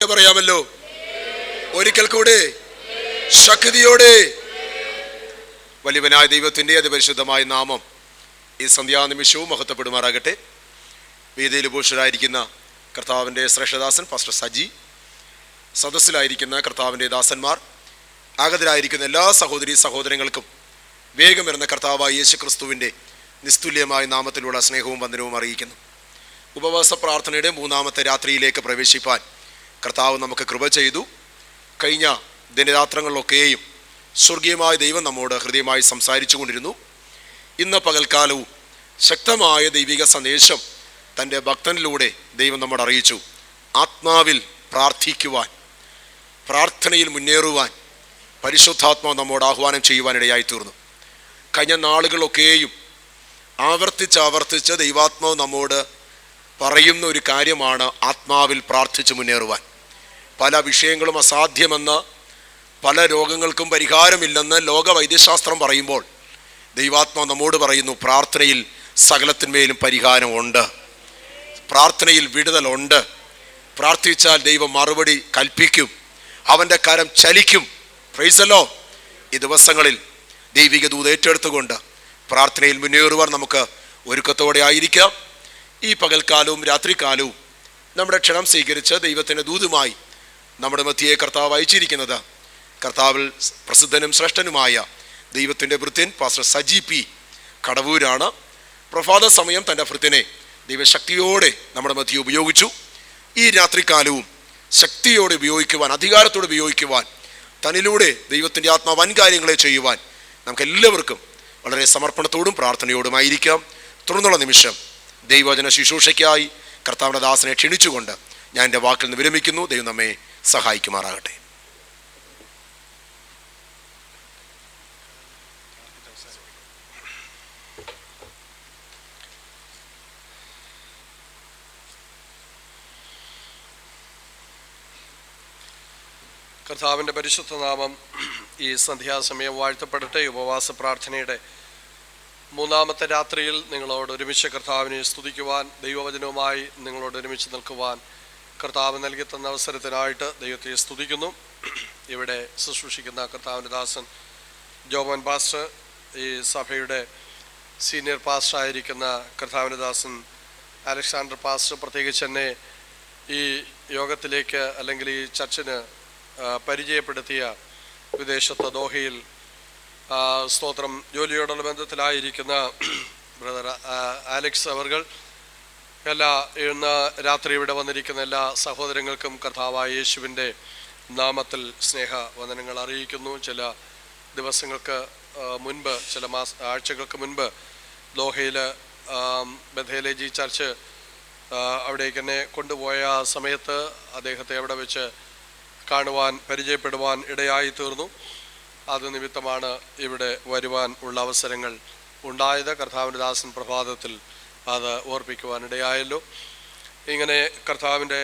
പറയാമല്ലോ. ഒരിക്കൽ കൂടെ ശക്തിയോടെ. വലിയവനായ ദൈവത്തിൻ്റെ അതിപരിശുദ്ധമായ നാമം ഈ സന്ധ്യാനിമിഷവും മഹത്വപ്പെടുമാറാകട്ടെ. വേദിയിൽ ഭൂഷരായിരിക്കുന്ന കർത്താവിൻ്റെ ശ്രേഷ്ഠദാസൻ പാസ്റ്റർ സജി, സദസ്സിലായിരിക്കുന്ന കർത്താവിൻ്റെ ദാസന്മാർ, ആഗതരായിരിക്കുന്ന എല്ലാ സഹോദരീ സഹോദരങ്ങൾക്കും വേഗം വരുന്ന കർത്താവായ യേശു ക്രിസ്തുവിൻ്റെ നിസ്തുല്യമായ നാമത്തിലുള്ള സ്നേഹവും വന്ദനവും അറിയിക്കുന്നു. ഉപവാസ പ്രാർത്ഥനയുടെ 3-ാമത്തെ രാത്രിയിലേക്ക് പ്രവേശിപ്പാൻ കർത്താവ് നമുക്ക് കൃപ ചെയ്തു. കഴിഞ്ഞ ദിനരാത്രങ്ങളിലൊക്കെയും സ്വർഗീയമായ ദൈവം നമ്മോട് ഹൃദയമായി സംസാരിച്ചു കൊണ്ടിരുന്നു. ഇന്ന് പകൽക്കാലവും ശക്തമായ ദൈവിക സന്ദേശം തൻ്റെ ഭക്തനിലൂടെ ദൈവം നമ്മോട് അറിയിച്ചു. ആത്മാവിൽ പ്രാർത്ഥിക്കുവാൻ, പ്രാർത്ഥനയിൽ മുന്നേറുവാൻ പരിശുദ്ധാത്മാവ് നമ്മോട് ആഹ്വാനം ചെയ്യുവാനിടയായി തീർന്നു. കഴിഞ്ഞ നാളുകളൊക്കെയും ആവർത്തിച്ച് ദൈവാത്മാവ് നമ്മോട് പറയുന്ന ഒരു കാര്യമാണ് ആത്മാവിൽ പ്രാർത്ഥിച്ച് മുന്നേറുവാൻ. പല വിഷയങ്ങളും അസാധ്യമെന്ന്, പല രോഗങ്ങൾക്കും പരിഹാരമില്ലെന്ന് ലോക വൈദ്യശാസ്ത്രം പറയുമ്പോൾ ദൈവാത്മാവ് നമ്മോട് പറയുന്നു, പ്രാർത്ഥനയിൽ സകലത്തിന്മേലും പരിഹാരമുണ്ട്, പ്രാർത്ഥനയിൽ വിടുതലുണ്ട്. പ്രാർത്ഥിച്ചാൽ ദൈവം മറുപടി കൽപ്പിക്കും, അവൻ്റെ കരം ചലിക്കും. Price the Lord. ഈ ദിവസങ്ങളിൽ ദൈവിക ദൂത് ഏറ്റെടുത്തുകൊണ്ട് പ്രാർത്ഥനയിൽ മുന്നേറുവാൻ നമുക്ക് ഒരുക്കത്തോടെ ആയിരിക്കാം. ഈ പകൽക്കാലവും രാത്രികാലവും നമ്മുടെ ക്ഷണം സ്വീകരിച്ച് ദൈവത്തിൻ്റെ ദൂതുമായി നമ്മുടെ മധ്യയെ കർത്താവ് അയച്ചിരിക്കുന്നത് കർത്താവിൽ പ്രസിദ്ധനും ശ്രേഷ്ഠനുമായ ദൈവത്തിൻ്റെ ഭൃത്യൻ പാസ്റ്റർ സജി പി കടവൂരാണ്. പ്രഭാത സമയം തൻ്റെ ഭൃത്യനെ ദൈവശക്തിയോടെ നമ്മുടെ മധ്യ ഉപയോഗിച്ചു. ഈ രാത്രികാലവും ശക്തിയോടെ ഉപയോഗിക്കുവാൻ, അധികാരത്തോടെ ഉപയോഗിക്കുവാൻ, തന്നിലൂടെ ദൈവത്തിൻ്റെ ആത്മാ വൻ കാര്യങ്ങളെ ചെയ്യുവാൻ നമുക്കെല്ലാവർക്കും വളരെ സമർപ്പണത്തോടും പ്രാർത്ഥനയോടുമായിരിക്കാം. തുടർന്നുള്ള നിമിഷം ദൈവവചന ശുശ്രൂഷയ്ക്കായി കർത്താവിൻ്റെ ദാസനെ ക്ഷണിച്ചുകൊണ്ട് ഞാൻ എൻ്റെ വാക്കിൽ നിന്ന് വിരമിക്കുന്നു. ദൈവം നമ്മെ സഹായിക്കുമാറാകട്ടെ. കർത്താവിൻ്റെ പരിശുദ്ധ നാമം ഈ സന്ധ്യാസമയം വാഴ്ത്തപ്പെടട്ടെ. ഉപവാസ പ്രാർത്ഥനയുടെ 3-ാമത്തെ രാത്രിയിൽ നിങ്ങളോട് ഒരുമിച്ച് കർത്താവിനെ സ്തുതിക്കുവാൻ, ദൈവവചനവുമായി നിങ്ങളോട് ഒരുമിച്ച് നിൽക്കുവാൻ കർത്താവ് നൽകി തന്ന അവസരത്തിനായിട്ട് ദൈവത്തെ സ്തുതിക്കുന്നു. ഇവിടെ ശുശ്രൂഷിക്കുന്ന കർത്താവിൻ്റെ ദാസൻ ജോമോൻ പാസ്റ്റർ, ഈ സഭയുടെ സീനിയർ പാസ്റ്ററായിരിക്കുന്ന കർത്താവിൻ്റെ ദാസൻ അലക്സാണ്ടർ പാസ്റ്റർ, പ്രത്യേകിച്ച് എന്നെ ഈ യോഗത്തിലേക്ക് അല്ലെങ്കിൽ ഈ ചർച്ചിന് പരിചയപ്പെടുത്തിയ വിദേശത്ത് ദോഹയിൽ സ്തോത്രം ജോലിയോടുള്ള ബന്ധത്തിലായിരിക്കുന്ന ബ്രദർ ആലക്സ് അവർകൾ, ഇന്ന് രാത്രി ഇവിടെ വന്നിരിക്കുന്ന എല്ലാ സഹോദരങ്ങൾക്കും കർത്താവായ യേശുവിൻ്റെ നാമത്തിൽ സ്നേഹ വന്ദനങ്ങൾ അറിയിക്കുന്നു. ചില ദിവസങ്ങൾക്ക് മുൻപ്, ചില ആഴ്ചകൾക്ക് മുൻപ് ദോഹയിൽ ബഥേലേജി ചർച്ച് അവിടേക്ക് എന്നെ കൊണ്ടുപോയ സമയത്ത് അദ്ദേഹത്തെ അവിടെ വെച്ച് കാണുവാൻ, പരിചയപ്പെടുവാൻ ഇടയായി തീർന്നു. അത് നിമിത്തമാണ് ഇവിടെ വരുവാൻ ഉള്ള അവസരങ്ങൾ ഉണ്ടായത്. കർത്താവിൻ്റെ ദാസൻ പ്രഭാതത്തിൽ അത് ഓർപ്പിക്കുവാൻ ഇടയായല്ലോ. ഇങ്ങനെ കർത്താവിൻ്റെ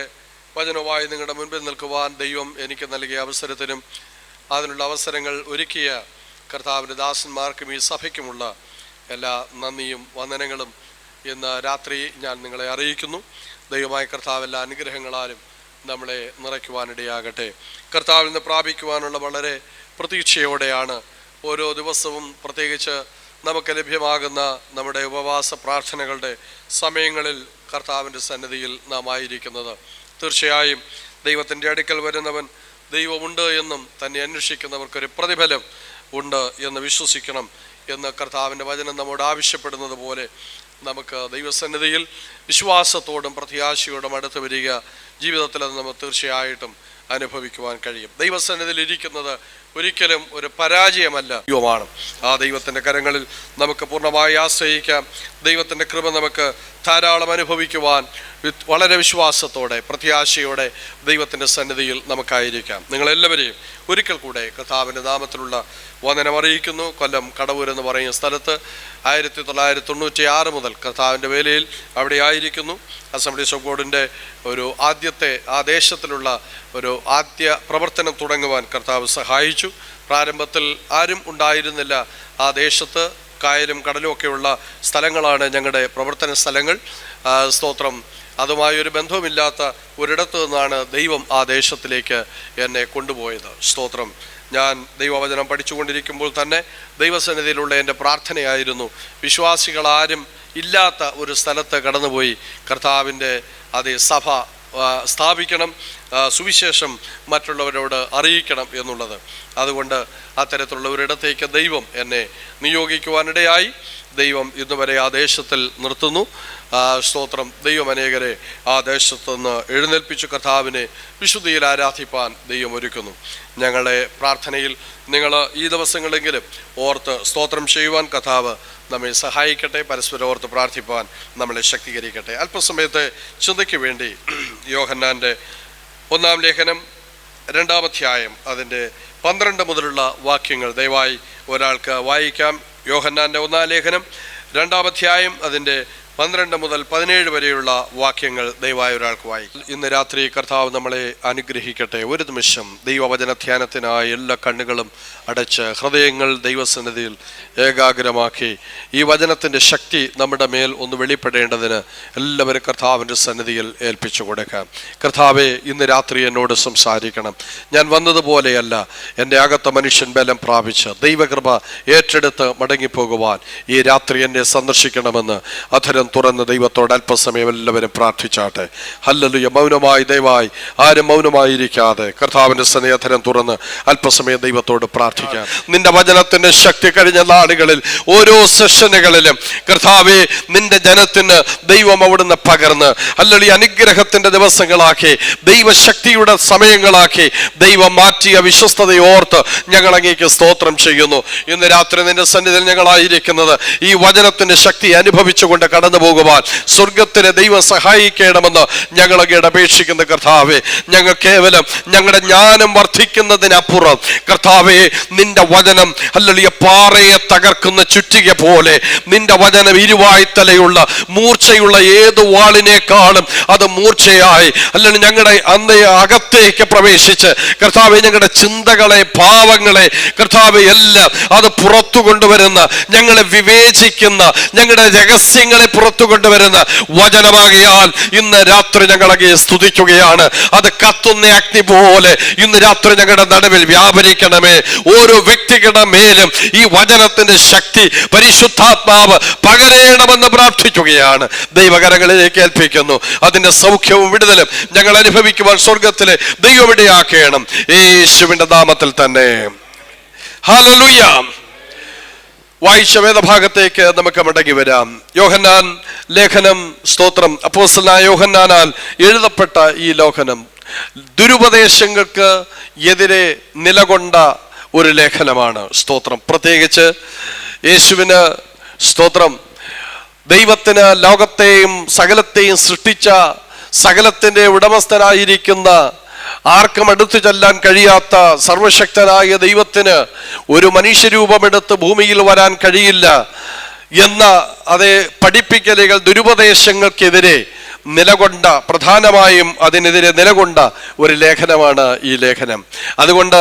വചനവുമായി നിങ്ങളുടെ മുൻപിൽ നിൽക്കുവാൻ ദൈവം എനിക്ക് നൽകിയ അവസരത്തിനും അതിനുള്ള അവസരങ്ങൾ ഒരുക്കിയ കർത്താവിൻ്റെ ദാസന്മാർക്കും ഈ സഭയ്ക്കുമുള്ള എല്ലാ നന്ദിയും വന്ദനങ്ങളും ഇന്ന് രാത്രി ഞാൻ നിങ്ങളെ അറിയിക്കുന്നു. ദൈവമായ കർത്താവ് എല്ലാ അനുഗ്രഹങ്ങളാലും നമ്മളെ നിറയ്ക്കുവാനിടയാകട്ടെ. കർത്താവിൽ നിന്ന് പ്രാപിക്കുവാനുള്ള വളരെ പ്രതീക്ഷയോടെയാണ് ഓരോ ദിവസവും, പ്രത്യേകിച്ച് നമുക്ക് ലഭ്യമാകുന്ന നമ്മുടെ ഉപവാസ പ്രാർത്ഥനകളുടെ സമയങ്ങളിൽ കർത്താവിൻ്റെ സന്നിധിയിൽ നാം ആയിരിക്കുന്നത്. തീർച്ചയായും ദൈവത്തിൻ്റെ അടുക്കൽ വരുന്നവൻ ദൈവമുണ്ട് എന്നും തന്നെ അന്വേഷിക്കുന്നവർക്കൊരു പ്രതിഫലം ഉണ്ട് എന്ന് വിശ്വസിക്കണം എന്ന് കർത്താവിൻ്റെ വചനം നമ്മോട് ആവശ്യപ്പെടുന്നത് പോലെ നമുക്ക് ദൈവസന്നിധിയിൽ വിശ്വാസത്തോടും പ്രത്യാശയോടും അടുത്ത് വരിക, ജീവിതത്തിൽ അത് നമുക്ക് തീർച്ചയായിട്ടും അനുഭവിക്കുവാൻ കഴിയും. ദൈവസന്നിധിയിൽ ഇരിക്കുന്നത് ഒരിക്കലും ഒരു പരാജയമല്ല, ദൈവമാണ്. ആ ദൈവത്തിൻ്റെ കരങ്ങളിൽ നമുക്ക് പൂർണ്ണമായി ആശ്രയിക്കാം. ദൈവത്തിൻ്റെ കൃപ നമുക്ക് ധാരാളം അനുഭവിക്കുവാൻ വളരെ വിശ്വാസത്തോടെ, പ്രത്യാശയോടെ ദൈവത്തിൻ്റെ സന്നിധിയിൽ നമുക്കായിരിക്കാം. നിങ്ങളെല്ലാവരെയും ഒരിക്കൽ കൂടെ കർത്താവിൻ്റെ നാമത്തിലുള്ള വന്ദനം അറിയിക്കുന്നു. കൊല്ലം കടവൂർ എന്ന് പറയുന്ന സ്ഥലത്ത് 1996 മുതൽ കർത്താവിൻ്റെ വേലയിൽ അവിടെ ആയിരിക്കുന്നു. അസംബ്ലീസ് ഓഫ് ഗോഡിൻ്റെ ഒരു ആദ്യത്തെ ആ ദേശത്തിലുള്ള ഒരു ആദ്യ പ്രവർത്തനം തുടങ്ങുവാൻ കർത്താവ് സഹായിച്ചു. പ്രാരംഭത്തിൽ ആരും ഉണ്ടായിരുന്നില്ല ആ ദേശത്ത്. കായലും കടലും ഒക്കെയുള്ള സ്ഥലങ്ങളാണ് ഞങ്ങളുടെ പ്രവർത്തന സ്ഥലങ്ങൾ. സ്തോത്രം. അതുമായി ഒരു ബന്ധവുമില്ലാത്ത ഒരിടത്തു നിന്നാണ് ദൈവം ആ ദേശത്തിലേക്ക് എന്നെ കൊണ്ടുപോയത്. സ്തോത്രം. ഞാൻ ദൈവവചനം പഠിച്ചുകൊണ്ടിരിക്കുമ്പോൾ തന്നെ ദൈവസന്നിധിയിലുള്ള എൻ്റെ പ്രാർത്ഥനയായിരുന്നു, വിശ്വാസികളാരും ഇല്ലാത്ത ഒരു സ്ഥലത്ത് കടന്നുപോയി കർത്താവിൻ്റെ അതേ സഭ സ്ഥാപിക്കണം, സുവിശേഷം മറ്റുള്ളവരോട് അറിയിക്കണം എന്നുള്ളത്. അതുകൊണ്ട് അത്തരത്തിലുള്ള ഒരിടത്തേക്ക് ദൈവം എന്നെ നിയോഗിക്കുവാനിടയായി. ദൈവം ഇന്നുവരെ ആ ദേശത്തിൽ നിർത്തുന്നു. സ്തോത്രം. ദൈവം അനേകരെ ആ ദേശത്തു നിന്ന് എഴുന്നേൽപ്പിച്ചു കർത്താവിനെ വിശുദ്ധിയിൽ ആരാധിപ്പാൻ ദൈവം ഒരുക്കുന്നു. ഞങ്ങളെ പ്രാർത്ഥനയിൽ നിങ്ങൾ ഈ ദിവസങ്ങളെങ്കിലും ഓർത്ത് സ്തോത്രം ചെയ്യുവാൻ കർത്താവ് നമ്മെ സഹായിക്കട്ടെ. പരസ്പരം ഓർത്ത് പ്രാർത്ഥിപ്പാൻ നമ്മളെ ശക്തീകരിക്കട്ടെ. അല്പസമയത്തെ ചിന്തയ്ക്ക് വേണ്ടി യോഹന്നാൻ്റെ 1-ാം ലേഖനം 2-ാം അധ്യായം അതിൻ്റെ 12 മുതലുള്ള വാക്യങ്ങൾ ദയവായി ഒരാൾക്ക് വായിക്കാം. യോഹന്നാൻ്റെ 1-ാം ലേഖനം 2-ാം അധ്യായം അതിൻ്റെ 12 മുതൽ 17 വരെയുള്ള വാക്യങ്ങൾ ദയവായി ഒരാൾക്ക് വായിക്കും. ഇന്ന് രാത്രി കർത്താവ് നമ്മളെ അനുഗ്രഹിക്കട്ടെ. ഒരു നിമിഷം ദൈവവചന ധ്യാനത്തിനായി എല്ലാ കണ്ണുകളും അടച്ച് ഹൃദയങ്ങൾ ദൈവസന്നിധിയിൽ ഏകാഗ്രമാക്കി ഈ വചനത്തിൻ്റെ ശക്തി നമ്മുടെ മേൽ ഒന്ന് വെളിപ്പെടേണ്ടതിന് എല്ലാവരും കർത്താവിൻ്റെ സന്നിധിയിൽ ഏൽപ്പിച്ചു കൊടുക്കാം. കർത്താവെ, ഇന്ന് രാത്രി എന്നോട് സംസാരിക്കണം. ഞാൻ വന്നതുപോലെയല്ല, എൻ്റെ അകത്ത മനുഷ്യൻ ബലം പ്രാപിച്ച് ദൈവകൃപ ഏറ്റെടുത്ത് മടങ്ങിപ്പോകുവാൻ ഈ രാത്രി എന്നെ സന്ദർശിക്കണമെന്ന് അധരം തുറന്ന് ദൈവത്തോട് അല്പസമയം എല്ലാവരും പ്രാർത്ഥിച്ചാട്ടെ. ഹല്ലേലൂയ. മൗനമായി ദയവായി ആരും മൗനമായിരിക്കാതെ കർത്താവിൻ്റെ സന്നിധിയിൽ തുറന്ന് അല്പസമയം ദൈവത്തോട് പ്രാർത്ഥിക്കാം. നിന്റെ വചനത്തിന്റെ ശക്തി കഴിഞ്ഞ നാളുകളിൽ ഓരോ സെഷനുകളിലും കർത്താവെ നിന്റെ ജനത്തിന് ദൈവം അവിടുന്ന് പകർന്ന് ഹല്ലേലൂയ അനുഗ്രഹത്തിന്റെ ദിവസങ്ങളാക്കി, ദൈവശക്തിയുടെ സമയങ്ങളാക്കി ദൈവം മാറ്റിയ വിശ്വസ്തതയോർത്ത് ഞങ്ങൾ അങ്ങേക്ക് സ്തോത്രം ചെയ്യുന്നു. ഇന്ന് രാത്രി നിന്റെ സന്നിധിയിൽ ഞങ്ങളായിരിക്കുന്നത് ഈ വചനത്തിന്റെ ശക്തി അനുഭവിച്ചുകൊണ്ട് കടന്നു പോകുവാൻ സ്വർഗത്തിലെ ദൈവം സഹായിക്കണമെന്ന് ഞങ്ങൾ അങ്ങയോട് അപേക്ഷിക്കുന്ന കർത്താവെ, ഞങ്ങൾ കേവലം ഞങ്ങളുടെ ജ്ഞാനം വർദ്ധിക്കുന്നതിനപ്പുറം കർത്താവെ നിന്റെ വചനം ഹല്ലേലൂയ പാറയെ തകർക്കുന്ന ചുറ്റിക പോലെ, നിന്റെ വചനം ഇരുവായ്ത്തലയുള്ള മൂർച്ചയുള്ള ഏത് വാളിനേക്കാളും അത് മൂർച്ചയായി ഹല്ലേലൂയ ഞങ്ങളുടെ അകത്തേക്ക് പ്രവേശിച്ച് കർത്താവെ ഞങ്ങളുടെ ചിന്തകളെ ഭാവങ്ങളെ കർത്താവെ എല്ലാം അത് പുറത്തു കൊണ്ടുവരുന്ന, ഞങ്ങളെ വിവേചിക്കുന്ന, ഞങ്ങളുടെ രഹസ്യങ്ങളെ പുറത്തു കൊണ്ടുവരുന്ന വചനമാകിയാൽ ഇന്ന് രാത്രി ഞങ്ങളെ സ്തുതിക്കുകയാണ്. അത് കത്തുന്ന അഗ്നി പോലെ ഇന്ന് രാത്രി ഞങ്ങളുടെ നടുവിൽ വ്യാപരിക്കണമേ. ഓരോ വ്യക്തികളുടെ മേലും ഈ വചനത്തിന്റെ ശക്തി പരിശുദ്ധാത്മാവ് പകരണമെന്ന് പ്രാർത്ഥിക്കുകയാണ്. ദൈവകരങ്ങളിലേക്ക് ഏൽപ്പിക്കുന്നു. അതിന്റെ സൗഖ്യവും വിടുതലും ഞങ്ങൾ അനുഭവിക്കുവാൻ സ്വർഗത്തിലെ ദൈവമിടയാക്കണം, യേശുവിന്റെ നാമത്തിൽ തന്നെ. ഹല്ലേലൂയ. വായിച്ച വേദഭാഗത്തേക്ക് നമുക്ക് മടങ്ങി വരാം. യോഹന്നാൻ ലേഖനം, സ്തോത്രം, അപ്പോസ്തലനായ യോഹന്നാനാൽ എഴുതപ്പെട്ട ഈ ലേഖനം ദുരുപദേശങ്ങൾക്ക് എതിരെ നിലകൊണ്ട ഒരു ലേഖനമാണ്. സ്തോത്രം. പ്രത്യേകിച്ച് യേശുവിന്, സ്തോത്രം, ദൈവത്തിന് ലോകത്തെയും സകലത്തെയും സൃഷ്ടിച്ച സകലത്തിൻ്റെ ഉടമസ്ഥനായിരിക്കുന്ന, ആർക്കും അടുത്തു ചെല്ലാൻ കഴിയാത്ത സർവശക്തനായ ദൈവത്തിന് ഒരു മനുഷ്യരൂപമെടുത്ത് ഭൂമിയിൽ വരാൻ കഴിയില്ല എന്ന അതേ പഠിപ്പിക്കലുകൾ, ദുരുപദേശങ്ങൾക്കെതിരെ നിലകൊണ്ട, പ്രധാനമായും അതിനെതിരെ നിലകൊണ്ട ഒരു ലേഖനമാണ് ഈ ലേഖനം. അതുകൊണ്ട്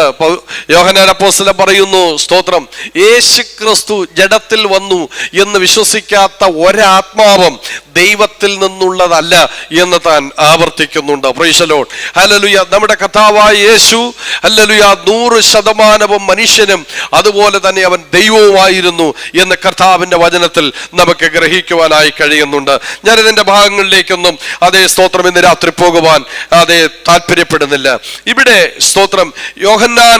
യോഹന്നാൻ അപ്പോസ്തലൻ പറയുന്നു, സ്തോത്രം, യേശുക്രിസ്തു ജഡത്തിൽ വന്നു എന്ന് വിശ്വസിക്കാത്ത ഒരാത്മാവും ദൈവത്തിൽ നിന്നുള്ളതല്ല എന്ന് താൻ ആവർത്തിക്കുന്നുണ്ട്. Praise the Lord. ഹല്ലേലൂയ. നമ്മുടെ കർത്താവായ യേശു ഹല്ലേലൂയ 100% മനുഷ്യനും അതുപോലെ തന്നെ അവൻ ദൈവവുമായിരുന്നു എന്ന് കർത്താവിന്റെ വചനത്തിൽ നമുക്ക് ഗ്രഹിക്കുവാനായി കഴിയുന്നുണ്ട്. ഞാനിതിന്റെ ഭാഗങ്ങളിലേക്കൊന്നും അതേ സ്തോത്രം ഇന്ന് രാത്രി പോകുവാൻ അതേ താല്പര്യപ്പെടുന്നില്ല. ഇവിടെ സ്തോത്രം യോഹന്നാൻ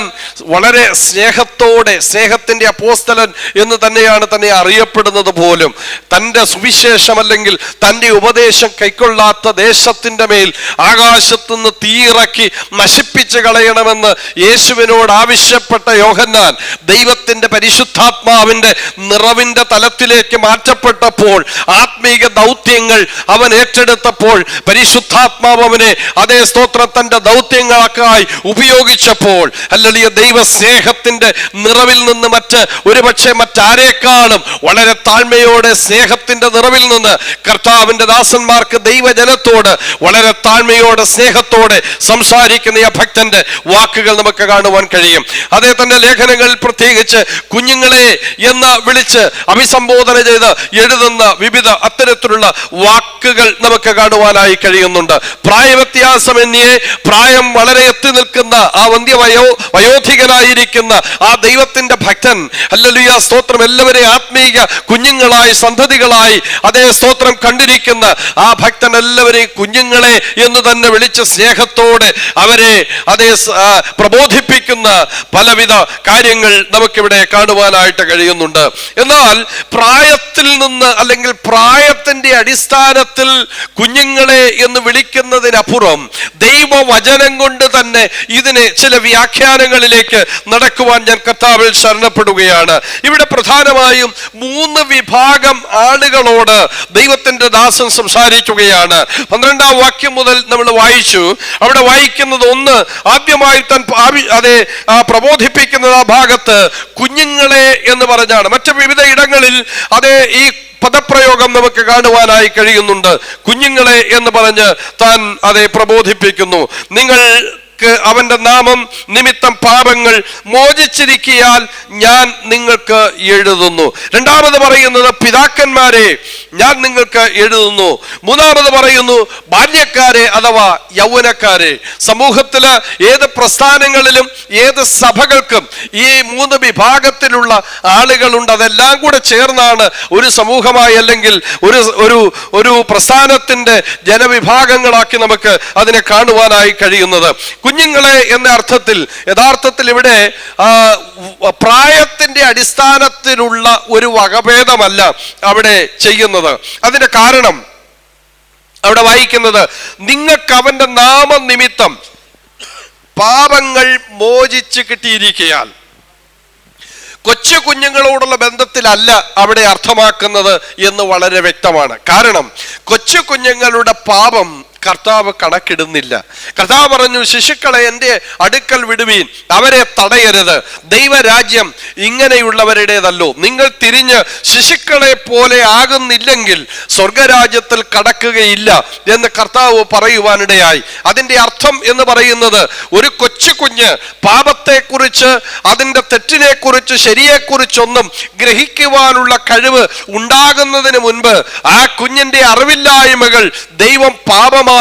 വളരെ സ്നേഹത്തോടെ, സ്നേഹത്തിന്റെ അപ്പോസ്തലൻ എന്ന് തന്നെയാണ് തന്നെ അറിയപ്പെടുന്നത് പോലും, തൻ്റെ സുവിശേഷം അല്ലെങ്കിൽ തൻ്റെ ഉപദേശം കൈക്കൊള്ളാത്ത ദേശത്തിന്റെ മേൽ ആകാശത്തുനിന്ന് തീയിറക്കി നശിപ്പിച്ചു കളയണമെന്ന് യേശുവിനോട് ആവശ്യപ്പെട്ട യോഹന്നാൻ ദൈവത്തിന്റെ പരിശുദ്ധാത്മാവിന്റെ നിറവിന്റെ തലത്തിലേക്ക് മാറ്റപ്പെട്ടപ്പോൾ, ആത്മീക ദൗത്യങ്ങൾ അവൻ ഏറ്റെടുത്തപ്പോൾ, പരിശുദ്ധാത്മാവ് അവനെ അതേ സ്തോത്രം തന്റെ ദൗത്യങ്ങൾക്കായി ഉപയോഗിച്ചപ്പോൾ, അല്ലെങ്കിൽ ദൈവ സ്നേഹത്തെ സ്നേഹത്തിന്റെ നിറവിൽ നിന്ന് ഒരുപക്ഷെ മറ്റാരേക്കാളും വളരെ താഴ്മയോടെ സ്നേഹത്തിന്റെ നിറവിൽ നിന്ന് കർത്താവിന്റെ ദാസന്മാർക്ക് ദൈവജനത്തോട് വളരെ താഴ്മയോടെ സ്നേഹത്തോടെ സംസാരിക്കുന്ന ഈ ഭക്തന്റെ വാക്കുകൾ നമുക്ക് കാണുവാൻ കഴിയും. അതേ തന്നെ ലേഖനങ്ങളിൽ പ്രത്യേകിച്ച് കുഞ്ഞുങ്ങളെ എന്ന് വിളിച്ച് അഭിസംബോധന ചെയ്ത് എഴുതുന്ന വിവിധ അത്തരത്തിലുള്ള വാക്കുകൾ നമുക്ക് കാണുവാനായി കഴിയുന്നുണ്ട്. പ്രായവ്യത്യാസമന്യേ പ്രായം വളരെ എത്തി നിൽക്കുന്ന ആ വയോധികനായിരിക്കുന്ന ആ ദൈവത്തിന്റെ ഭക്തൻ, ഹല്ലേലൂയ സ്തോത്രം, എല്ലാവരെയും ആത്മീയ കുഞ്ഞുങ്ങളായി സന്തതികളായി അതേ സ്തോത്രം കണ്ടിരിക്കുന്ന ആ ഭക്തൻ എല്ലാവരെയും കുഞ്ഞുങ്ങളെ എന്ന് തന്നെ വിളിച്ച് സ്നേഹത്തോടെ അവരെ അതേ പ്രബോധിപ്പിക്കുന്ന പലവിധ കാര്യങ്ങൾ നമുക്കിവിടെ കാണുവാനായിട്ട് കഴിയുന്നുണ്ട്. എന്നാൽ പ്രായത്തിൽ നിന്ന് അല്ലെങ്കിൽ പ്രായത്തിന്റെ അടിസ്ഥാനത്തിൽ കുഞ്ഞുങ്ങളെ എന്ന് വിളിക്കുന്നതിനപ്പുറം ദൈവവചനം കൊണ്ട് തന്നെ ഇതിനെ ചില വ്യാഖ്യാനങ്ങളിലേക്ക് നടക്കുവാൻ ഞാൻ കർത്താവിൽ ശരണപ്പെടുകയാണ്. ഇവിടെ പ്രധാനമായും 3 വിഭാഗം ആളുകളോട് ദൈവത്തിന്റെ ദാസൻ സംസാരിക്കുകയാണ്. 12-ാം വാക്യം മുതൽ നമ്മൾ വായിച്ചു. അവിടെ വായിക്കുന്നത് ഒന്ന്, ആദ്യമായി താൻ പ്രബോധിപ്പിക്കുന്നത് ആ ഭാഗത്ത് കുഞ്ഞുങ്ങളെ എന്ന് പറഞ്ഞാണ്. മറ്റു വിവിധ ഇടങ്ങളിൽ അതേ ഈ പദപ്രയോഗം നമുക്ക് കാണുവാനായി കഴിയുന്നുണ്ട്. കുഞ്ഞുങ്ങളെ എന്ന് പറഞ്ഞ് താൻ അതേ പ്രബോധിപ്പിക്കുന്നു. നിങ്ങൾക്ക് അവന്റെ നാമം നിമിത്തം പാപങ്ങൾ മോചിച്ചിരിക്കിയാൽ ഞാൻ നിങ്ങൾക്ക് എഴുതുന്നു. രണ്ടാമത് പറയുന്നത് പിതാക്കന്മാരെ ഞാൻ നിങ്ങൾക്ക് എഴുതുന്നു. മൂന്നാമത് പറയുന്നു ബാല്യക്കാരെ അഥവാ യൗവനക്കാരെ. സമൂഹത്തില് ഏത് പ്രസ്ഥാനങ്ങളിലും ഏത് സഭകൾക്കും ഈ 3 വിഭാഗത്തിലുള്ള ആളുകളുണ്ട്. അതെല്ലാം കൂടെ ചേർന്നാണ് ഒരു സമൂഹമായി അല്ലെങ്കിൽ ഒരു പ്രസ്ഥാനത്തിന്റെ ജനവിഭാഗങ്ങളാക്കി നമുക്ക് അതിനെ കാണുവാനായി കഴിയുന്നത്. കുഞ്ഞുങ്ങളെ എന്ന അർത്ഥത്തിൽ യഥാർത്ഥത്തിൽ ഇവിടെ പ്രായത്തിന്റെ അടിസ്ഥാനത്തിലുള്ള ഒരു വകഭേദമല്ല അവിടെ ചെയ്യുന്നത്. അതിന്റെ കാരണം അവിടെ വായിക്കുന്നത് നിങ്ങൾക്ക് അവന്റെ നാമനിമിത്തം പാപങ്ങൾ മോചിച്ച് കിട്ടിയിരിക്കയാൽ. കൊച്ചു കുഞ്ഞുങ്ങളോടുള്ള ബന്ധത്തിലല്ല അവിടെ അർത്ഥമാക്കുന്നത് എന്ന് വളരെ വ്യക്തമാണ്. കാരണം കൊച്ചു കുഞ്ഞുങ്ങളുടെ പാപം കർത്താവ് കണക്കിടുന്നില്ല. കർത്താവ് പറഞ്ഞു, ശിശുക്കളെ എൻ്റെ അടുക്കൽ വിടുവീൻ, അവരെ തടയരുത്. ദൈവരാജ്യം ഇങ്ങനെയുള്ളവരുടേതല്ലോ. നിങ്ങൾ തിരിഞ്ഞ് ശിശുക്കളെ പോലെ ആകുന്നില്ലെങ്കിൽ സ്വർഗരാജ്യത്തിൽ കടക്കുകയില്ല എന്ന് കർത്താവ് പറയുവാനിടയായി. അതിൻ്റെ അർത്ഥം എന്ന് പറയുന്നത് ഒരു കൊച്ചു കുഞ്ഞ് പാപത്തെക്കുറിച്ച് അതിൻ്റെ തെറ്റിനെക്കുറിച്ച് ശരിയെക്കുറിച്ചൊന്നും ഗ്രഹിക്കുവാനുള്ള കഴിവ് ഉണ്ടാകുന്നതിന് മുൻപ് ആ കുഞ്ഞിൻ്റെ അറിവില്ലായ്മകൾ ദൈവം പാപമായി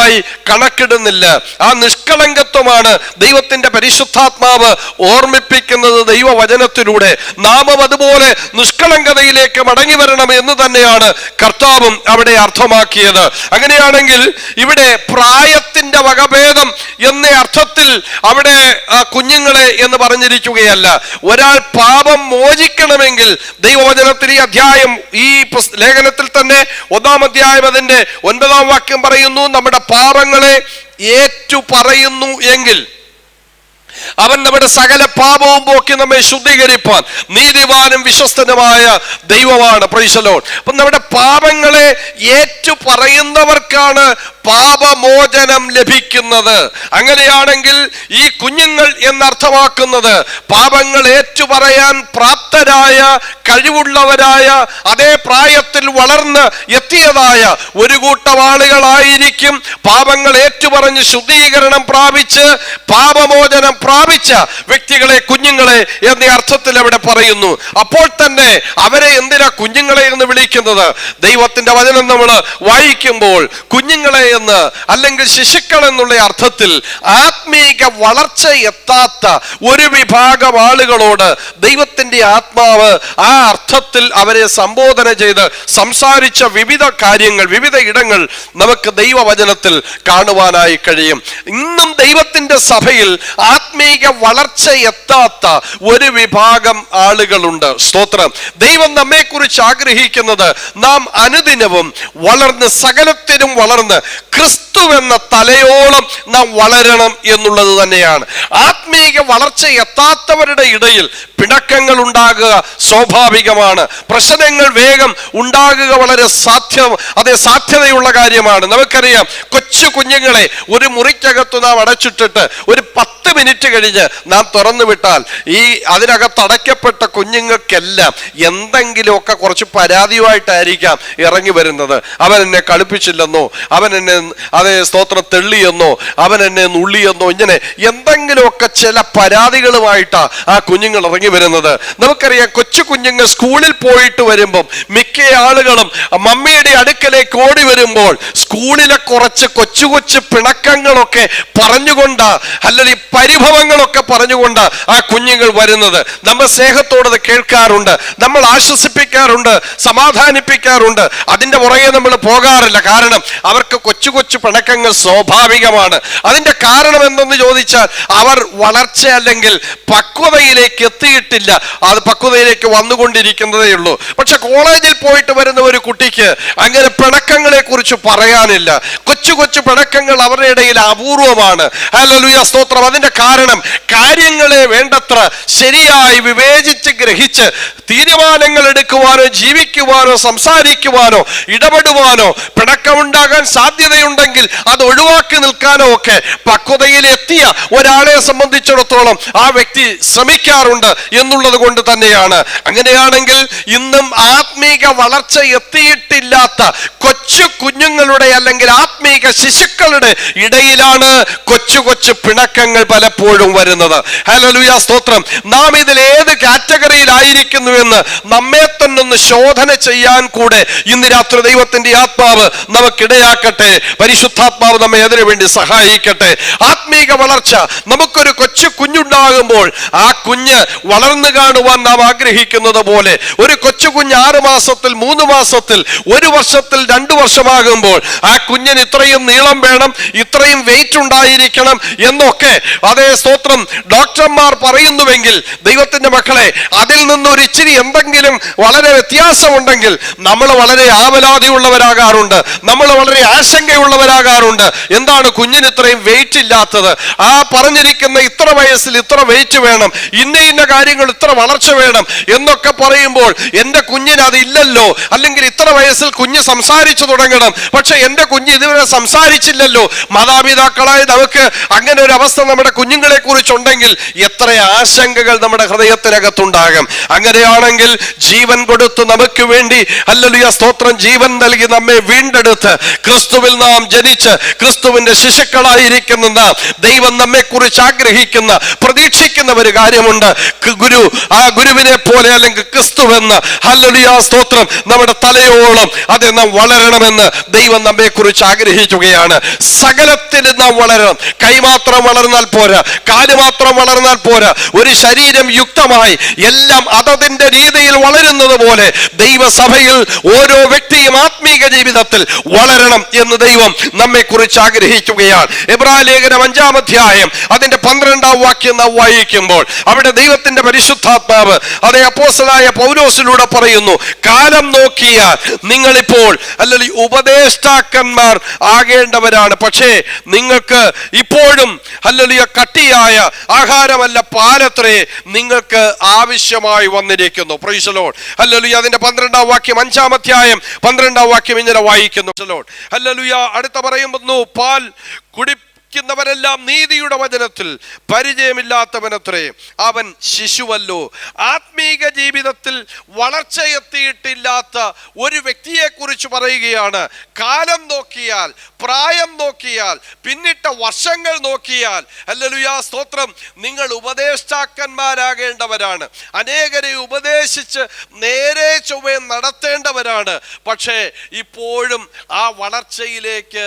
കണക്കിടുന്നില്ല. ആ നിഷ്കളങ്കത്വമാണ് ദൈവത്തിന്റെ പരിശുദ്ധാത്മാവ് ഓർമ്മിപ്പിക്കുന്നത് ദൈവവചനത്തിലൂടെ. നാമം അതുപോലെ നിഷ്കളങ്കതയിലേക്ക് മടങ്ങി വരണം എന്ന് തന്നെയാണ് കർത്താവും അവിടെ അർത്ഥമാക്കിയത്. അങ്ങനെയാണെങ്കിൽ ഇവിടെ പ്രായത്തിന്റെ വകഭേദം എന്ന അർത്ഥത്തിൽ അവിടെ കുഞ്ഞുങ്ങളെ എന്ന് പറഞ്ഞിരിക്കുകയല്ല. ഒരാൾ പാപം മോചിക്കണമെങ്കിൽ ദൈവവചനത്തിൽ ഈ അധ്യായം ഈ ലേഖനത്തിൽ തന്നെ 1-ാം അധ്യായം അതിന്റെ 9-ാം വാക്യം പറയുന്നു, നമ്മുടെ പാപങ്ങളെ ഏറ്റു പറയുന്നു എങ്കിൽ അവൻ നമ്മുടെ സകല പാപവും പോക്കി നമ്മെ ശുദ്ധീകരിപ്പാൻ നീതിമാനും വിശ്വസ്തനുമായ ദൈവമാണ്. Price the Lord. അപ്പൊ നമ്മുടെ പാപങ്ങളെ ഏറ്റു പറയുന്നവർക്കാണ് പാപമോചനം ലഭിക്കുന്നത്. അങ്ങനെയാണെങ്കിൽ ഈ കുഞ്ഞുങ്ങൾ എന്നർത്ഥമാക്കുന്നത് പാപങ്ങൾ ഏറ്റുപറയാൻ പ്രാപ്തരായ കഴിവുള്ളവരായ അതേ പ്രായത്തിൽ വളർന്ന് എത്തിയതായ ഒരു കൂട്ടം ആളുകളായിരിക്കും. പാപങ്ങൾ ഏറ്റുപറഞ്ഞ് ശുദ്ധീകരണം പ്രാപിച്ച് പാപമോചനം പ്രാപിച്ച വ്യക്തികളെ കുഞ്ഞുങ്ങളെ എന്ന അർത്ഥത്തിൽ അവിടെ പറയുന്നു. അപ്പോൾ തന്നെ അവരെ എന്തിനാ കുഞ്ഞുങ്ങളെ എന്ന് വിളിക്കുന്നത്? ദൈവത്തിന്റെ വചനം നമ്മൾ വായിക്കുമ്പോൾ കുഞ്ഞുങ്ങളെ എന്ന് അല്ലെങ്കിൽ ശിശുക്കൾ എന്നുള്ള അർത്ഥത്തിൽ ആത്മീക വളർച്ച എത്താത്ത ഒരു വിഭാഗം ആളുകളോട് ദൈവത്തിന്റെ ആത്മാവ് ആ അർത്ഥത്തിൽ അവരെ സംബോധന ചെയ്ത് സംസാരിച്ച വിവിധ കാര്യങ്ങൾ വിവിധ ഇടങ്ങൾ നമുക്ക് ദൈവവചനത്തിൽ കാണുവാനായി കഴിയും. ഇന്നും ദൈവത്തിന്റെ സഭയിൽ ആത്മീക വളർച്ച എത്താത്ത ഒരു വിഭാഗം ആളുകളുണ്ട്. സ്തോത്രം. ദൈവം നമ്മെ കുറിച്ച് ആഗ്രഹിക്കുന്നത് നാം അനുദിനവും വളർന്ന് സകലത്തിനും വളർന്ന് ക്രിസ്തു എന്ന തലയോളം നാം വളരണം എന്നുള്ളത് തന്നെയാണ്. ആത്മീക വളർച്ച എത്താത്തവരുടെ ഇടയിൽ പിണക്കങ്ങൾ ഉണ്ടാകുക സ്വാഭാവികമാണ്. പ്രശ്നങ്ങൾ വേഗം ഉണ്ടാകുക വളരെ സാധ്യതയുള്ള കാര്യമാണ്. നമുക്കറിയാം, കൊച്ചു കുഞ്ഞുങ്ങളെ ഒരു മുറിക്കകത്ത് നാം അടച്ചിട്ടിട്ട് ഒരു 10 10 മിനിറ്റ് കഴിഞ്ഞ് നാം തുറന്നു വിട്ടാൽ ഈ അതിനകത്ത് അടയ്ക്കപ്പെട്ട കുഞ്ഞുങ്ങൾക്കെല്ലാം എന്തെങ്കിലുമൊക്കെ കുറച്ച് പരാതിയുമായിട്ടായിരിക്കാം ഇറങ്ങി വരുന്നത്. അവൻ എന്നെ കളിപ്പിച്ചില്ലെന്നോ, അവൻ എന്നെ സ്തോത്രം തെള്ളിയെന്നോ, അവൻ എന്നെ നുള്ളിയെന്നോ, ഇങ്ങനെ എന്തെങ്കിലുമൊക്കെ ചില പരാതികളുമായിട്ടാ ആ കുഞ്ഞുങ്ങൾ ഇറങ്ങി വരുന്നത്. നമുക്കറിയാം, കൊച്ചു കുഞ്ഞുങ്ങൾ സ്കൂളിൽ പോയിട്ട് വരുമ്പം മിക്ക ആളുകളും മമ്മിയുടെ അടുക്കലേക്ക് ഓടി വരുമ്പോൾ സ്കൂളിലെ കുറച്ച് കൊച്ചു കൊച്ചു പിണക്കങ്ങളൊക്കെ പറഞ്ഞുകൊണ്ട്, അല്ലെങ്കിൽ പരിഭവങ്ങളൊക്കെ പറഞ്ഞുകൊണ്ട് ആ കുഞ്ഞുങ്ങൾ വരുന്നത്. നമ്മൾ സ്നേഹത്തോടത് കേൾക്കാറുണ്ട്, നമ്മൾ ആശ്വസിപ്പിക്കാറുണ്ട്, സമാധാനിപ്പിക്കാറുണ്ട്. അതിന്റെ പുറകെ നമ്മൾ പോകാറില്ല. കാരണം അവർക്ക് കൊച്ചു കൊച്ചു പിണക്കങ്ങൾ സ്വാഭാവികമാണ്. അതിന്റെ കാരണം എന്തെന്ന് ചോദിച്ചാൽ, അവർ വളർച്ച അല്ലെങ്കിൽ പക്വതയിലേക്ക് എത്തിയിട്ടില്ല. അത് പക്വതയിലേക്ക് വന്നുകൊണ്ടിരിക്കുന്നതേ ഉള്ളൂ. പക്ഷെ കോളേജിൽ പോയിട്ട് വരുന്ന ഒരു കുട്ടിക്ക് അങ്ങനെ പിണക്കങ്ങളെ കുറിച്ച് പറയാനില്ല. കൊച്ചു കൊച്ചു പിണക്കങ്ങൾ അവരുടെ ഇടയിൽ അപൂർവമാണ്. ഹല്ലേലൂയ, സ്തോത്രം. അതിന്റെ കാരണം കാര്യങ്ങളെ വേണ്ടത്ര ശരിയായി വിവേചിച്ച് ഗ്രഹിച്ച് തീരുമാനങ്ങൾ എടുക്കുവാനോ ജീവിക്കുവാനോ സംസാരിക്കുവാനോ ഇടപെടുവാനോ പിണക്കമുണ്ടാകാൻ സാധ്യതയുണ്ടെങ്കിൽ അത് ഒഴിവാക്കി നിൽക്കാനോ ഒക്കെ പക്വതയിൽ എത്തിയ ഒരാളെ സംബന്ധിച്ചിടത്തോളം ആ വ്യക്തി ശ്രമിക്കാറുണ്ട് എന്നുള്ളത് കൊണ്ട് തന്നെയാണ്. അങ്ങനെയാണെങ്കിൽ ഇന്നും ആത്മീക വളർച്ച എത്തിയിട്ടില്ലാത്ത കൊച്ചു കുഞ്ഞുങ്ങളുടെ അല്ലെങ്കിൽ ആത്മീക ശിശുക്കളുടെ ഇടയിലാണ് കൊച്ചു കൊച്ചു പിണക്കങ്ങൾ പലപ്പോഴും വരുന്നത്. ഹല്ലേലൂയ, സ്തോത്രം. നാം ഇതിൽ ഏത് കാറ്റഗറിയിലായിരിക്കുന്നുവെന്ന് നമ്മെ തന്നെ ഒന്ന് ശോധന ചെയ്യാൻ കൂടെ ഇന്ന് രാത്രി ദൈവത്തിന്റെ ആത്മാവ് നമുക്കിടയാക്കട്ടെ. പരിശുദ്ധാത്മാവ് നമ്മെ അതിനു വേണ്ടി സഹായിക്കട്ടെ. ആത്മീക വളർച്ച, നമുക്കൊരു കൊച്ചു കുഞ്ഞുണ്ടാകുമ്പോൾ ആ കുഞ്ഞ് വളർന്നു കാണുവാൻ നാം ആഗ്രഹിക്കുന്നത് പോലെ ഒരു കൊച്ചു കുഞ്ഞ് 6 മാസത്തിൽ 3 മാസത്തിൽ 1 വർഷത്തിൽ 2 വർഷമാകുമ്പോൾ ആ കുഞ്ഞിന് ഇത്രയും നീളം വേണം, ഇത്രയും വെയിറ്റ് ഉണ്ടായിരിക്കണം എന്നൊക്കെ അതേ സ്തോത്രം ഡോക്ടർമാർ പറയുന്നുവെങ്കിൽ, ദൈവത്തിന്റെ മക്കളെ, അതിൽ നിന്നൊരു ഇച്ചിരി എന്തെങ്കിലും വളരെ വ്യത്യാസമുണ്ടെങ്കിൽ നമ്മൾ വളരെ ആവലാതിയുള്ളവരാകാറുണ്ട്, നമ്മൾ വളരെ ആശങ്കയുള്ളവരാകാറുണ്ട്. എന്താണ് കുഞ്ഞിന് ഇത്രയും വെയിറ്റ് ഇല്ലാത്തത്? ആ പറഞ്ഞിരിക്കുന്ന ഇത്ര വയസ്സിൽ ഇത്ര വെയിറ്റ് വേണം, ഇന്ന കാര്യങ്ങൾ ഇത്ര വളർച്ച വേണം എന്നൊക്കെ പറയുമ്പോൾ എന്റെ കുഞ്ഞിന് അതില്ലല്ലോ, അല്ലെങ്കിൽ ഇത്ര വയസ്സിൽ കുഞ്ഞ് സംസാരിച്ചു തുടങ്ങണം, പക്ഷെ എന്റെ കുഞ്ഞ് ഇതുവരെ സംസാരിച്ചില്ലല്ലോ. മാതാപിതാക്കളായ നമുക്ക് അങ്ങനെ ഒരു അവസ്ഥ നമ്മുടെ കുഞ്ഞുങ്ങളെ കുറിച്ചുണ്ടെങ്കിൽ എത്ര ആശങ്കകൾ നമ്മുടെ ഹൃദയത്തിനകത്തുണ്ടാകും. അങ്ങനെയാണെങ്കിൽ ജീവൻ കൊടുത്ത് നമുക്ക് വേണ്ടി, ഹല്ലേലൂയ, സ്തോത്രം, ജീവൻ നൽകി നമ്മെ വീണ്ടെടുത്ത് ക്രിസ്തുവിൽ നാം ജനിച്ച് ക്രിസ്തുവിന്റെ ശിശുക്കളായിരിക്കുന്ന നാം, ദൈവം നമ്മെ കുറിച്ച് ആഗ്രഹിക്കുന്ന പ്രതീക്ഷിക്കുന്ന ഒരു കാര്യമുണ്ട്. ആ ഗുരുവിനെ പോലെ അല്ലെങ്കിൽ ക്രിസ്തുവെന്ന്, ഹല്ലേലൂയ, സ്തോത്രം, നമ്മുടെ തലയോളം അത് നാം വളരണമെന്ന് ദൈവം നമ്മെ കുറിച്ച് ആഗ്രഹിക്കുകയാണ്. സകലത്തിൽ നാം വളരണം. കൈ മാത്രം വളർന്നാൽ പോരാ, കാല് മാത്രം വളർന്നാൽ പോരാ. ഒരു ശരീരം യുക്തമായി എല്ലാം അതതിന്റെ രീതിയിൽ വളരുന്നത് പോലെ ദൈവസഭയിൽ ഓരോ വ്യക്തിയും ആത്മീക ജീവിതത്തിൽ വളരണം എന്ന് ദൈവം നമ്മെ കുറിച്ച് ആഗ്രഹിക്കുകയാണ്. എബ്രായ ലേഖനം 5-ാം അധ്യായം അതിന്റെ 12-ാം വാക്യം നാം വായിക്കുമ്പോൾ അവിടെ ദൈവത്തിന്റെ പരിശുദ്ധാത്മാവ് അതേ അപ്പോസ്തലനായ പൗലോസിലൂടെ പറയുന്നു, കാലം നോക്കിയാൽ നിങ്ങളിപ്പോൾ അല്ലെങ്കിൽ ഉപദേഷ്ടാക്കന്മാർ ആകേണ്ടവരാണ്. പക്ഷേ നിങ്ങൾക്ക് ഇപ്പോഴും ഹല്ലേലൂയ കട്ടിയായ ആഹാരമല്ല പാലത്രേ നിങ്ങൾക്ക് ആവശ്യമായി വന്നിരിക്കുന്നു. Price the Lord. ഹല്ലേലൂയ. അതിന്റെ 12-ാം വാക്യം 5-ാം അധ്യായം 12-ാം വാക്യം ഇങ്ങനെ വായിക്കുന്നു. ഹല്ലേലൂയ. അടുത്ത പറയുന്നു, പാൽ കുടിക്കുന്നവരെല്ലാം നീതിയുടെ വചനത്തിൽ പരിചയമില്ലാത്തവനത്രേ, അവൻ ശിശുവല്ലോ. ആത്മീക ജീവിതത്തിൽ വളർച്ചയെത്തിയിട്ടില്ലാത്ത ഒരു വ്യക്തിയെ കുറിച്ച് പറയുകയാണ്. കാലം നോക്കിയാൽ, പ്രായം നോക്കിയാൽ, പിന്നിട്ട വർഷങ്ങൾ നോക്കിയാൽ, ഹല്ലേലൂയ, സ്തോത്രം, നിങ്ങൾ ഉപദേഷ്ടാക്കന്മാരാകേണ്ടവരാണ്. അനേകരെ ഉപദേശിച്ച് നേരെ ചൊവ്വേ നടത്തേണ്ടവരാണ്. പക്ഷേ ഇപ്പോഴും ആ വളർച്ചയിലേക്ക്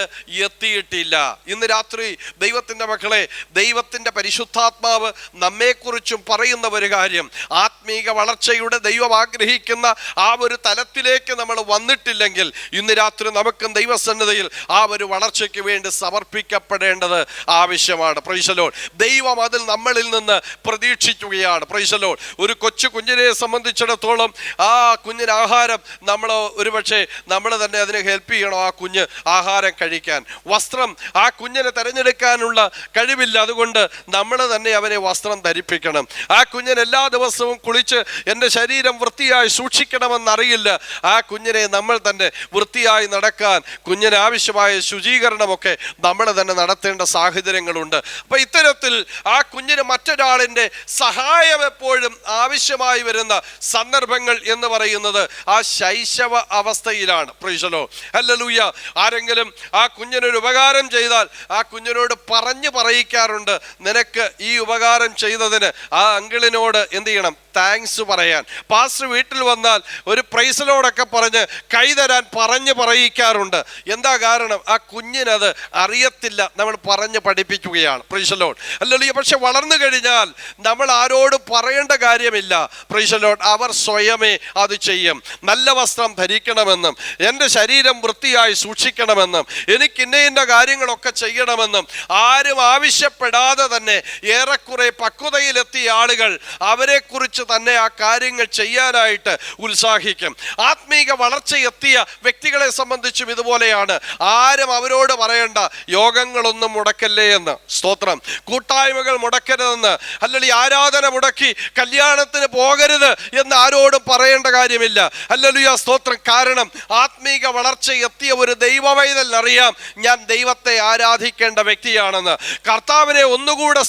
എത്തിയിട്ടില്ല. ഇന്ന് രാത്രി ദൈവത്തിന്റെ മക്കളെ, ദൈവത്തിന്റെ പരിശുദ്ധാത്മാവ് നമ്മെക്കുറിച്ചും പറയുന്ന ഒരു കാര്യം, ആത്മീക വളർച്ചയുടെ ദൈവം ആഗ്രഹിക്കുന്ന ആ ഒരു തലത്തിലേക്ക് നമ്മൾ വന്നിട്ടില്ലെങ്കിൽ ഇന്ന് രാത്രി നമുക്കും ദൈവസന്നിധിയിൽ ആ ഒരു വളർച്ചയ്ക്ക് വേണ്ടി സമർപ്പിക്കപ്പെടേണ്ടത് ആവശ്യമാണ്. Praise the lord. ദൈവം അതിൽ നമ്മളിൽ നിന്ന് പ്രതീക്ഷിക്കുകയാണ്. Praise the lord. ഒരു കൊച്ചു കുഞ്ഞിനെ സംബന്ധിച്ചിടത്തോളം ആ കുഞ്ഞിന് ആഹാരം നമ്മൾ ഒരുപക്ഷെ നമ്മൾ തന്നെ അതിനെ ഹെൽപ്പ് ചെയ്യണം, ആ കുഞ്ഞ് ആഹാരം കഴിക്കാൻ. വസ്ത്രം ആ കുഞ്ഞിനെ തെരഞ്ഞെടുക്കുക വളർത്തിയെടുക്കാനുള്ള കഴിവില്ല. അതുകൊണ്ട് നമ്മൾ തന്നെ അവനെ വസ്ത്രം ധരിപ്പിക്കണം. ആ കുഞ്ഞിന് എല്ലാ ദിവസവും കുളിച്ച് എൻ്റെ ശരീരം വൃത്തിയായി സൂക്ഷിക്കണമെന്നറിയില്ല. ആ കുഞ്ഞിനെ നമ്മൾ തന്നെ വൃത്തിയായി നടക്കാൻ, കുഞ്ഞിന് ആവശ്യമായ ശുചീകരണമൊക്കെ നമ്മൾ തന്നെ നടത്തേണ്ട സാഹചര്യങ്ങളുണ്ട്. അപ്പം ഇത്തരത്തിൽ ആ കുഞ്ഞിന് മറ്റൊരാളിൻ്റെ സഹായം എപ്പോഴും ആവശ്യമായി വരുന്ന സന്ദർഭങ്ങൾ എന്ന് പറയുന്നത് ആ ശൈശവ അവസ്ഥയിലാണ്. Price the Lord, hallelujah. ആരെങ്കിലും ആ കുഞ്ഞിനൊരു ഉപകാരം ചെയ്താൽ ആ കുഞ്ഞിനോട് പറഞ്ഞു പറയിക്കാറുണ്ട്, നിനക്ക് ഈ ഉപകാരം ചെയ്തതിന് ആ അങ്കിളിനോട് എന്ത് ചെയ്യണം, താങ്ക്സ് പറയാൻ. പാസ്റ്റർ വീട്ടിൽ വന്നാൽ ഒരു പ്രൈസ് ലോർഡൊക്കെ പറഞ്ഞ് കൈതരാൻ പറഞ്ഞു പറയിക്കാറുണ്ട്. എന്താ കാരണം? ആ കുഞ്ഞിനത് അറിയത്തില്ല, നമ്മൾ പറഞ്ഞ് പഠിപ്പിക്കുകയാണ്. Price the Lord, hallelujah. പക്ഷെ വളർന്നു കഴിഞ്ഞാൽ നമ്മൾ ആരോടും പറയേണ്ട കാര്യമില്ല. പ്രൈസ് ദി ലോർഡ്, അവർ സ്വയമേ അത് ചെയ്യും. നല്ല വസ്ത്രം ധരിക്കണമെന്നും എൻ്റെ ശരീരം വൃത്തിയായി സൂക്ഷിക്കണമെന്നും എനിക്ക് ഇന്ന കാര്യങ്ങളൊക്കെ ചെയ്യണമെന്നും ആരും ആവശ്യപ്പെടാതെ തന്നെ ഏറെക്കുറെ പക്വതയിലെത്തിയ ആളുകൾ അവരെക്കുറിച്ച് തന്നെ ആ കാര്യങ്ങൾ ചെയ്യാനായിട്ട് ഉത്സാഹിക്കും. ആത്മീക വളർച്ചയെത്തിയ വ്യക്തികളെ സംബന്ധിച്ചും ഇതുപോലെയാണ്. ആരും അവരോട് പറയേണ്ട, യോഗങ്ങളൊന്നും മുടക്കല്ലേ എന്ന്. സ്തോത്രം. കൂട്ടായ്മകൾ മുടക്കരുതെന്ന്, അല്ലെങ്കിൽ ആരാധന മുടക്കി കല്യാണത്തിന് പോകരുത് എന്ന് ആരോടും പറയേണ്ട കാര്യമില്ല. ഹല്ലേലൂയ, സ്തോത്രം. കാരണം ആത്മീക വളർച്ചയെത്തിയ ഒരു ദൈവവൈതലിനറിയാം ഞാൻ ദൈവത്തെ ആരാധിക്കേണ്ട വ്യക്തിയാണെന്ന്. കർത്താവിനെ ഒന്നുകൂടെ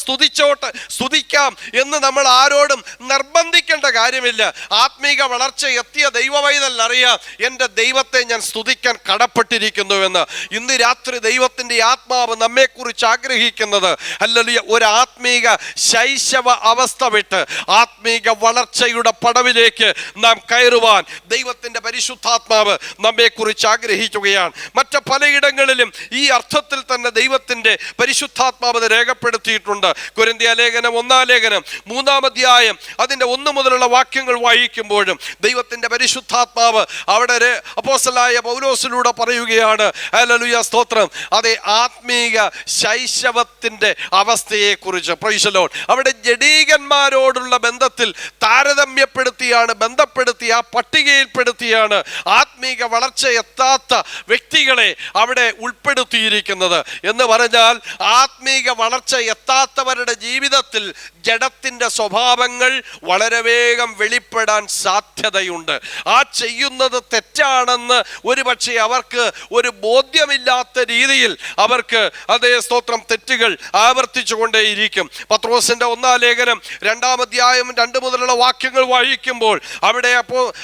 സ്തുതിക്കാം എന്ന് നമ്മൾ ആരോടും നിർബന്ധിക്കേണ്ട കാര്യമില്ല. ആത്മീക വളർച്ച എത്തിയ ദൈവവൈതലിനറിയാം എൻ്റെ ദൈവത്തെ ഞാൻ സ്തുതിക്കാൻ കടപ്പെട്ടിരിക്കുന്നുവെന്ന്. ഇന്ന് രാത്രി ദൈവത്തിൻ്റെ ആത്മാവ് നമ്മെക്കുറിച്ച് ആഗ്രഹിക്കുന്നത്, ഹല്ലേലൂയ, ഒരു ആത്മീക ശൈശവ അവസ്ഥ വിട്ട് ആത്മീക വളർച്ചയുടെ പടവിലേക്ക് നാം കയറുവാൻ ദൈവത്തിൻ്റെ പരിശുദ്ധാത്മാവ് നമ്മെക്കുറിച്ച് ആഗ്രഹിക്കുകയാണ്. മറ്റ് പലയിടങ്ങളിലും ഈ അർത്ഥത്തിൽ തന്നെ ദൈവത്തിൻ്റെ പരിശുദ്ധാത്മാവ് രേഖപ്പെടുത്തിയിട്ടുണ്ട്. കൊരിന്ത്യ ലേഖനം 1-ാം ലേഖനം 3-ാം അധ്യായം അതിൻ്റെ 1 മുതലുള്ള വാക്യങ്ങൾ വായിക്കുമ്പോഴും ദൈവത്തിൻ്റെ പരിശുദ്ധാത്മാവ് അവിടെ അപ്പോസ്തലനായ പൗലോസിലൂടെ പറയുകയാണ്, ഹല്ലേലൂയ, സ്തോത്രം, അതേ ആത്മീക ശൈശവത്തിൻ്റെ അവസ്ഥയെക്കുറിച്ച്. Price the Lord. അവിടെ ജഡീകന്മാരോടുള്ള ബന്ധത്തിൽ താരതമ്യപ്പെടുത്തിയാണ്, ബന്ധപ്പെടുത്തി ആ പട്ടികയിൽപ്പെടുത്തിയാണ് ആത്മീക വളർച്ച എത്താത്ത വ്യക്തികളെ അവിടെ ഉൾപ്പെടുത്തിയിരിക്കുന്നത്. എന്ന് പറഞ്ഞാൽ ആത്മീക വളർച്ച എത്താത്തവരുടെ ജീവിതത്തിൽ ജഡത്തിൻ്റെ സ്വഭാവങ്ങൾ വളരെ വേഗം വെളിപ്പെടാൻ സാധ്യതയുണ്ട്. ആ ചെയ്യുന്നത് തെറ്റാണെന്ന് ഒരുപക്ഷെ അവർക്ക് ഒരു ബോധ്യമില്ലാത്ത രീതിയിൽ അവർക്ക് അതേ സ്തോത്രം തെറ്റുകൾ ആവർത്തിച്ചു കൊണ്ടേയിരിക്കും. പത്രോസിന്റെ 1-ാം ലേഖനം 2-ാം അധ്യായം 2 മുതലുള്ള വാക്യങ്ങൾ വായിക്കുമ്പോൾ അവിടെ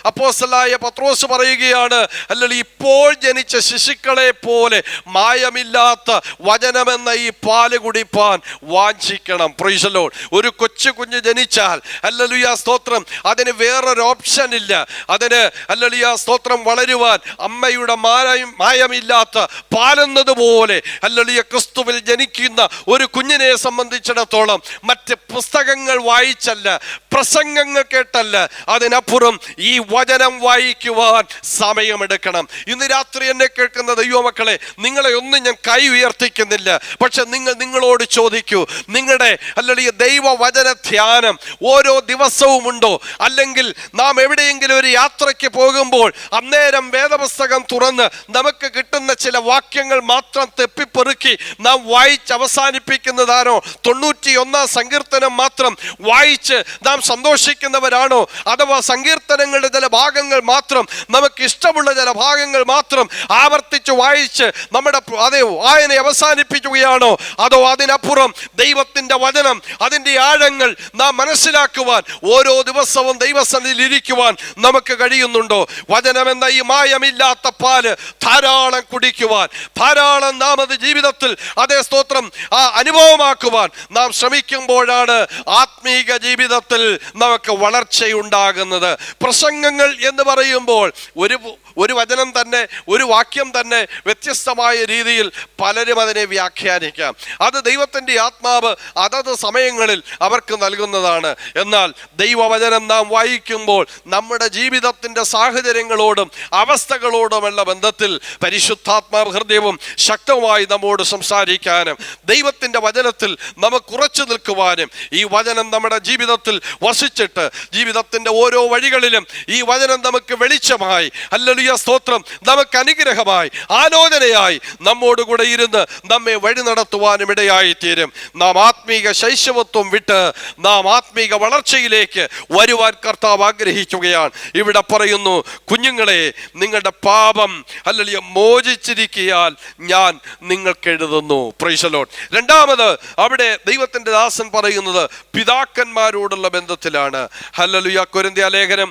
അപ്പോസ്തലനായ പത്രോസ് പറയുകയാണ്, അല്ലെങ്കിൽ ഇപ്പോൾ ജനിച്ച ശിശുക്കളെ പോലെ മായമില്ലാത്ത വചനമെന്ന ഈ പാല് കുടിപ്പാൻ വാഞ്ചിക്കണം. Praise the lord. ഒരു കൊച്ചു കുഞ്ഞ് ജനിച്ചാൽ, ഹല്ലേലൂയ, സ്തോത്രം, അതിന് വേറൊരു ഓപ്ഷൻ ഇല്ല. അതിന്, ഹല്ലേലൂയ, സ്തോത്രം, വളരുവാൻ അമ്മയുടെ മായമില്ലാത്ത പാലെന്നതുപോലെ, ഹല്ലേലൂയ, ക്രിസ്തുവിൽ ജനിക്കുന്ന ഒരു കുഞ്ഞിനെ സംബന്ധിച്ചിടത്തോളം മറ്റ് പുസ്തകങ്ങൾ വായിച്ചല്ല, പ്രസംഗങ്ങൾ കേട്ടല്ല, അതിനപ്പുറം ഈ വചനം വായിക്കുവാൻ സമയമെടുക്കണം. ഇന്ന് രാത്രി എന്നെ കേൾക്കുന്ന ദൈവമക്കളെ, നിങ്ങളെ ഒന്നും ഞാൻ കൈ ഉയർത്തിക്കുന്നില്ല. പക്ഷെ നിങ്ങളോട് ചോദിക്കൂ, നിങ്ങളുടെ അല്ലെങ്കിൽ ദൈവവചന ധ്യാനം ഓരോ ദിവസവും ഉണ്ടോ? അല്ലെങ്കിൽ നാം എവിടെയെങ്കിലും ഒരു യാത്രയ്ക്ക് പോകുമ്പോൾ അന്നേരം വേദപുസ്തകം തുറന്ന് നമുക്ക് കിട്ടുന്ന ചില വാക്യങ്ങൾ മാത്രം തെപ്പിപ്പെറുക്കി നാം വായിച്ച് അവസാനിപ്പിക്കുന്നതാണോ? 91-ാം സങ്കീർത്തനം മാത്രം വായിച്ച് നാം സന്തോഷിക്കുന്നവരാണോ? അഥവാ സങ്കീർത്തനങ്ങളുടെ ചില ഭാഗങ്ങൾ മാത്രം, നമുക്ക് ഇഷ്ടമുള്ള ചില ഭാഗങ്ങൾ മാത്രം ആവർത്തിച്ച് വായിച്ച് നമ്മുടെ അതേ വായന അവസാനിപ്പിക്കുകയാണോ? അതോ അതിനപ്പുറം ദൈവത്തിൻ്റെ വചനം, അതിൻ്റെ ആഴങ്ങൾ നാം മനസ്സിലാക്കുവാൻ ഓരോ ദിവസവും ദൈവസന്നിധിയിൽ ഇരിക്കുവാൻ നമുക്ക് കഴിയുന്നുണ്ടോ? വചനമെന്ന ഈ മായമില്ലാത്ത പാല് ധാരാളം കുടിക്കുവാൻ, ധാരാളം നാം അത് ജീവിതത്തിൽ അതേ സ്തോത്രം ആ അനുഭവമാക്കുവാൻ നാം ശ്രമിക്കുമ്പോഴാണ് ആത്മീക ജീവിതത്തിൽ നമുക്ക് വളർച്ചയുണ്ടാകുന്നത്. പ്രസംഗങ്ങൾ എന്ന് പറയുമ്പോൾ ഒരു വചനം തന്നെ, ഒരു വാക്യം തന്നെ വ്യത്യസ്തമായ രീതിയിൽ പലരും അതിനെ വ്യാഖ്യാനിക്കാം. അത് ദൈവത്തിൻ്റെ ആത്മാവ് അതത് സമയങ്ങളിൽ അവർക്ക് നൽകുന്നതാണ്. എന്നാൽ ദൈവവചനം നാം വായിക്കുമ്പോൾ നമ്മുടെ ജീവിതത്തിൻ്റെ സാഹചര്യങ്ങളോടും അവസ്ഥകളോടുമുള്ള ബന്ധത്തിൽ പരിശുദ്ധാത്മാവ് ഹൃദയവും ശക്തമായി നമ്മോട് സംസാരിക്കാനും ദൈവത്തിൻ്റെ വചനത്തിൽ നമുക്ക് ഉറച്ചു നിൽക്കുവാനും ഈ വചനം നമ്മുടെ ജീവിതത്തിൽ വസിച്ചിട്ട് ജീവിതത്തിൻ്റെ ഓരോ വഴികളിലും ഈ വചനം നമുക്ക് വെളിച്ചമായി, അല്ലെങ്കിൽ ഹല്ലേലൂയ സ്തോത്രം, നമുക്ക് അനുഗ്രഹമായി ആലോചനയായി നമ്മോടുകൂടെ ഇരുന്ന് നമ്മെ വഴി നടത്തുവാനും ഇടയായി തീരും. നാം ആത്മീക ശൈശവത്വം വിട്ട് നാം ആത്മീക വളർച്ചയിലേക്ക് വരുവാൻ കർത്താവ് ആഗ്രഹിക്കുകയാണ്. ഇവിടെ പറയുന്നു, കുഞ്ഞുങ്ങളെ, നിങ്ങളുടെ പാപം ഹല്ലേലൂയ മോചിച്ചിരിക്കയാൽ ഞാൻ നിങ്ങൾക്ക് എഴുതുന്നു. Price the Lord. രണ്ടാമത് അവിടെ ദൈവത്തിന്റെ ദാസൻ പറയുന്നത് പിതാക്കന്മാരോടുള്ള ബന്ധത്തിലാണ്. ഹല്ലേലൂയ. കൊരിന്ത്യ ലേഖനം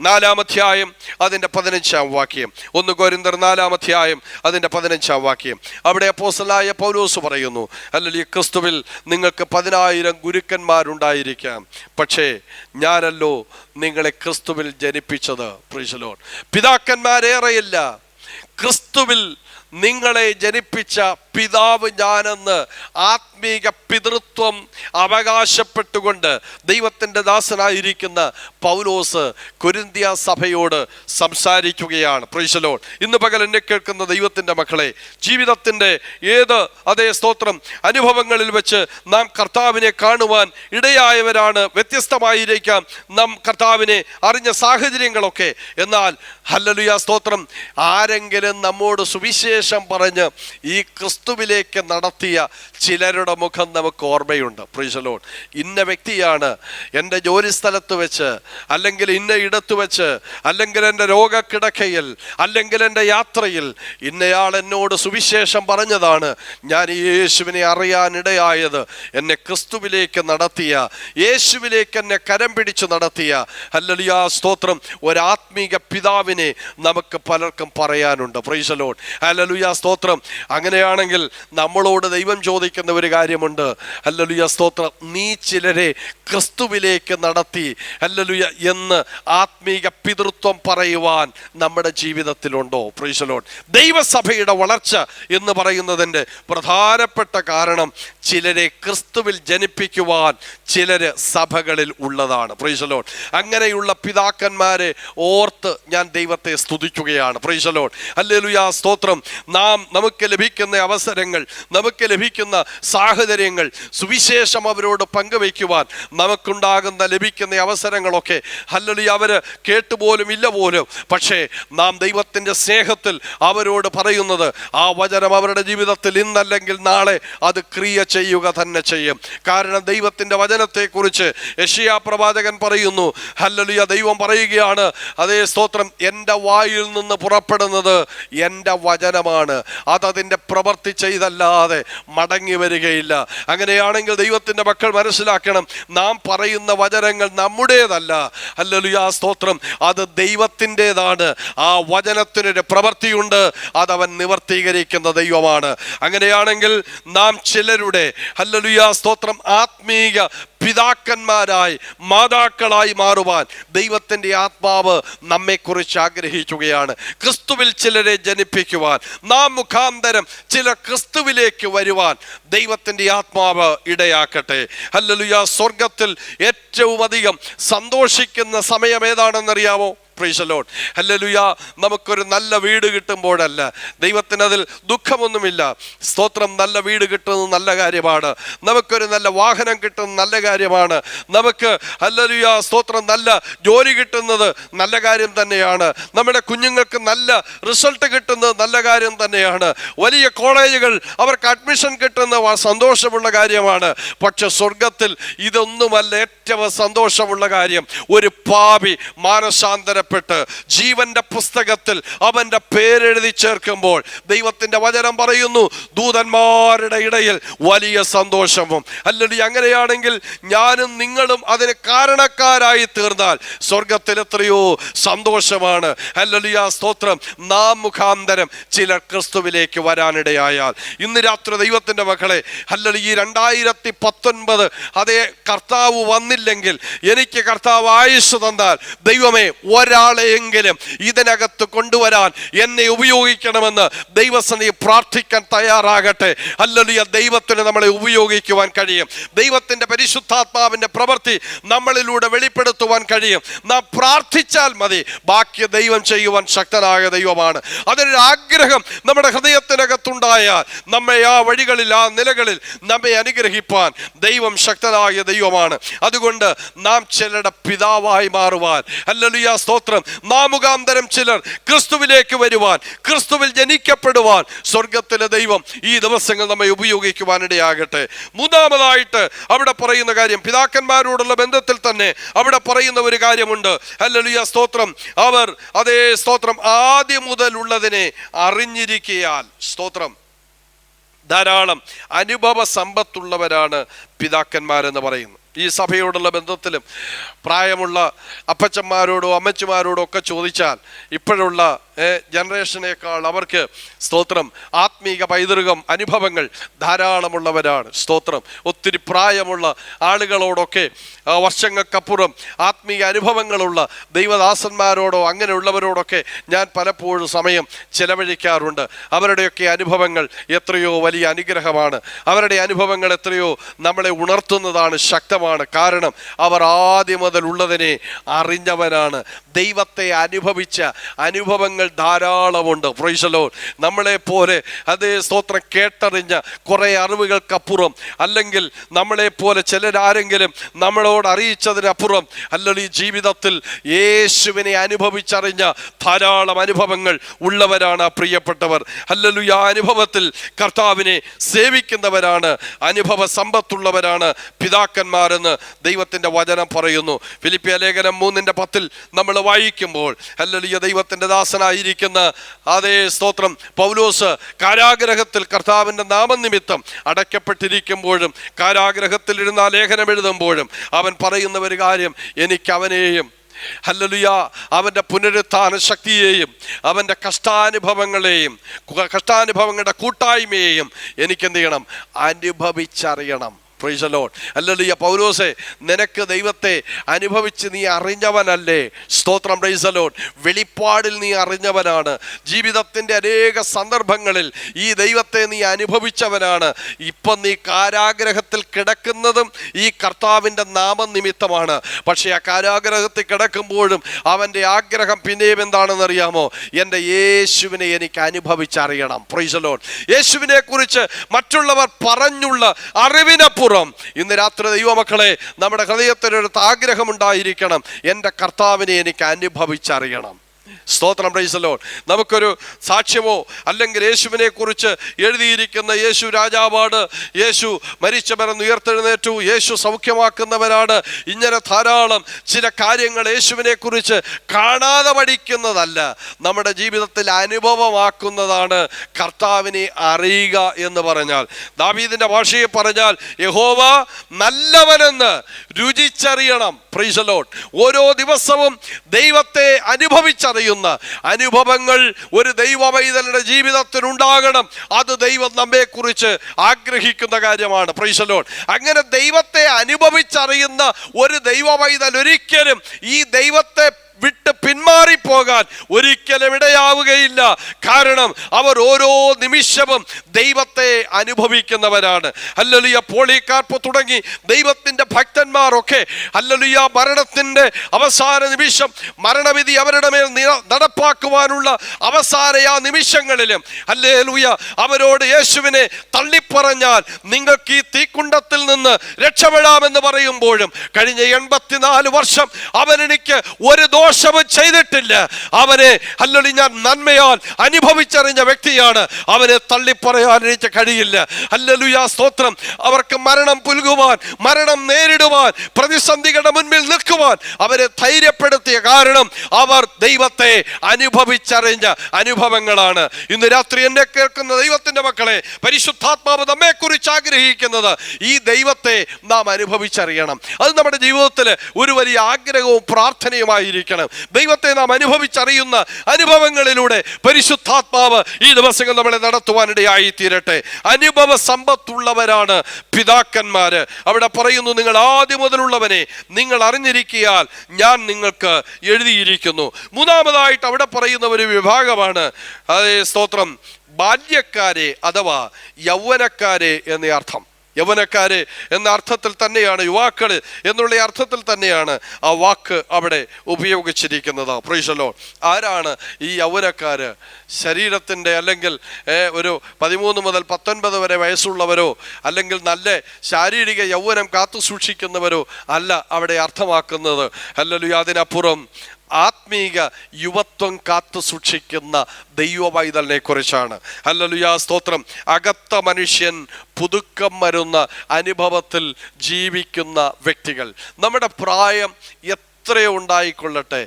4-ാം അധ്യായം അതിൻ്റെ 15-ാം വാക്യം. 1 കൊരിന്ത്യർ 4-ാം അധ്യായം അതിൻ്റെ 15-ാം വാക്യം. അവിടെ അപ്പോസ്തലനായ പൗലോസ് പറയുന്നു, ഹല്ലേലൂയ, ക്രിസ്തുവിൽ നിങ്ങൾക്ക് 10,000 ഗുരുക്കന്മാരുണ്ടായിരിക്കാം, പക്ഷേ ഞാനല്ലോ നിങ്ങളെ ക്രിസ്തുവിൽ ജനിപ്പിച്ചത്. Praise the lord. പിതാക്കന്മാരേറെയില്ല, ക്രിസ്തുവിൽ നിങ്ങളെ ജനിപ്പിച്ച പിതാവ് ഞാനെന്ന് ആത്മീക പിതൃത്വം അവകാശപ്പെട്ടുകൊണ്ട് ദൈവത്തിൻ്റെ ദാസനായിരിക്കുന്ന പൗലോസ് കൊരിന്ത്യ സഭയോട് സംസാരിക്കുകയാണ്. Price the Lord. ഇന്ന് പകൽ എന്നെ കേൾക്കുന്ന ദൈവത്തിൻ്റെ മക്കളെ, ജീവിതത്തിൻ്റെ ഏത് സ്തോത്രം അനുഭവങ്ങളിൽ വെച്ച് നാം കർത്താവിനെ കാണുവാൻ ഇടയായവരാണ്. വ്യത്യസ്തമായിരിക്കാം നാം കർത്താവിനെ അറിഞ്ഞ സാഹചര്യങ്ങളൊക്കെ. എന്നാൽ ഹല്ലേലൂയ സ്തോത്രം, ആരെങ്കിലും നമ്മോട് സുവിശേഷം പറഞ്ഞ് ഈ ക്രിസ്തുവിലേക്ക് നടത്തിയ ചിലരുടെ മുഖം നമുക്ക് ഓർമ്മയുണ്ട്. Price the Lord. ഇന്ന വ്യക്തിയാണ് എൻ്റെ ജോലി സ്ഥലത്ത് വെച്ച്, അല്ലെങ്കിൽ ഇന്ന ഇടത്ത് വെച്ച്, അല്ലെങ്കിൽ എൻ്റെ രോഗക്കിടക്കയിൽ, അല്ലെങ്കിൽ എൻ്റെ യാത്രയിൽ ഇന്നയാൾ എന്നോട് സുവിശേഷം പറഞ്ഞതാണ് ഞാൻ ഈ യേശുവിനെ അറിയാനിടയായത്. എന്നെ ക്രിസ്തുവിലേക്ക് നടത്തിയ, യേശുവിലേക്ക് എന്നെ കരം പിടിച്ചു നടത്തിയ ഹല്ലേലൂയ സ്തോത്രം ഒരാത്മീക പിതാവിനെ നമുക്ക് പലർക്കും പറയാനുണ്ട്. Price the Lord. ഹല്ലേലൂയ സ്തോത്രം. അങ്ങനെയാണെങ്കിൽ നമ്മളോട് ദൈവം ചോദിക്കുന്ന ഒരു കാര്യമുണ്ട്. ഹല്ലേലൂയ സ്തോത്രം, നീ ചിലരെ ക്രിസ്തുവിലേക്ക് നടത്തി ഹല്ലേലൂയ എന്ന് ആത്മീക പിതൃത്വം പറയുവാൻ നമ്മുടെ ജീവിതത്തിലുണ്ടോ? Price the Lord. ദൈവസഭയുടെ വളർച്ച എന്ന് പറയുന്നതിൻ്റെ പ്രധാനപ്പെട്ട കാരണം ചിലരെ ക്രിസ്തുവിൽ ജനിപ്പിക്കുവാൻ ചിലര് സഭകളിൽ ഉള്ളതാണ്. Praise the lord. അങ്ങനെയുള്ള പിതാക്കന്മാരെ ഓർത്ത് ഞാൻ ദൈവത്തെ സ്തുതിക്കുകയാണ്. Praise the Lord. ഹല്ലേലൂയ സ്തോത്രം. നമുക്ക് ലഭിക്കുന്ന അവസരങ്ങൾ, നമുക്ക് ലഭിക്കുന്ന സാഹചര്യങ്ങൾ, സുവിശേഷം അവരോട് പങ്കുവയ്ക്കുവാൻ നമുക്കുണ്ടാകുന്ന ലഭിക്കുന്ന അവസരങ്ങളൊക്കെ ഹല്ലേലൂയ അവര് കേട്ടുപോലും ഇല്ല പോലും. പക്ഷേ നാം ദൈവത്തിൻ്റെ സ്നേഹത്തിൽ അവരോട് പറയുന്നത് ആ വചനം അവരുടെ ജീവിതത്തിൽ ഇന്നല്ലെങ്കിൽ നാളെ അത് ക്രിയ ചെയ്യുക തന്നെ ചെയ്യും. കാരണം ദൈവത്തിൻ്റെ വചനത്തെക്കുറിച്ച് യെശയ്യാ പ്രവാചകൻ പറയുന്നു, ഹല്ലേലൂയ, ദൈവം പറയുകയാണ്, അതേ സ്തോത്രം, എൻ്റെ വായിൽ നിന്ന് പുറപ്പെടുന്നത് എൻ്റെ വചനമാണ്, അതതിൻ്റെ പ്രവൃത്തി ചെയ്തല്ലാതെ മടങ്ങി വരികയില്ല. അങ്ങനെയാണെങ്കിൽ ദൈവത്തിൻ്റെ മക്കൾ മനസ്സിലാക്കണം, നാം പറയുന്ന വചനങ്ങൾ നമ്മുടേതല്ല. ഹല്ലേലൂയ സ്തോത്രം, അത് ദൈവത്തിൻ്റെതാണ്. ആ വചനത്തിനൊരു പ്രവൃത്തിയുണ്ട്, അതവൻ നിവർത്തീകരിക്കുന്ന ദൈവമാണ്. അങ്ങനെയാണെങ്കിൽ നാം ചിലരുടെ ഹല്ലേലൂയ സ്തോത്രം ആത്മീക പിതാക്കന്മാരായി, മാതാക്കളായി മാറുവാൻ ദൈവത്തിൻ്റെ ആത്മാവ് നമ്മെക്കുറിച്ച് ആഗ്രഹിക്കുകയാണ്. ക്രിസ്തുവിൽ ചിലരെ ജനിപ്പിക്കുവാൻ, നാം മുഖാന്തരം ചിലർ ക്രിസ്തുവിലേക്ക് വരുവാൻ ദൈവത്തിൻ്റെ ആത്മാവ് ഇടയാക്കട്ടെ. ഹല്ലേലൂയ. സ്വർഗത്തിൽ ഏറ്റവും അധികം സന്തോഷിക്കുന്ന സമയം ഏതാണെന്നറിയാമോ? Praise the Lord. ഹല്ലേലൂയ. നമുക്കൊരു നല്ല വീട് കിട്ടുമ്പോഴല്ല, ദൈവത്തിന് അതിൽ ദുഃഖമൊന്നുമില്ല. സ്തോത്രം. നല്ല വീട് കിട്ടുന്നത് നല്ല കാര്യമാണ്, നമുക്കൊരു നല്ല വാഹനം കിട്ടുന്നത് നല്ല കാര്യമാണ്, നമുക്ക് ഹല്ലേലൂയ സ്തോത്രം നല്ല ജോലി കിട്ടുന്നത് നല്ല കാര്യം തന്നെയാണ്, നമ്മുടെ കുഞ്ഞുങ്ങൾക്ക് നല്ല റിസൾട്ട് കിട്ടുന്നത് നല്ല കാര്യം തന്നെയാണ്, വലിയ കോളേജുകൾ അവർക്ക് അഡ്മിഷൻ കിട്ടുന്നത് സന്തോഷമുള്ള കാര്യമാണ്. പക്ഷെ സ്വർഗത്തിൽ ഇതൊന്നുമല്ല ഏറ്റവും സന്തോഷമുള്ള കാര്യം. ഒരു പാപി മാനസാന്തര ജീവന്റെ പുസ്തകത്തിൽ അവന്റെ പേരെഴുതി ചേർക്കുമ്പോൾ ദൈവത്തിന്റെ വചനം പറയുന്നു, ദൂതന്മാരുടെ ഇടയിൽ വലിയ സന്തോഷവും. അല്ലെങ്കിൽ അങ്ങനെയാണെങ്കിൽ ഞാനും നിങ്ങളും അതിന് കാരണക്കാരായി തീർന്നാൽ സ്വർഗത്തിൽ എത്രയോ സന്തോഷമാണ്. ഹല്ലേലൂയ സ്തോത്രം. നാം മുഖാന്തരം ചിലർ ക്രിസ്തുവിലേക്ക് വരാനിടയായാൽ ഇന്ന് രാത്രി ദൈവത്തിന്റെ മക്കളെ, ഹല്ലേലൂയ, ഈ 2019 അതേ കർത്താവ് വന്നില്ലെങ്കിൽ, എനിക്ക് കർത്താവ് ആയുസ്സ് തന്നാൽ, ദൈവമേ ഒരാളെയെങ്കിലും ഇതിനകത്ത് കൊണ്ടുവരാൻ എന്നെ ഉപയോഗിക്കണമെന്ന് ദൈവസന്നിധി പ്രാർത്ഥിക്കാൻ തയ്യാറാകട്ടെ. ഹല്ലേലൂയ. ദൈവത്തിന് നമ്മളെ ഉപയോഗിക്കുവാൻ കഴിയും. ദൈവത്തിന്റെ പരിശുദ്ധാത്മാവിന്റെ പ്രവൃത്തി നമ്മളിലൂടെ വെളിപ്പെടുത്തുവാൻ കഴിയും. നാം പ്രാർത്ഥിച്ചാൽ മതി, ബാക്കി ദൈവം ചെയ്യുവാൻ ശക്തനായ ദൈവമാണ്. അതിനൊരു ആഗ്രഹം നമ്മുടെ ഹൃദയത്തിനകത്തുണ്ടായാൽ നമ്മെ ആ വഴികളിൽ, ആ നിലകളിൽ നമ്മെ അനുഗ്രഹിപ്പാൻ ദൈവം ശക്തനായ ദൈവമാണ്. അതുകൊണ്ട് നാം ചിലരുടെ പിതാവായി മാറുവാൻ, ഹല്ലേലൂയ സ്തോത്രം, സ്തോത്രം, നാം മുഖാന്തരം ചിലർ ക്രിസ്തുവിലേക്ക് വരുവാൻ, ക്രിസ്തുവിൽ ജനിക്കപ്പെടുവാൻ സ്വർഗത്തിലെ ദൈവം ഈ ദിവസങ്ങൾ നമ്മെ ഉപയോഗിക്കുവാനിടയാകട്ടെ. മൂന്നാമതായിട്ട് അവിടെ പറയുന്ന കാര്യം, പിതാക്കന്മാരോടുള്ള ബന്ധത്തിൽ തന്നെ അവിടെ പറയുന്ന ഒരു കാര്യമുണ്ട്. ഹല്ലേലൂയ, സ്തോത്രം. അവർ അതേ സ്തോത്രം ആദ്യം മുതലുള്ളതിനെ അറിഞ്ഞിരിക്കയാൽ, സ്തോത്രം, ധാരാളം അനുഭവ സമ്പത്തുള്ളവരാണ് പിതാക്കന്മാരെന്ന് പറയുന്നു. ഈ സഭയോടുള്ള ബന്ധത്തിലും പ്രായമുള്ള അപ്പച്ചന്മാരോടോ അമ്മച്ചിമാരോടോ ഒക്കെ ചോദിച്ചാൽ ഇപ്പോഴുള്ള ജനറേഷനേക്കാൾ അവർക്ക് സ്തോത്രം ആത്മീക പൈതൃകം അനുഭവങ്ങൾ ധാരാളമുള്ളവരാണ്. സ്തോത്രം, ഒത്തിരി പ്രായമുള്ള ആളുകളോടൊക്കെ വർഷങ്ങൾക്കപ്പുറം ആത്മീയ അനുഭവങ്ങളുള്ള ദൈവദാസന്മാരോടോ അങ്ങനെയുള്ളവരോടൊക്കെ ഞാൻ പലപ്പോഴും സമയം ചെലവഴിക്കാറുണ്ട്. അവരുടെയൊക്കെ അനുഭവങ്ങൾ എത്രയോ വലിയ അനുഗ്രഹമാണ്. അവരുടെ അനുഭവങ്ങൾ എത്രയോ നമ്മളെ ഉണർത്തുന്നതാണ്, ശക്തമാണ്. കാരണം അവർ ആദ്യം മുതൽ ഉള്ളതിനെ അറിഞ്ഞവനാണ്. ദൈവത്തെ അനുഭവിച്ച അനുഭവങ്ങൾ ധാരാളമുണ്ട്. Price the Lord. നമ്മളെ പോലെ അതേ സ്തോത്രം കേട്ടറിഞ്ഞ കുറെ അറിവുകൾക്കപ്പുറം, അല്ലെങ്കിൽ നമ്മളെ പോലെ ചിലരാരെങ്കിലും നമ്മളോട് അറിയിച്ചതിനപ്പുറം, അല്ലെങ്കിൽ ഈ ജീവിതത്തിൽ യേശുവിനെ അനുഭവിച്ചറിഞ്ഞ ധാരാളം അനുഭവങ്ങൾ ഉള്ളവരാണ് പ്രിയപ്പെട്ടവർ. ഹല്ലേലൂയ. ആ അനുഭവത്തിൽ കർത്താവിനെ സേവിക്കുന്നവരാണ്, അനുഭവ സമ്പത്തുള്ളവരാണ് പിതാക്കന്മാരെന്ന് ദൈവത്തിന്റെ വചനം പറയുന്നു. ഫിലിപ്പിയ ലേഖനം 3:10 നമ്മൾ വായിക്കുമ്പോൾ, ഹല്ലേലൂയ, ദൈവത്തിന്റെ ദാസനായിരിക്കുന്ന അതേ സ്തോത്രം പൗലോസ് കാരാഗ്രഹത്തിൽ കർത്താവിന്റെ നാമനിമിത്തം അടയ്ക്കപ്പെട്ടിരിക്കുമ്പോഴും കാരാഗ്രഹത്തിൽ ഇരുന്ന ലേഖനം എഴുതുമ്പോഴും അവൻ പറയുന്ന ഒരു കാര്യം, എനിക്ക് അവനെയും ഹല്ലേലൂയ അവൻ്റെ പുനരുത്ഥാന ശക്തിയെയും അവൻ്റെ കഷ്ടാനുഭവങ്ങളുടെ കൂട്ടായ്മയെയും എനിക്കെന്ത് ചെയ്യണം? അനുഭവിച്ചറിയണം. Praise the Lord. ഹല്ലേലൂയ. പൗലോസേ, നിനക്ക് ദൈവത്തെ അനുഭവിച്ച് നീ അറിഞ്ഞവനല്ലേ? സ്തോത്രം. Price the Lord. വെളിപ്പാടിൽ നീ അറിഞ്ഞവനാണ്. ജീവിതത്തിൻ്റെ അനേക സന്ദർഭങ്ങളിൽ ഈ ദൈവത്തെ നീ അനുഭവിച്ചവനാണ്. ഇപ്പം നീ കാരാഗ്രഹത്തിൽ കിടക്കുന്നതും ഈ കർത്താവിൻ്റെ നാമനിമിത്തമാണ്. പക്ഷേ ആ കാരാഗ്രഹത്തിൽ കിടക്കുമ്പോഴും അവൻ്റെ ആഗ്രഹം പിന്നെയും എന്താണെന്നറിയാമോ? എൻ്റെ യേശുവിനെ എനിക്ക് അനുഭവിച്ചറിയണം. Praise the Lord. യേശുവിനെ കുറിച്ച് മറ്റുള്ളവർ പറഞ്ഞുള്ള അറിവിനപ്പുറം ഇന്ന് രാത്രി ദൈവമക്കളെ, നമ്മുടെ ഹൃദയത്തിനൊരു ആഗ്രഹമുണ്ടായിരിക്കണം, എൻ്റെ കർത്താവിനെ എനിക്ക് അനുഭവിച്ചറിയണം. സ്തോത്രം. Price the Lord. നമുക്കൊരു സാക്ഷ്യമോ അല്ലെങ്കിൽ യേശുവിനെ കുറിച്ച് എഴുതിയിരിക്കുന്ന യേശു രാജാവാണ്, യേശു മരിച്ചവരെന്ന് ഉയർത്തെഴുന്നേറ്റു, യേശു സൗഖ്യമാക്കുന്നവരാണ്, ഇങ്ങനെ ധാരാളം ചില കാര്യങ്ങൾ യേശുവിനെ കുറിച്ച് കാണാതെ പഠിക്കുന്നതല്ല, നമ്മുടെ ജീവിതത്തിൽ അനുഭവമാക്കുന്നതാണ് കർത്താവിനെ അറിയുക എന്ന് പറഞ്ഞാൽ. ദാവീദിന്റെ ഭാഷയിൽ പറഞ്ഞാൽ, യഹോവ നല്ലവനെന്ന് രുചിച്ചറിയണം. Praise the lord. ഓരോ ദിവസവും ദൈവത്തെ അനുഭവിച്ചറിയുന്ന അനുഭവങ്ങൾ ഒരു ദൈവവൈതലിന്റെ ജീവിതത്തിനുണ്ടാകണം. അത് ദൈവം നമ്മെക്കുറിച്ച് ആഗ്രഹിക്കുന്ന കാര്യമാണ്. Price the Lord. അങ്ങനെ ദൈവത്തെ അനുഭവിച്ചറിയുന്ന ഒരു ദൈവവൈതൽ ഒരിക്കലും ഈ ദൈവത്തെ വിട്ട് പിന്മാറിപ്പോകാൻ ഒരിക്കലും ഇടയാവുകയില്ല. കാരണം അവർ ഓരോ നിമിഷവും ദൈവത്തെ അനുഭവിക്കുന്നവരാണ്. ഹല്ലേലൂയ. പോളികാർപ്പ് തുടങ്ങി ദൈവത്തിന്റെ ഭക്തന്മാരൊക്കെ ഹല്ലേലൂയ മരണത്തിന്റെ അവസാന നിമിഷം, മരണവിധി അവരുടെ മേൽ നടപ്പാക്കുവാനുള്ള അവസാന ആ നിമിഷങ്ങളിലും ഹല്ലേലൂയ അവരോട് യേശുവിനെ തള്ളിപ്പറഞ്ഞാൽ നിങ്ങൾക്ക് ഈ തീക്കുണ്ടത്തിൽ നിന്ന് രക്ഷപ്പെടാമെന്ന് പറയുമ്പോഴും കഴിഞ്ഞ 84 വർഷം അവൻ എനിക്ക് ഒരു ദോഷവും ചെയ്തിട്ടില്ല, അവനെ ഹല്ലേലൂയ ഞാൻ നന്മയാൽ അനുഭവിച്ചറിഞ്ഞ വ്യക്തിയാണ്, അവനെ തള്ളിപ്പറയാൻ എനിക്ക് കഴിയില്ല. ഹല്ലേലൂയ. സ്തോത്രം. അവർക്ക് മരണം പുൽകുവാൻ, മരണം നേരിടുവാൻ, പ്രതിസന്ധികളുടെ മുൻപിൽ നിൽക്കുവാൻ അവരെ ധൈര്യപ്പെടുത്തിയ കാരണം അവർ ദൈവത്തെ അനുഭവിച്ചറിഞ്ഞ അനുഭവങ്ങളാണ്. ഇന്ന് രാത്രി എന്നെ കേൾക്കുന്ന ദൈവത്തിന്റെ മക്കളെ, പരിശുദ്ധാത്മാവ് നമ്മെ കുറിച്ച് ആഗ്രഹിക്കുന്നത് ഈ ദൈവത്തെ നാം അനുഭവിച്ചറിയണം. അത് നമ്മുടെ ജീവിതത്തിൽ ഒരു വലിയ ആഗ്രഹവും പ്രാർത്ഥനയുമായിരിക്കണം. ദൈവത്തെ നാം അനുഭവിച്ചറിയുന്ന അനുഭവങ്ങളിലൂടെ പരിശുദ്ധാത്മാവ് ഈ ദിവസങ്ങൾ നമ്മളെ നടത്തുവാനിടയായി തീരട്ടെ. അനുഭവ സമ്പത്തുള്ളവരാണ് പിതാക്കന്മാര്. അവിടെ പറയുന്നു, നിങ്ങൾ ആദ്യം മുതലുള്ളവനെ നിങ്ങൾ അറിഞ്ഞിരിക്കയാൽ ഞാൻ നിങ്ങൾക്ക് എഴുതിയിരിക്കുന്നു. മൂന്നാമതായിട്ട് അവിടെ പറയുന്ന ഒരു വിഭാഗമാണ്, അതേ സ്തോത്രം, ബാല്യക്കാരെ അഥവാ യൗവനക്കാരെ എന്ന അർത്ഥം. യൗവനക്കാരെ എന്ന അർത്ഥത്തിൽ തന്നെയാണ്, യുവാക്കള് എന്നുള്ള അർത്ഥത്തിൽ തന്നെയാണ് ആ വാക്ക് അവിടെ ഉപയോഗിച്ചിരിക്കുന്നത്. Price the Lord. ആരാണ് ഈ യൗവനക്കാര്? ശരീരത്തിൻ്റെ അല്ലെങ്കിൽ ഒരു 13 മുതൽ 19 വരെ വയസ്സുള്ളവരോ അല്ലെങ്കിൽ നല്ല ശാരീരിക യൗവനം കാത്തു സൂക്ഷിക്കുന്നവരോ അല്ല അവിടെ അർത്ഥമാക്കുന്നത്. ഹല്ലേലൂയ. അതിനപ്പുറം ആത്മീക യുവത്വം കാത്തു സൂക്ഷിക്കുന്ന ദൈവപൈതലിനെ കുറിച്ചാണ്. ഹല്ലേലൂയ, സ്തോത്രം. അകത്ത മനുഷ്യൻ പുതുക്കം വരുന്ന അനുഭവത്തിൽ ജീവിക്കുന്ന വ്യക്തികൾ. നമ്മുടെ പ്രായം എത്രയായിക്കൊള്ളട്ടെ,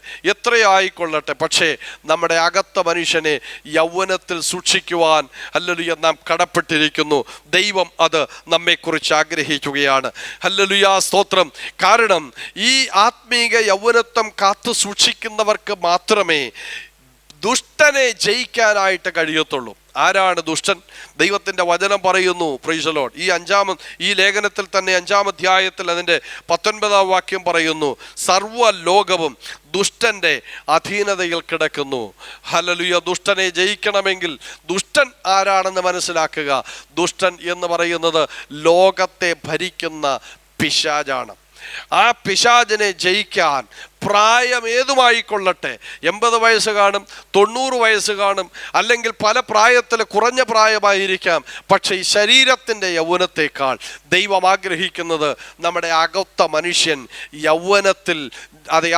പക്ഷേ നമ്മുടെ അകത്ത മനുഷ്യനെ യൗവനത്തിൽ സൂക്ഷിക്കുവാൻ ഹല്ലേലൂയ നാം കടപ്പെട്ടിരിക്കുന്നു. ദൈവം അത് നമ്മെക്കുറിച്ച് ആഗ്രഹിക്കുകയാണ്. ഹല്ലേലൂയ, സ്തോത്രം. കാരണം ഈ ആത്മീക യൗവനത്വം കാത്തു സൂക്ഷിക്കുന്നവർക്ക് മാത്രമേ ദുഷ്ടനെ ജയിക്കാനായിട്ട് കഴിയത്തുള്ളൂ. ആരാണ് ദുഷ്ടൻ? ദൈവത്തിൻ്റെ വചനം പറയുന്നു, പ്രൈസ് ദി ലോർഡ്. ഈ ലേഖനത്തിൽ തന്നെ 5-ാം അധ്യായത്തിൽ അതിൻ്റെ 19-ാം വാക്യം പറയുന്നു, സർവ്വ ലോകവും ദുഷ്ടൻ്റെ അധീനതയിൽ കിടക്കുന്നു. ഹല്ലേലൂയ. ദുഷ്ടനെ ജയിക്കണമെങ്കിൽ ദുഷ്ടൻ ആരാണെന്ന് മനസ്സിലാക്കുക. ദുഷ്ടൻ എന്ന് പറയുന്നത് ലോകത്തെ ഭരിക്കുന്ന പിശാചാണ്. ആ പിശാചിനെ ജയിക്കാൻ പ്രായം ഏതുമായിക്കൊള്ളട്ടെ, 80 വയസ്സ് കാണും, 90 വയസ്സ് കാണും, അല്ലെങ്കിൽ പല പ്രായത്തിൽ കുറഞ്ഞ പ്രായമായിരിക്കാം. പക്ഷേ ഈ ശരീരത്തിൻ്റെ യൗവനത്തേക്കാൾ ദൈവം ആഗ്രഹിക്കുന്നത് നമ്മുടെ അകത്ത മനുഷ്യൻ യൗവനത്തിൽ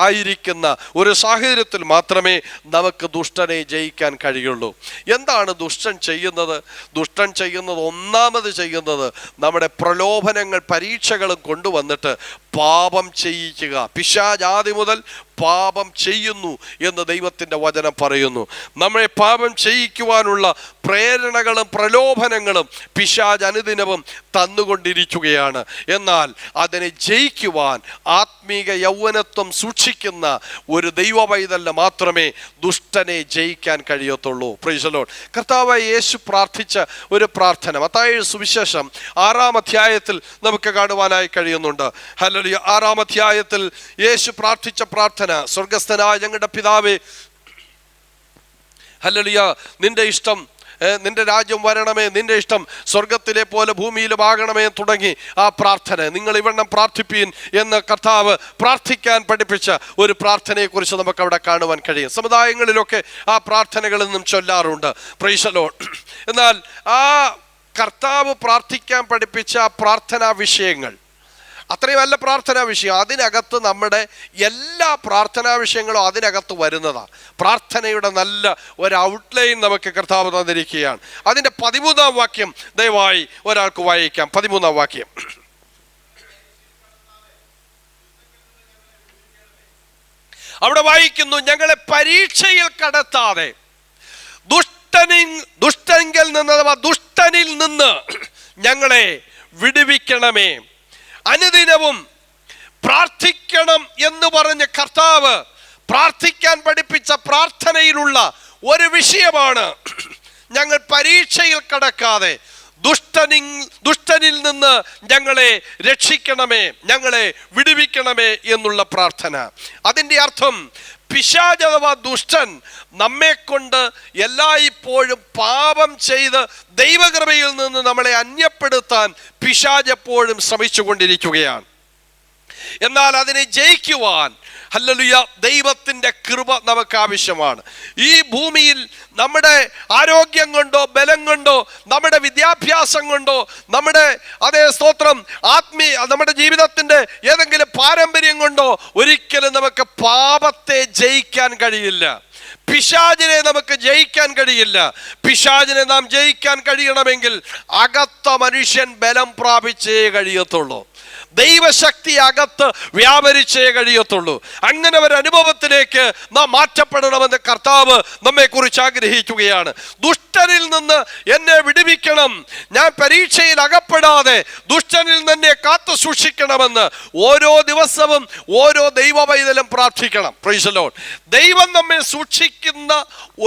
ആയിരിക്കുന്ന ഒരു സാഹചര്യത്തിൽ മാത്രമേ നമുക്ക് ദുഷ്ടനെ ജയിക്കാൻ കഴിയുള്ളൂ. എന്താണ് ദുഷ്ടൻ ചെയ്യുന്നത്? ദുഷ്ടൻ ചെയ്യുന്നത്, ഒന്നാമത് ചെയ്യുന്നത്, നമ്മുടെ പ്രലോഭനങ്ങൾ പരീക്ഷകളും കൊണ്ടുവന്നിട്ട് പാപം ചെയ്യിക്കുക. പിശാചാദി മുതൽ പാപം ചെയ്യുന്നു എന്ന് ദൈവത്തിൻ്റെ വചനം പറയുന്നു. നമ്മളെ പാപം ചെയ്യിക്കുവാനുള്ള പ്രേരണകളും പ്രലോഭനങ്ങളും പിശാച് അനുദിനവും തന്നുകൊണ്ടിരിക്കുകയാണ്. എന്നാൽ അതിനെ ജയിക്കുവാൻ ആത്മീക യൗവനത്വം സൂക്ഷിക്കുന്ന ഒരു ദൈവപൈതലിന് മാത്രമേ ദുഷ്ടനെ ജയിക്കാൻ കഴിയത്തുള്ളൂ. Praise the lord. കർത്താവായ യേശു പ്രാർത്ഥിച്ച ഒരു പ്രാർത്ഥന മത്തായി സുവിശേഷം 6-ാം അധ്യായത്തിൽ നമുക്ക് കാണുവാനായി കഴിയുന്നുണ്ട്. ഹല്ലേലൂയ. 6-ാം അധ്യായത്തിൽ യേശു പ്രാർത്ഥിച്ച പ്രാർത്ഥന, സ്വർഗസ്ഥനായ ഞങ്ങളുടെ പിതാവേ, ഹല്ലേലൂയ, നിന്റെ ഇഷ്ടം, നിന്റെ രാജ്യം വരണമേ, നിന്റെ ഇഷ്ടം സ്വർഗത്തിലെ പോലെ ഭൂമിയിലും ആകണമേ തുടങ്ങി ആ പ്രാർത്ഥന നിങ്ങൾ ഇവണ്ണം പ്രാർത്ഥിപ്പീൻ എന്ന് കർത്താവ് പ്രാർത്ഥിക്കാൻ പഠിപ്പിച്ച ഒരു പ്രാർത്ഥനയെക്കുറിച്ച് നമുക്ക് അവിടെ കാണുവാൻ കഴിയും. സമുദായങ്ങളിലൊക്കെ ആ പ്രാർത്ഥനകൾ നിന്നും ചൊല്ലാറുണ്ട്. Price the Lord. എന്നാൽ ആ കർത്താവ് പ്രാർത്ഥിക്കാൻ പഠിപ്പിച്ച ആ പ്രാർത്ഥനാ വിഷയങ്ങൾ അത്രയും നല്ല പ്രാർത്ഥനാ വിഷയം, അതിനകത്ത് നമ്മുടെ എല്ലാ പ്രാർത്ഥനാ വിഷയങ്ങളും അതിനകത്ത് വരുന്നതാണ്. പ്രാർത്ഥനയുടെ നല്ല ഒരു ഔട്ട്ലൈൻ നമുക്ക് കർത്താവ് തന്നിരിക്കുകയാണ്. അതിൻ്റെ 13-ാം വാക്യം ദയവായി ഒരാൾക്ക് വായിക്കാം. 13-ാം വാക്യം. അവിടെ വായിക്കുന്നു, ഞങ്ങളെ പരീക്ഷയിൽ കടത്താതെ ദുഷ്ടനിൽ നിന്ന് ഞങ്ങളെ വിടുവിക്കണമേ. അനുദിനവും പ്രാർത്ഥിക്കണം എന്ന് പറഞ്ഞ കർത്താവ് പ്രാർത്ഥിക്കാൻ പഠിപ്പിച്ച പ്രാർത്ഥനയിലുള്ള ഒരു വിഷയമാണ് ഞങ്ങൾ പരീക്ഷയിൽ കടക്കാതെ ദുഷ്ടനിൽ നിന്ന് ഞങ്ങളെ രക്ഷിക്കണമേ, ഞങ്ങളെ വിടുവിക്കണമേ എന്നുള്ള പ്രാർത്ഥന. അതിൻ്റെ അർത്ഥം പിശാച് അഥവാ ദുഷ്ടൻ നമ്മെ കൊണ്ട് എല്ലായ്പ്പോഴും പാപം ചെയ്ത് ദൈവകൃപയിൽ നിന്ന് നമ്മളെ അന്യപ്പെടുത്താൻ പിശാച് എപ്പോഴും ശ്രമിച്ചുകൊണ്ടിരിക്കുകയാണ്. എന്നാൽ അതിനെ ജയിക്കുവാൻ ഹല്ലേലൂയ ദൈവത്തിൻ്റെ കൃപ നമുക്ക് ആവശ്യമാണ്. ഈ ഭൂമിയിൽ നമ്മുടെ ആരോഗ്യം കൊണ്ടോ ബലം കൊണ്ടോ നമ്മുടെ വിദ്യാഭ്യാസം കൊണ്ടോ നമ്മുടെ സ്തോത്രം നമ്മുടെ ജീവിതത്തിൻ്റെ ഏതെങ്കിലും പാരമ്പര്യം കൊണ്ടോ ഒരിക്കലും നമുക്ക് പാപത്തെ ജയിക്കാൻ കഴിയില്ല. പിശാചിനെ നമുക്ക് ജയിക്കാൻ കഴിയില്ല. പിശാചിനെ നാം ജയിക്കാൻ കഴിയണമെങ്കിൽ അകത്ത മനുഷ്യൻ ബലം പ്രാപിച്ചേ കഴിയത്തുള്ളൂ. ദൈവശക്തി അകത്ത് വ്യാപരിച്ചേ കഴിയത്തുള്ളൂ. അങ്ങനെ ഒരു അനുഭവത്തിലേക്ക് നാം മാറ്റപ്പെടണമെന്ന് കർത്താവ് നമ്മെ കുറിച്ച് ആഗ്രഹിക്കുകയാണ്. ദുഷ്ടനിൽ നിന്ന് എന്നെ വിടുവിക്കണം, ഞാൻ പരീക്ഷയിൽ അകപ്പെടാതെ ദുഷ്ടനിൽ നിന്നെ കാത്തു സൂക്ഷിക്കണമെന്ന് ഓരോ ദിവസവും ഓരോ ദൈവപൈതലും പ്രാർത്ഥിക്കണം. Price the lord. ദൈവം നമ്മെ സൂക്ഷിക്കുന്ന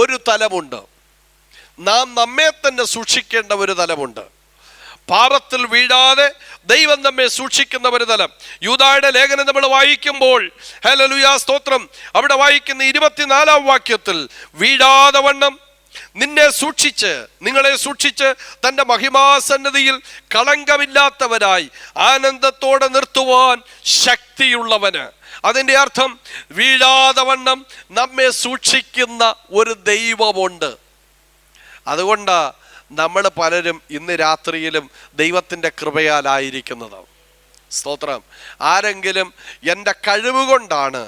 ഒരു തലമുണ്ട്, നാം നമ്മെ തന്നെ സൂക്ഷിക്കേണ്ട ഒരു തലമുണ്ട്. പാപത്തിൽ വീഴാതെ ദൈവം നമ്മെ സൂക്ഷിക്കുന്ന ഒരു തലം. യൂദായുടെ ലേഖനം നമ്മൾ വായിക്കുമ്പോൾ ഹല്ലേലൂയ സ്തോത്രം, അവിടെ വായിക്കുന്ന 24-ാം വാക്യത്തിൽ വീഴാതെ വണ്ണം നിങ്ങളെ സൂക്ഷിച്ച് തൻ്റെ മഹിമാസന്നതിയിൽ കളങ്കമില്ലാത്തവരായി ആനന്ദത്തോടെ നിർത്തുവാൻ ശക്തിയുള്ളവന്. അതിൻ്റെ അർത്ഥം വീഴാതെ വണ്ണം നമ്മെ സൂക്ഷിക്കുന്ന ഒരു ദൈവമുണ്ട്. അതുകൊണ്ട് നമ്മൾ പലരും ഇന്ന് രാത്രിയിലും ദൈവത്തിൻ്റെ കൃപയാലായിരിക്കുന്നത്. സ്തോത്രം. ആരെങ്കിലും എൻ്റെ കഴിവ് കൊണ്ടാണ്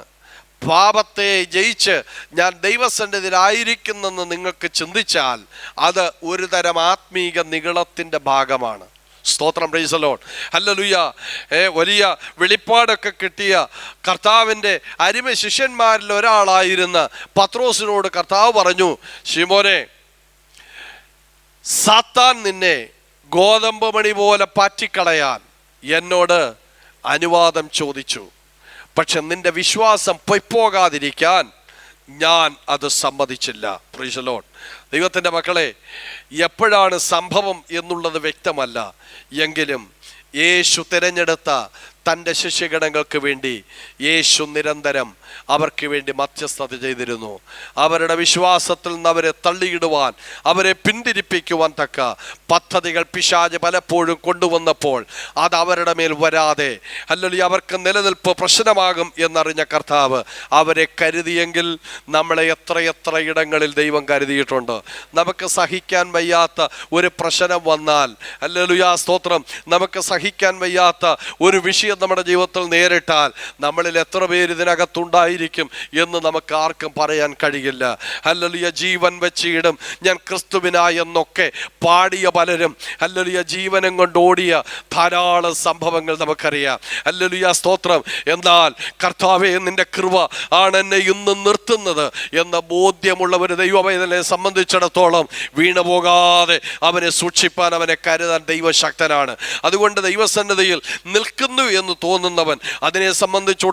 പാപത്തെ ജയിച്ച് ഞാൻ ദൈവസന്നിധിയിലായിരിക്കുന്നെന്ന് നിങ്ങൾക്ക് ചിന്തിച്ചാൽ അത് ഒരു തരം ആത്മീക നിഗളത്തിൻ്റെ ഭാഗമാണ്. സ്തോത്രം, പ്രൈസ് ദി ലോർഡ്, ഹല്ലേലൂയ. വലിയ വെളിപ്പാടൊക്കെ കിട്ടിയ കർത്താവിൻ്റെ അരിമ ശിഷ്യന്മാരിൽ ഒരാളായിരുന്ന പത്രോസിനോട് കർത്താവ് പറഞ്ഞു, ശിമോനെ, സാത്താൻ നിന്നെ ഗോതമ്പ് മണി പോലെ പാറ്റിക്കളയാൻ എന്നോട് അനുവാദം ചോദിച്ചു. പക്ഷെ നിന്റെ വിശ്വാസം പൊയ്പോകാതിരിക്കാൻ ഞാൻ അത് സമ്മതിച്ചില്ല. Price the Lord. ദൈവത്തിൻ്റെ മക്കളെ, എപ്പോഴാണ് സംഭവം എന്നുള്ളത് വ്യക്തമല്ല. എങ്കിലും യേശു തിരഞ്ഞെടുത്ത തൻ്റെ ശിഷ്യഗണങ്ങൾക്ക് വേണ്ടി യേശു നിരന്തരം അവർക്ക് വേണ്ടി മധ്യസ്ഥത ചെയ്തിരുന്നു. അവരുടെ വിശ്വാസത്തിൽ നിന്ന് അവരെ തള്ളിയിടുവാൻ, അവരെ പിന്തിരിപ്പിക്കുവാൻ തക്ക പദ്ധതികൾ പിശാച് പലപ്പോഴും കൊണ്ടുവന്നപ്പോൾ അത് അവരുടെ മേൽ വരാതെ, അല്ലെങ്കിൽ അവർക്ക് നിലനിൽപ്പ് പ്രശ്നമാകും എന്നറിഞ്ഞ കർത്താവ് അവരെ കരുതിയെങ്കിൽ നമ്മളെ എത്രയെത്ര ഇടങ്ങളിൽ ദൈവം കരുതിയിട്ടുണ്ട്. നമുക്ക് സഹിക്കാൻ വയ്യാത്ത ഒരു പ്രശ്നം വന്നാൽ, ഹല്ലേലൂയ, സ്തോത്രം, നമുക്ക് സഹിക്കാൻ വയ്യാത്ത ഒരു വിഷയം നമ്മുടെ ജീവിതത്തിൽ നേരിട്ടാൽ നമ്മളിൽ എത്ര പേര് ഇതിനകത്തുണ്ടായിരിക്കും എന്ന് നമുക്ക് ആർക്കും പറയാൻ കഴിയില്ല. ഹല്ലേലൂയ, ജീവൻ വെച്ചിടും ഞാൻ ക്രിസ്തുവിനായി എന്നൊക്കെ പാടിയ പലരും, ഹല്ലേലൂയ, ജീവനം കൊണ്ട് ഓടിയ ധാരാളം സംഭവങ്ങൾ നമുക്കറിയാം. ഹല്ലേലൂയ, സ്തോത്രം. എന്നാൽ കർത്താവേ, നിന്റെ കൃപ ആണ് എന്നെ ഇന്ന് നിർത്തുന്നത് എന്ന ബോധ്യമുള്ള ഒരു ദൈവമൈതനെ സംബന്ധിച്ചിടത്തോളം വീണു പോകാതെ അവനെ സൂക്ഷിപ്പാൻ, അവനെ കരുതാൻ ദൈവശക്തനാണ്. അതുകൊണ്ട് ദൈവസന്നിധിയിൽ നിൽക്കുന്നു എന്ന് തോന്നുന്നവൻ അതിനെ സംബന്ധിച്ച്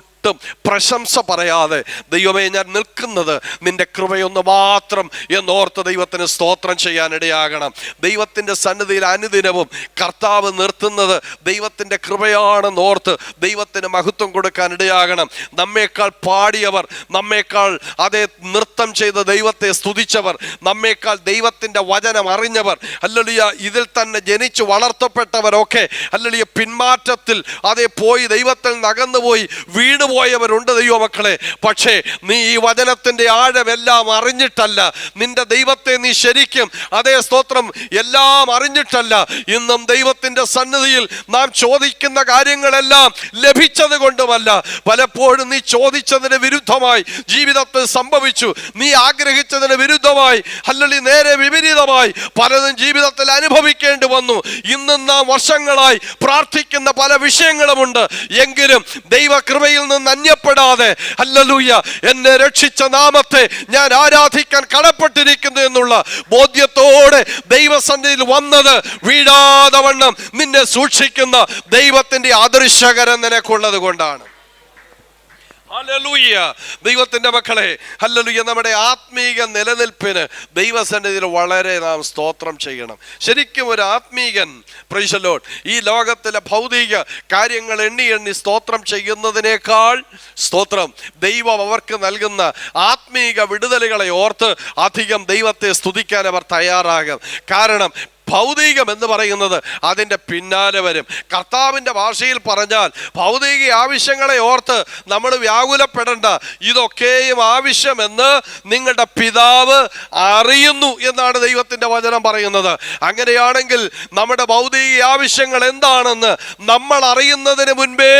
പ്രശംസ പറയാതെ, ദൈവമേ, ഞാൻ നിൽക്കുന്നത് നിന്റെ കൃപയൊന്ന് മാത്രം എന്നോർത്ത് ദൈവത്തിന് സ്തോത്രം ചെയ്യാനിടയാകണം. ദൈവത്തിൻ്റെ സന്നിധിയിൽ അനുദിനവും കർത്താവ് നിർത്തുന്നത് ദൈവത്തിൻ്റെ കൃപയാണെന്നോർത്ത് ദൈവത്തിന് മഹത്വം കൊടുക്കാനിടയാകണം. നമ്മേക്കാൾ പാടിയവർ, നമ്മേക്കാൾ അതേ നൃത്തം ചെയ്ത് ദൈവത്തെ സ്തുതിച്ചവർ, നമ്മേക്കാൾ ദൈവത്തിൻ്റെ വചനം അറിഞ്ഞവർ, ഹല്ലേലൂയ, ഇതിൽ തന്നെ ജനിച്ചു വളർത്തപ്പെട്ടവരൊക്കെ, ഹല്ലേലൂയ, പിന്മാറ്റത്തിൽ അതേ പോയി ദൈവത്തിൽ നകന്നുപോയി വീണുപോയവരുണ്ട് ദൈവമക്കളെ. പക്ഷേ നീ ഈ വചനത്തിൻ്റെ ആഴമെല്ലാം അറിഞ്ഞിട്ടല്ല, നിന്റെ ദൈവത്തെ നീ ശരിക്കും അതേ സ്തോത്രം എല്ലാം അറിഞ്ഞിട്ടല്ല, ഇന്നും ദൈവത്തിൻ്റെ സന്നിധിയിൽ നാം ചോദിക്കുന്ന കാര്യങ്ങളെല്ലാം ലഭിച്ചത് കൊണ്ടുമല്ല, പലപ്പോഴും നീ ചോദിച്ചതിന് വിരുദ്ധമായി ജീവിതത്തിൽ സംഭവിച്ചു, നീ ആഗ്രഹിച്ചതിന് വിരുദ്ധമായി, അല്ലെങ്കിൽ നേരെ വിപരീതമായി പലതും ജീവിതത്തിൽ അനുഭവിക്കേണ്ടി വന്നു. ഇന്നും നാം വർഷങ്ങളായി പ്രാർത്ഥിക്കുന്ന പല വിഷയങ്ങളുമുണ്ട്. എങ്കിലും ദൈവകൃപയിൽ നിന്ന് അന്യപ്പെടാതെ, ഹല്ലേലൂയ, എന്നെ രക്ഷിച്ച നാമത്തെ ഞാൻ ആരാധിക്കാൻ കടപ്പെട്ടിരിക്കുന്നു എന്നുള്ള ബോധ്യത്തോടെ ദൈവസന്നിധിയിൽ വന്നത് വീഴാതെ വണ്ണം നിന്നെ സൂക്ഷിക്കുന്ന ദൈവത്തിന്റെ അദൃശ്യകരം നിനക്കുള്ളത് കൊണ്ടാണ്. ഹല്ലേലൂയ, ദൈവത്തിൻ്റെ മക്കളെ, ഹല്ലേലൂയ, നമ്മുടെ ആത്മീക നിലനിൽപ്പിന് ദൈവസന്നിധിയിൽ വളരെ നാം സ്തോത്രം ചെയ്യണം. ശരിക്കും ഒരു ആത്മീകൻ, പ്രൈസ് ദി ലോർഡ്, ഈ ലോകത്തിലെ ഭൗതിക കാര്യങ്ങൾ എണ്ണി എണ്ണി സ്തോത്രം ചെയ്യുന്നതിനേക്കാൾ സ്തോത്രം ദൈവം അവർക്ക് നൽകുന്ന ആത്മീക വിടുതലുകളെ ഓർത്ത് അധികം ദൈവത്തെ സ്തുതിക്കാൻ അവർ തയ്യാറാകും. കാരണം ഭൗതികം എന്ന് പറയുന്നത് അതിൻ്റെ പിന്നാലെ വരും. കർത്താവിൻ്റെ ഭാഷയിൽ പറഞ്ഞാൽ ഭൗതിക ആവശ്യങ്ങളെ ഓർത്ത് നമ്മൾ വ്യാകുലപ്പെടേണ്ട, ഇതൊക്കെയും ആവശ്യമെന്ന് നിങ്ങളുടെ പിതാവ് അറിയുന്നു എന്നാണ് ദൈവത്തിൻ്റെ വചനം പറയുന്നത്. അങ്ങനെയാണെങ്കിൽ നമ്മുടെ ഭൗതിക ആവശ്യങ്ങൾ എന്താണെന്ന് നമ്മൾ അറിയുന്നതിന് മുൻപേ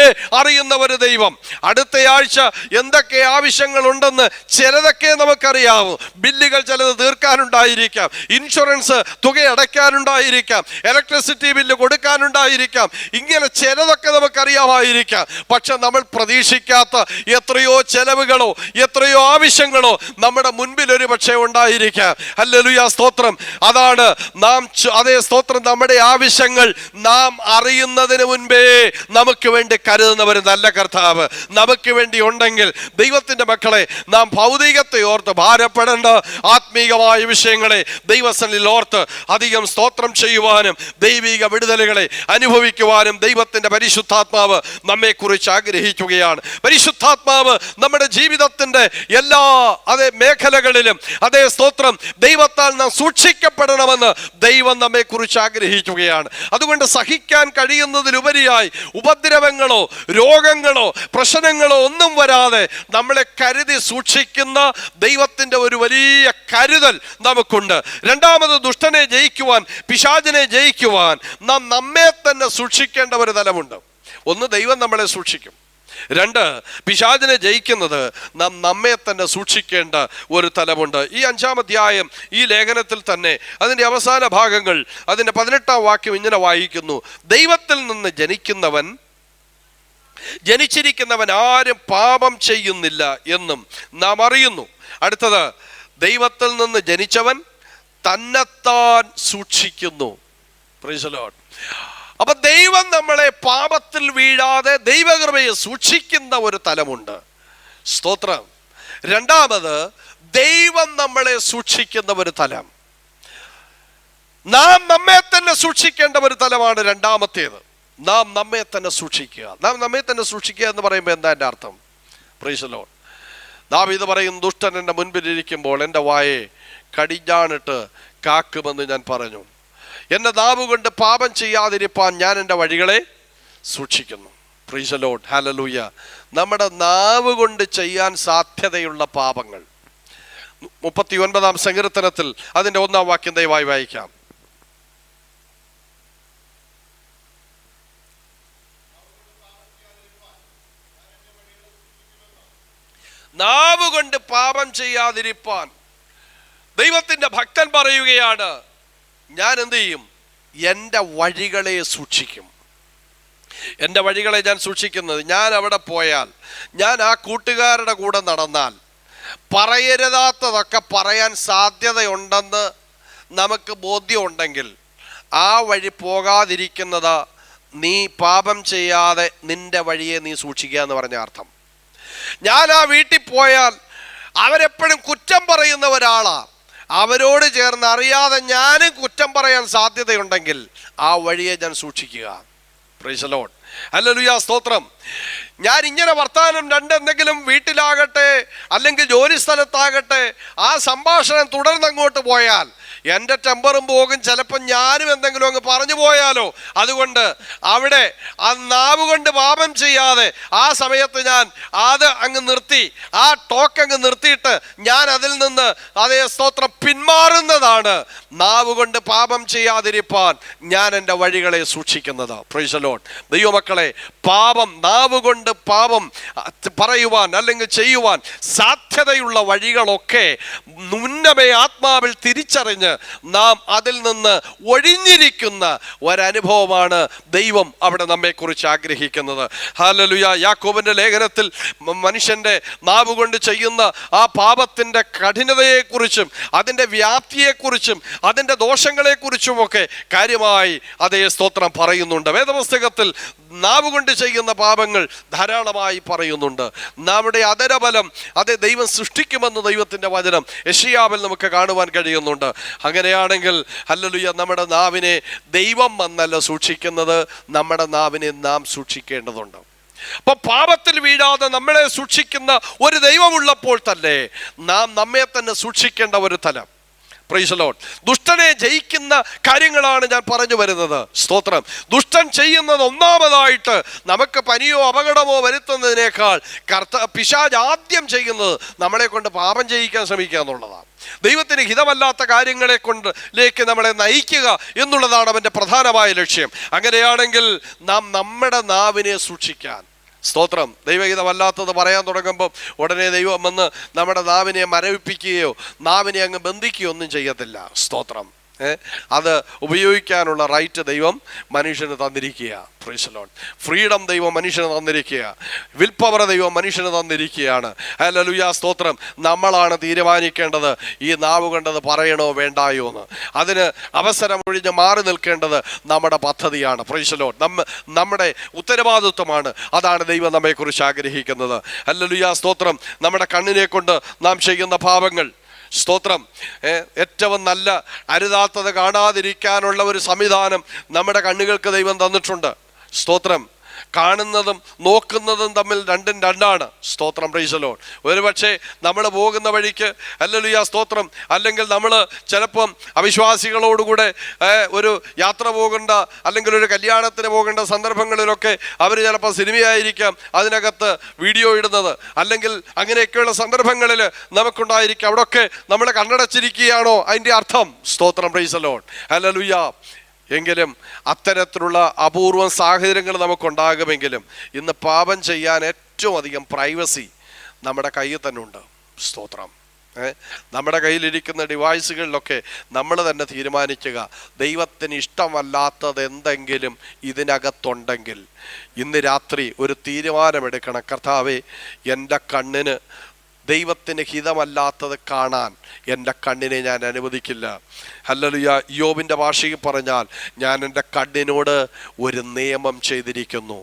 അറിയുന്ന ഒരു ദൈവം, അടുത്തയാഴ്ച എന്തൊക്കെ ആവശ്യങ്ങളുണ്ടെന്ന് ചിലതൊക്കെ നമുക്കറിയാവും. ബില്ലുകൾ ചിലത് തീർക്കാനുണ്ടായിരിക്കാം, ഇൻഷുറൻസ് തുക അടയ്ക്കാനുണ്ടായിരിക്കാം, ഇലക്ട്രിസിറ്റി ബില്ല് കൊടുക്കാനുണ്ടായിരിക്കാം, ഇങ്ങനെ ചിലതൊക്കെ നമുക്കറിയാമായിരിക്കാം. പക്ഷെ നമ്മൾ പ്രതീക്ഷിക്കാത്ത എത്രയോ ചെലവുകളോ എത്രയോ ആവശ്യങ്ങളോ നമ്മുടെ മുൻപിൽ ഒരു പക്ഷേ ഉണ്ടായിരിക്കാം. ഹല്ലേലൂയ, സ്തോത്രം. അതാണ് നാം അതേ സ്തോത്രം, നമ്മുടെ ആവശ്യങ്ങൾ നാം അറിയുന്നതിന് മുൻപേ നമുക്ക് വേണ്ടി കരുതുന്ന ഒരു നല്ല കർത്താവ് നമുക്ക് വേണ്ടി ഉണ്ടെങ്കിൽ, ദൈവത്തിൻ്റെ മക്കളെ, നാം ഭൗതികത്തെ ഓർത്ത് ഭാരപ്പെടേണ്ട, ആത്മീകമായ വിഷയങ്ങളെ ദൈവസന്നിധിയിൽ ഓർത്ത് അധികം സ്തോത്രം ചെയ്യുവാനും ദൈവിക വിടുതലുകളെ അനുഭവിക്കുവാനും ദൈവത്തിൻ്റെ പരിശുദ്ധാത്മാവ് നമ്മെക്കുറിച്ച് ആഗ്രഹിക്കുകയാണ്. പരിശുദ്ധാത്മാവ് നമ്മുടെ ജീവിതത്തിൻ്റെ എല്ലാ അതേ മേഖലകളിലും അതേ സ്തോത്രം ദൈവത്താൽ നാം സൂക്ഷിക്കപ്പെടണമെന്ന് ദൈവം നമ്മെക്കുറിച്ച് ആഗ്രഹിക്കുകയാണ്. അതുകൊണ്ട് സഹിക്കാൻ കഴിയുന്നതിലുപരിയായി ഉപദ്രവങ്ങളോ രോഗങ്ങളോ പ്രശ്നങ്ങളോ ഒന്നും വരാതെ നമ്മളെ കരുതി സൂക്ഷിക്കുന്ന ദൈവത്തിൻ്റെ ഒരു വലിയ കരുതൽ നമുക്കുണ്ട്. രണ്ടാമത്, ദുഷ്ടനെ ജയിക്കുവാൻ, പിശാചിനെ ജയിക്കുവാൻ നാം നമ്മെ തന്നെ സൂക്ഷിക്കേണ്ട ഒരു തലമുണ്ട്. ഒന്ന്, ദൈവം നമ്മളെ സൂക്ഷിക്കും. 2, പിശാചിനെ ജയിക്കുന്നത് നാം നമ്മെ തന്നെ സൂക്ഷിക്കേണ്ട ഒരു തലമുണ്ട്. ഈ 5-ാം അധ്യായം ഈ ലേഖനത്തിൽ തന്നെ അതിൻ്റെ അവസാന ഭാഗങ്ങൾ അതിൻ്റെ 18-ാം വാക്യം ഇങ്ങനെ വായിക്കുന്നു: ദൈവത്തിൽ നിന്ന് ജനിച്ചിരിക്കുന്നവൻ ആരും പാപം ചെയ്യുന്നില്ല എന്നും നാം അറിയുന്നു. അടുത്തത്, ദൈവത്തിൽ നിന്ന് ജനിച്ചവൻ തന്നെത്താൻ സൂക്ഷിക്കുന്നു. Price the Lord. അപ്പൊ ദൈവം നമ്മളെ പാപത്തിൽ വീഴാതെ ദൈവകൃപയെ സൂക്ഷിക്കുന്ന ഒരു തലമുണ്ട്. സ്തോത്രം. രണ്ടാമത്, ദൈവം നമ്മളെ സൂക്ഷിക്കുന്ന ഒരു തലം. നാം നമ്മെ തന്നെ സൂക്ഷിക്കേണ്ട ഒരു തലമാണ് രണ്ടാമത്തേത്. നാം നമ്മെ തന്നെ സൂക്ഷിക്കുക. നാം നമ്മെ തന്നെ സൂക്ഷിക്കുക എന്ന് പറയുമ്പോൾ എന്താ എൻ്റെ അർത്ഥം? Price the Lord. ദാവീദ് പറയും, ദുഷ്ടൻ എൻ്റെ മുൻപിലിരിക്കുമ്പോൾ എൻ്റെ വായെ കടിഞ്ഞാണിട്ട് കാക്കുമെന്ന് ഞാൻ പറഞ്ഞു. എൻ്റെ നാവുകൊണ്ട് പാപം ചെയ്യാതിരിപ്പാൻ ഞാൻ എൻ്റെ വഴികളെ സൂക്ഷിക്കുന്നു. Price the Lord. ഹല്ലേലൂയ. നമ്മുടെ നാവ് കൊണ്ട് ചെയ്യാൻ സാധ്യതയുള്ള പാപങ്ങൾ 39-ാം സങ്കീർത്തനത്തിൽ അതിൻ്റെ 1-ാം വാക്യം ദയവായി വായിക്കാം. നാവ് കൊണ്ട് പാപം ചെയ്യാതിരിപ്പാൻ ദൈവത്തിൻ്റെ ഭക്തൻ പറയുകയാണ്, ഞാൻ എന്ത് ചെയ്യും? എൻ്റെ വഴികളെ സൂക്ഷിക്കും. എൻ്റെ വഴികളെ ഞാൻ സൂക്ഷിക്കുന്നത്, ഞാൻ അവിടെ പോയാൽ, ഞാൻ ആ കൂട്ടുകാരുടെ കൂടെ നടന്നാൽ, പറയരുതാത്തതൊക്കെ പറയാൻ സാധ്യതയുണ്ടെന്ന് നമുക്ക് ബോധ്യമുണ്ടെങ്കിൽ ആ വഴി പോകാതിരിക്കുന്നത് നീ പാപം ചെയ്യാതെ നിന്റെ വഴിയെ നീ സൂക്ഷിക്കുക എന്ന് പറഞ്ഞ അർത്ഥം. ഞാൻ ആ വീട്ടിൽ പോയാൽ അവരെപ്പോഴും കുറ്റം പറയുന്ന ഒരാളാ, അവരോട് ചേർന്ന് അറിയാതെ ഞാനും കുറ്റം പറയാൻ സാധ്യതയുണ്ടെങ്കിൽ ആ വഴിയെ ഞാൻ സൂക്ഷിക്കുക. Price the Lord. ഹല്ലേലൂയ. സ്തോത്രം. ഞാൻ ഇങ്ങനെ വർത്താനം എന്തെങ്കിലും വീട്ടിലാകട്ടെ അല്ലെങ്കിൽ ജോലി സ്ഥലത്താകട്ടെ ആ സംഭാഷണം തുടർന്നങ്ങോട്ട് പോയാൽ എൻ്റെ ടെമ്പറും പോകും, ചിലപ്പോൾ ഞാനും എന്തെങ്കിലും അങ്ങ് പറഞ്ഞു പോയാലോ. അതുകൊണ്ട് അവിടെ ആ നാവ് കൊണ്ട് പാപം ചെയ്യാതെ ആ സമയത്ത് ഞാൻ അത് അങ്ങ് നിർത്തി, ആ ടോക്ക് അങ്ങ് നിർത്തിയിട്ട് ഞാൻ അതിൽ നിന്ന് അതേ സ്തോത്രം പിന്മാറുന്നതാണ് നാവ് കൊണ്ട് പാപം ചെയ്യാതിരിപ്പാൻ ഞാൻ എൻ്റെ വഴികളെ സൂക്ഷിക്കുന്നത്. Price the Lord. ദൈവമക്കളെ, പാപം, നാവ് കൊണ്ട് പാപം പറയുവാൻ അല്ലെങ്കിൽ ചെയ്യുവാൻ സാധ്യതയുള്ള വഴികളൊക്കെ ഉന്നമേ ആത്മാവിൽ തിരിച്ചറിഞ്ഞ് നാം അതിൽ നിന്ന് ഒഴിഞ്ഞിരിക്കുന്ന ഒരനുഭവമാണ് ദൈവം അവിടെ നമ്മെക്കുറിച്ച് ആഗ്രഹിക്കുന്നത്. ഹല്ലേലൂയ. യാക്കോബിന്റെ ലേഖനത്തിൽ മനുഷ്യന്റെ നാവ് കൊണ്ട് ചെയ്യുന്ന ആ പാപത്തിന്റെ കഠിനതയെക്കുറിച്ചും അതിൻ്റെ വ്യാപ്തിയെക്കുറിച്ചും അതിൻ്റെ ദോഷങ്ങളെക്കുറിച്ചുമൊക്കെ കാര്യമായി അതേ സ്തോത്രം പറയുന്നുണ്ട്. വേദപുസ്തകത്തിൽ നാവ് കൊണ്ട് ചെയ്യുന്ന പാപങ്ങൾ ധാരാളമായി പറയുന്നുണ്ട്. നമ്മുടെ അധരബലം അത് ദൈവം സൃഷ്ടിക്കുമെന്ന് ദൈവത്തിൻ്റെ വചനം യെശയ്യാവിൽ നമുക്ക് കാണുവാൻ കഴിയുന്നുണ്ട്. അങ്ങനെയാണെങ്കിൽ ഹല്ലേലൂയ, നമ്മുടെ നാവിനെ ദൈവം വന്നല്ല സൂക്ഷിക്കുന്നത്, നമ്മുടെ നാവിനെ നാം സൂക്ഷിക്കേണ്ടതുണ്ട്. അപ്പൊ പാപത്തിൽ വീഴാതെ നമ്മളെ സൂക്ഷിക്കുന്ന ഒരു ദൈവമുള്ളപ്പോൾ തന്നെ നാം നമ്മെ തന്നെ സൂക്ഷിക്കേണ്ട ഒരു തലം. Praise the lord. ദുഷ്ടനെ ജയിക്കുന്ന കാര്യങ്ങളാണ് ഞാൻ പറഞ്ഞു വരുന്നത്. സ്തോത്രം. ദുഷ്ടൻ ചെയ്യുന്നത് ഒന്നാമതായിട്ട് നമുക്ക് പനിയോ അപകടമോ വരുത്തുന്നതിനേക്കാൾ പിശാച് ആദ്യം ചെയ്യുന്നത് നമ്മളെ കൊണ്ട് പാപം ചെയ്യിക്കാൻ ശ്രമിക്കുക എന്നുള്ളതാണ്. ദൈവത്തിന് ഹിതമല്ലാത്ത കാര്യങ്ങളെ കൊണ്ടിലേക്ക് നമ്മളെ നയിക്കുക എന്നുള്ളതാണ് അവൻ്റെ പ്രധാനമായ ലക്ഷ്യം. അങ്ങനെയാണെങ്കിൽ നാം നമ്മുടെ നാവിനെ സൂക്ഷിക്കാൻ, സ്തോത്രം, ദൈവഹിതമല്ലാത്തത് പറയാൻ തുടങ്ങുമ്പോൾ ഉടനെ ദൈവം വന്ന് നമ്മുടെ നാവിനെ മരവിപ്പിക്കുകയോ നാവിനെ അങ്ങ് ബന്ധിക്കുകയോ ഒന്നും ചെയ്യത്തില്ല. സ്തോത്രം. അത് ഉപയോഗിക്കാനുള്ള റൈറ്റ് ദൈവം മനുഷ്യന് തന്നിരിക്കുക. Praise the lord. ഫ്രീഡം ദൈവം മനുഷ്യന് തന്നിരിക്കുക. വിൽ പവർ ദൈവം മനുഷ്യന് തന്നിരിക്കുകയാണ്. ഹല്ലേലൂയ. സ്തോത്രം. നമ്മളാണ് തീരുമാനിക്കേണ്ടത് ഈ നാവ് കൊണ്ടത് പറയണോ വേണ്ടായോ എന്ന്. അതിന് അവസരം ഒഴിഞ്ഞ് മാറി നിൽക്കേണ്ടത് നമ്മുടെ പദ്ധതിയാണ്. Price the Lord. നമ്മുടെ ഉത്തരവാദിത്വമാണ്. അതാണ് ദൈവം നമ്മെക്കുറിച്ച് ആഗ്രഹിക്കുന്നത്. ഹല്ലേലൂയ. സ്തോത്രം. നമ്മുടെ കണ്ണിനെ കൊണ്ട് നാം ചെയ്യുന്ന പാപങ്ങൾ, സ്തോത്രം, ഏറ്റവും നല്ല അരുതാത്തത് കാണാതിരിക്കാനുള്ള ഒരു സംവിധാനം നമ്മുടെ കണ്ണുകൾക്ക് ദൈവം തന്നിട്ടുണ്ട്. സ്തോത്രം. കാണുന്നതും നോക്കുന്നതും തമ്മിൽ രണ്ടും രണ്ടാണ്. സ്തോത്രം. Price the Lord. ഒരുപക്ഷെ നമ്മൾ പോകുന്ന വഴിക്ക് ഹല്ലേലൂയ സ്തോത്രം, അല്ലെങ്കിൽ നമ്മൾ ചിലപ്പം അവിശ്വാസികളോടുകൂടെ ഒരു യാത്ര പോകേണ്ട അല്ലെങ്കിൽ ഒരു കല്യാണത്തിന് പോകേണ്ട സന്ദർഭങ്ങളിലൊക്കെ അവർ ചിലപ്പോൾ സിനിമയായിരിക്കാം അതിനകത്ത് വീഡിയോ ഇടുന്നത്, അല്ലെങ്കിൽ അങ്ങനെയൊക്കെയുള്ള സന്ദർഭങ്ങളിൽ നമുക്കുണ്ടായിരിക്കാം. അവിടെയൊക്കെ നമ്മൾ കണ്ണടച്ചിരിക്കുകയാണോ അതിൻ്റെ അർത്ഥം? സ്തോത്രം. Price the Lord. ഹല്ലേലൂയ. എങ്കിലും അത്തരത്തിലുള്ള അപൂർവം സാഹചര്യങ്ങൾ നമുക്കുണ്ടാകുമെങ്കിലും ഇന്ന് പാപം ചെയ്യാൻ ഏറ്റവും അധികം പ്രൈവസി നമ്മുടെ കയ്യിൽ തന്നെ ഉണ്ട്. സ്തോത്രം. നമ്മുടെ കയ്യിലിരിക്കുന്ന ഡിവൈസുകളിലൊക്കെ നമ്മൾ തന്നെ തീരുമാനിക്കുക, ദൈവത്തിന് ഇഷ്ടമല്ലാത്തത് എന്തെങ്കിലും ഇതിനകത്തുണ്ടെങ്കിൽ ഇന്ന് രാത്രി ഒരു തീരുമാനമെടുക്കണം. കർത്താവേ, എൻ്റെ കണ്ണിന് ദൈവത്തിന് ഹിതമല്ലാത്തത് കാണാൻ എൻ്റെ കണ്ണിനെ ഞാൻ അനുവദിക്കില്ല. ഹല്ലേലൂയ. യോബിൻ്റെ ഭാഷയിൽ പറഞ്ഞാൽ, ഞാൻ എൻ്റെ കണ്ണിനോട് ഒരു നിയമം ചെയ്തിരിക്കുന്നു,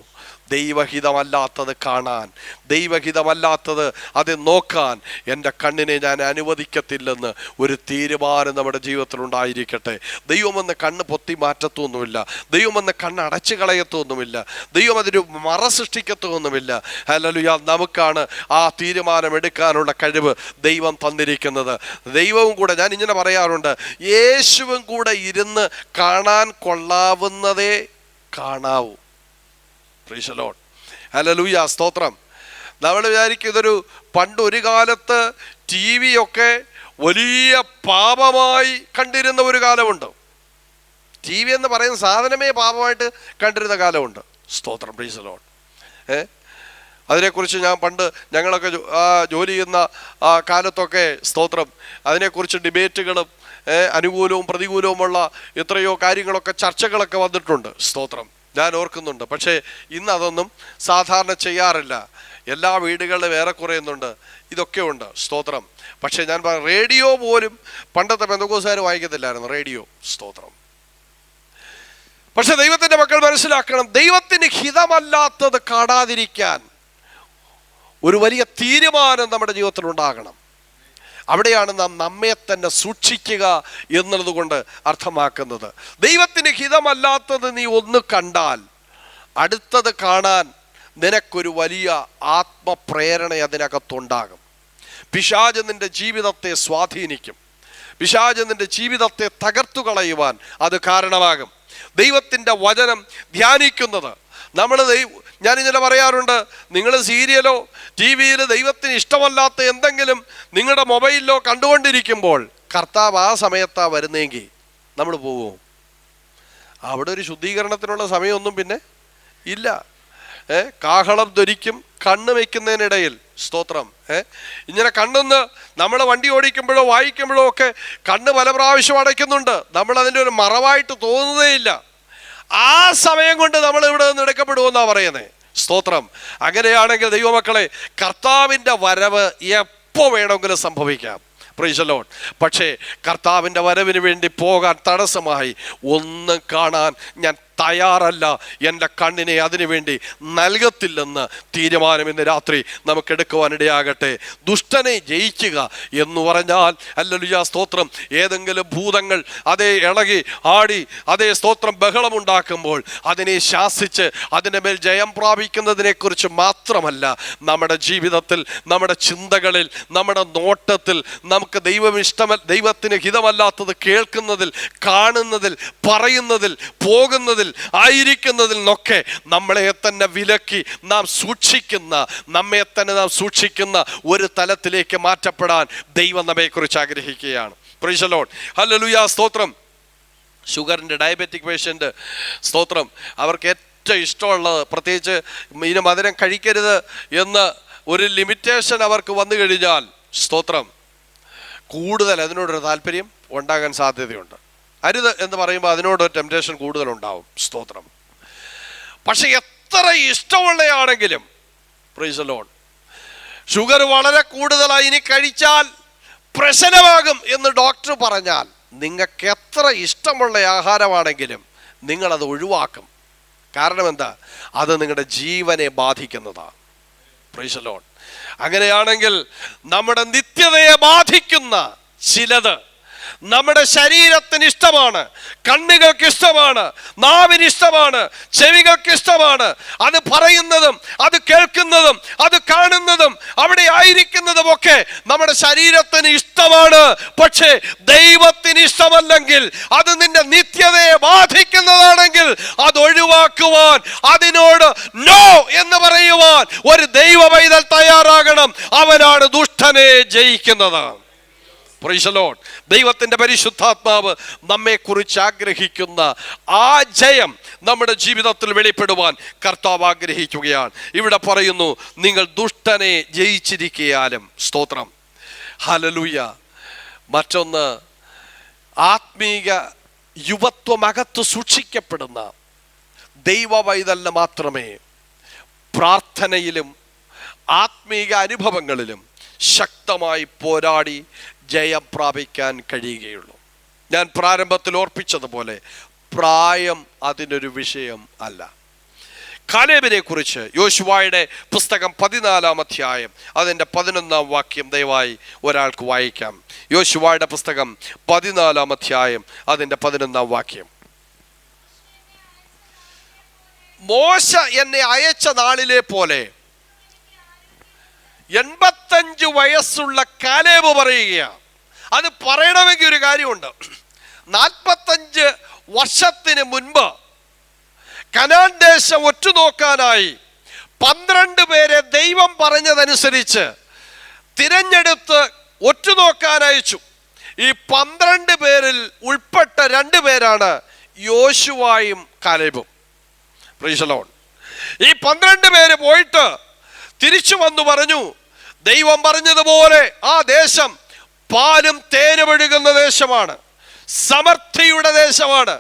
ദൈവഹിതമല്ലാത്തത് കാണാൻ, ദൈവഹിതമല്ലാത്തത് അത് നോക്കാൻ എൻ്റെ കണ്ണിനെ ഞാൻ അനുവദിക്കത്തില്ലെന്ന് ഒരു തീരുമാനം നമ്മുടെ ജീവിതത്തിൽ ഉണ്ടായിരിക്കട്ടെ. ദൈവമെന്ന് കണ്ണ് പൊത്തി മാറ്റത്തൊന്നുമില്ല, ദൈവമെന്ന് കണ്ണ് അടച്ചു കളയത്തൊന്നുമില്ല, ദൈവം അതിന് മറ സൃഷ്ടിക്കത്തൊന്നുമില്ല. ഹല്ലേലൂയ. നമുക്കാണ് ആ തീരുമാനം എടുക്കാനുള്ള കഴിവ് ദൈവം തന്നിരിക്കുന്നത്. ദൈവവും കൂടെ, ഞാൻ ഇങ്ങനെ പറയാറുണ്ട്, യേശുവും കൂടെ ഇരുന്ന് കാണാൻ കൊള്ളാവുന്നതേ കാണാവൂ. Praise the Lord. ഹല്ലേലൂയ. സ്തോത്രം. നമ്മൾ വിചാരിക്കും ഇതൊരു പണ്ട് ഒരു കാലത്ത് ടി വി ഒക്കെ വലിയ പാപമായി കണ്ടിരുന്ന ഒരു കാലമുണ്ട്. ടി വി എന്ന് പറയുന്ന സാധനമേ പാപമായിട്ട് കണ്ടിരുന്ന കാലമുണ്ട്. സ്തോത്രം. Price the Lord. അതിനെക്കുറിച്ച് ഞാൻ പണ്ട് ഞങ്ങളൊക്കെ ജോലി ചെയ്യുന്ന കാലത്തൊക്കെ, സ്തോത്രം, അതിനെക്കുറിച്ച് ഡിബേറ്റുകളും അനുകൂലവും പ്രതികൂലവുമുള്ള എത്രയോ കാര്യങ്ങളൊക്കെ ചർച്ചകളൊക്കെ വന്നിട്ടുണ്ട്. സ്തോത്രം. ഞാൻ ഓർക്കുന്നുണ്ട്. പക്ഷേ ഇന്ന് അതൊന്നും സാധാരണ ചെയ്യാറില്ല. എല്ലാ വീടുകളിലും വേറെ കുറയുന്നുണ്ട്, ഇതൊക്കെ ഉണ്ട്. സ്തോത്രം. പക്ഷേ ഞാൻ റേഡിയോ പോലും പണ്ടത്തെ പെന്തക്കോസ്തുകാർ വായിക്കത്തില്ലായിരുന്നു, റേഡിയോ. സ്തോത്രം. പക്ഷെ ദൈവത്തിൻ്റെ മക്കൾ മനസ്സിലാക്കണം, ദൈവത്തിന് ഹിതമല്ലാത്തത് കാണാതിരിക്കാൻ ഒരു വലിയ തീരുമാനം നമ്മുടെ ജീവിതത്തിൽ ഉണ്ടാകണം. അവിടെയാണ് നാം നമ്മെ തന്നെ സൂക്ഷിക്കുക എന്നുള്ളതുകൊണ്ട് അർത്ഥമാക്കുന്നത്. ദൈവത്തിന് ഹിതമല്ലാത്തത് നീ ഒന്ന് കണ്ടാൽ അടുത്തത് കാണാൻ നിനക്കൊരു വലിയ ആത്മപ്രേരണ അതിനകത്തുണ്ടാകും. പിശാച് നിന്റെ ജീവിതത്തെ സ്വാധീനിക്കും, പിശാച് നിന്റെ ജീവിതത്തെ തകർത്തു കളയുവാൻ അത് കാരണമാകും. ദൈവത്തിൻ്റെ വചനം ധ്യാനിക്കുന്നത് ഞാനിങ്ങനെ പറയാറുണ്ട്, നിങ്ങൾ സീരിയലോ ടി വിയിൽ ദൈവത്തിന് ഇഷ്ടമല്ലാത്ത എന്തെങ്കിലും നിങ്ങളുടെ മൊബൈലിലോ കണ്ടുകൊണ്ടിരിക്കുമ്പോൾ കർത്താവ് ആ സമയത്താണ് വരുന്നതെങ്കിൽ നമ്മൾ പോവുമോ? അവിടെ ഒരു ശുദ്ധീകരണത്തിനുള്ള സമയമൊന്നും പിന്നെ ഇല്ല. കാഹളം ധരിക്കും കണ്ണ് വയ്ക്കുന്നതിനിടയിൽ. സ്തോത്രം. ഇങ്ങനെ കണ്ണെന്ന് നമ്മൾ വണ്ടി ഓടിക്കുമ്പോഴോ വായിക്കുമ്പോഴോ ഒക്കെ കണ്ണ് പല പ്രാവശ്യം അടയ്ക്കുന്നുണ്ട്, നമ്മൾ അതിൻ്റെ ഒരു മറവായിട്ട് തോന്നുന്നതേ ഇല്ല. ആ സമയം കൊണ്ട് നമ്മൾ ഇവിടെ നിന്ന് എടുക്കപ്പെടുമെന്നാണ് പറയുന്നത്. സ്തോത്രം. അങ്ങനെയാണെങ്കിൽ ദൈവമക്കളെ, കർത്താവിൻ്റെ വരവ് എപ്പോൾ വേണമെങ്കിലും സംഭവിക്കാം. Price the Lord. പക്ഷേ കർത്താവിൻ്റെ വരവിന് വേണ്ടി പോകാൻ തടസ്സമായി ഒന്നും കാണാൻ ഞാൻ തയ്യാറല്ല, എൻ്റെ കണ്ണിനെ അതിനു വേണ്ടി നൽകത്തില്ലെന്ന് തീരുമാനം ഇന്ന് രാത്രി നമുക്ക് എടുക്കുവാനിടയാകട്ടെ. ദുഷ്ടനെ ജയിക്കുക എന്ന് പറഞ്ഞാൽ, ഹല്ലേലൂയ, സ്തോത്രം, ഏതെങ്കിലും ഭൂതങ്ങൾ അതേ ഇളകി ആടി അതേ സ്തോത്രം ബഹളമുണ്ടാക്കുമ്പോൾ അതിനെ ശാസിച്ച് അതിൻ്റെ മേൽ ജയം പ്രാപിക്കുന്നതിനെക്കുറിച്ച് മാത്രമല്ല, നമ്മുടെ ജീവിതത്തിൽ, നമ്മുടെ ചിന്തകളിൽ, നമ്മുടെ നോട്ടത്തിൽ നമുക്ക് ദൈവത്തിന് ഹിതമല്ലാത്തത് കേൾക്കുന്നതിൽ, കാണുന്നതിൽ, പറയുന്നതിൽ, പോകുന്നതിൽ, ആയിരിക്കുന്നതിൽ നിന്നൊക്കെ നമ്മളെ തന്നെ വിലക്കി നമ്മെ തന്നെ നാം സൂക്ഷിക്കുന്ന ഒരു തലത്തിലേക്ക് മാറ്റപ്പെടാൻ ദൈവം നമ്മെക്കുറിച്ച് ആഗ്രഹിക്കുകയാണ്. Price the Lord. ഹല്ലേലൂയ. സ്തോത്രം. ഷുഗറിൻ്റെ ഡയബറ്റിക് പേഷ്യൻ്റ്, സ്തോത്രം, അവർക്ക് ഏറ്റവും ഇഷ്ടമുള്ളത്, പ്രത്യേകിച്ച് ഇതിന് മധുരം കഴിക്കരുത് എന്ന് ഒരു ലിമിറ്റേഷൻ അവർക്ക് വന്നു കഴിഞ്ഞാൽ, സ്തോത്രം, കൂടുതൽ അതിനോടൊരു താല്പര്യം ഉണ്ടാകാൻ സാധ്യതയുണ്ട്. അരുത് എന്ന് പറയുമ്പോൾ അതിനോട് ടെംപ്റ്റേഷൻ കൂടുതലുണ്ടാവും. സ്തോത്രം. പക്ഷെ എത്ര ഇഷ്ടമുള്ളയാണെങ്കിലും, പ്രൈസ് ദി ലോർഡ്, ഷുഗർ വളരെ കൂടുതലായി ഇനി കഴിച്ചാൽ പ്രശ്നമാകും എന്ന് ഡോക്ടർ പറഞ്ഞാൽ, നിങ്ങൾക്ക് എത്ര ഇഷ്ടമുള്ള ആഹാരമാണെങ്കിലും നിങ്ങളത് ഒഴിവാക്കും. കാരണം എന്താ? അത് നിങ്ങളുടെ ജീവനെ ബാധിക്കുന്നതാണ്. Price the Lord. അങ്ങനെയാണെങ്കിൽ നമ്മുടെ നിത്യതയെ ബാധിക്കുന്ന ചിലത് നമ്മുടെ ശരീരത്തിന് ഇഷ്ടമാണ്, കണ്ണുകൾക്ക് ഇഷ്ടമാണ്, നാവിന് ഇഷ്ടമാണ്, ചെവികൾക്ക് ഇഷ്ടമാണ്. അത് പറയുന്നതും അത് കേൾക്കുന്നതും അത് കാണുന്നതും അവിടെ ആയിരിക്കുന്നതും ഒക്കെ നമ്മുടെ ശരീരത്തിന് ഇഷ്ടമാണ്. പക്ഷേ ദൈവത്തിന് ഇഷ്ടമല്ലെങ്കിൽ, അത് നിന്റെ നിത്യതയെ ബാധിക്കുന്നതാണെങ്കിൽ അത് ഒഴിവാക്കുവാൻ, അതിനോട് നോ എന്ന് പറയുവാൻ ഒരു ദൈവ പൈതൽ തയ്യാറാകണം. അവനാണ് ദുഷ്ടനെ ജയിക്കുന്നത്. Price the Lord. ദൈവത്തിൻ്റെ പരിശുദ്ധാത്മാവ് നമ്മെക്കുറിച്ച് ആഗ്രഹിക്കുന്ന ആ ജയം നമ്മുടെ ജീവിതത്തിൽ വെളിപ്പെടുവാൻ കർത്താവ് ആഗ്രഹിക്കുകയാണ്. ഇവിടെ പറയുന്നു, നിങ്ങൾ ദുഷ്ടനെ ജയിച്ചിരിക്കയാലും. സ്തോത്രം, ഹല്ലേലൂയ. മറ്റൊന്ന്, ആത്മീക യുവത്വമകത്ത് സൂക്ഷിക്കപ്പെടുന്ന ദൈവവൈതലിന് മാത്രമേ പ്രാർത്ഥനയിലും ആത്മീക അനുഭവങ്ങളിലും ശക്തമായി പോരാടി ജയം പ്രാപിക്കാൻ കഴിയുകയുള്ളൂ. ഞാൻ പ്രാരംഭത്തിൽ ഓർപ്പിച്ചതുപോലെ പ്രായം അതിനൊരു വിഷയം അല്ല. കാലേബിനെ കുറിച്ച് യോശുവയുടെ പുസ്തകം 14-ാം അധ്യായം അതിൻ്റെ 11-ാം വാക്യം ദയവായി ഒരാൾക്ക് വായിക്കാം. യോശുവയുടെ പുസ്തകം 14-ാം അധ്യായം അതിൻ്റെ 11-ാം വാക്യം. മോശ എന്നെ അയച്ച നാളിലെ പോലെ 85 വയസ്സുള്ള കാലേബ് പറയുകയാണ്. അത് പറയണമെങ്കിൽ ഒരു കാര്യമുണ്ട്. 45 വർഷത്തിന് മുൻപ് കനാൻ ദേശം ഒറ്റുനോക്കാനായി 12 പേരെ ദൈവം പറഞ്ഞതനുസരിച്ച് തിരഞ്ഞെടുത്ത് ഒറ്റുനോക്കാൻ അയച്ചു. ഈ 12 പേരിൽ ഉൾപ്പെട്ട 2 പേരാണ് യോശുവയും കാലേബും. Praise the Lord. ഈ 12 പേര് പോയിട്ട് തിരിച്ചു വന്നു പറഞ്ഞു, ദൈവം പറഞ്ഞതുപോലെ ആ ദേശം പാലും തേനും ഒഴുകുന്ന ദേശമാണ്, സമൃദ്ധിയുടെ ദേശമാണ്.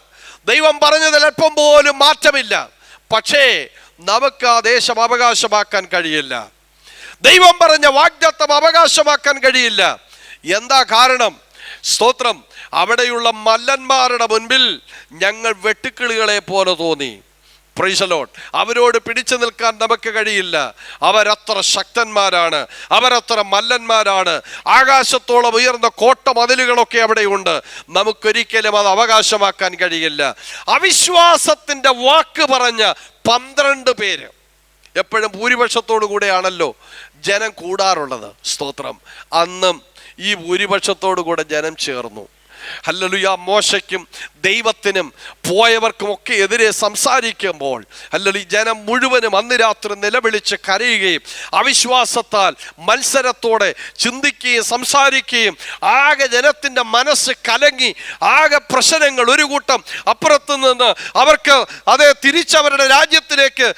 ദൈവം പറഞ്ഞതിൽ അല്പം പോലും മാറ്റമില്ല. പക്ഷേ നമുക്ക് ആ ദേശം അവകാശമാക്കാൻ കഴിയില്ല. ദൈവം പറഞ്ഞ വാഗ്ദത്തം അവകാശമാക്കാൻ കഴിയില്ല. എന്താ കാരണം? സ്തോത്രം, അവിടെയുള്ള മല്ലന്മാരുടെ മുൻപിൽ ഞങ്ങൾ വെട്ടുക്കിളികളെ പോലെ തോന്നി. Price the Lord. അവരോട് പിടിച്ചു നിൽക്കാൻ നമുക്ക് കഴിയില്ല. അവരത്ര ശക്തന്മാരാണ്, അവരത്ര മല്ലന്മാരാണ്. ആകാശത്തോളം ഉയർന്ന കോട്ട മതിലുകളൊക്കെ അവിടെയുണ്ട്. നമുക്കൊരിക്കലും അത് അവകാശമാക്കാൻ കഴിയില്ല. അവിശ്വാസത്തിൻ്റെ വാക്ക് പറഞ്ഞ 12 പേര്. എപ്പോഴും ഭൂരിപക്ഷത്തോടു കൂടെയാണല്ലോ ജനം കൂടാറുള്ളത്. സ്തോത്രം. അന്നും ഈ ഭൂരിപക്ഷത്തോടു കൂടെ ജനം ചേർന്നു. ഹല്ലേലൂയ. മോശയ്ക്കും ദൈവത്തിനും പോയവർക്കും ഒക്കെ എതിരെ സംസാരിക്കുമ്പോൾ ഹല്ലേലൂയ ജനം മുഴുവനും അന്ന് രാത്രി നിലവിളിച്ച് കരയുകയും അവിശ്വാസത്താൽ മത്സരത്തോടെ ചിന്തിക്കുകയും സംസാരിക്കുകയും ആകെ ജനത്തിൻ്റെ മനസ്സ് കലങ്ങി, ആകെ പ്രശ്നങ്ങൾ. ഒരു കൂട്ടം അപ്പുറത്ത് നിന്ന് അവർക്ക് അതേ തിരിച്ചവരുടെ രാജ്യത്തിലേക്ക്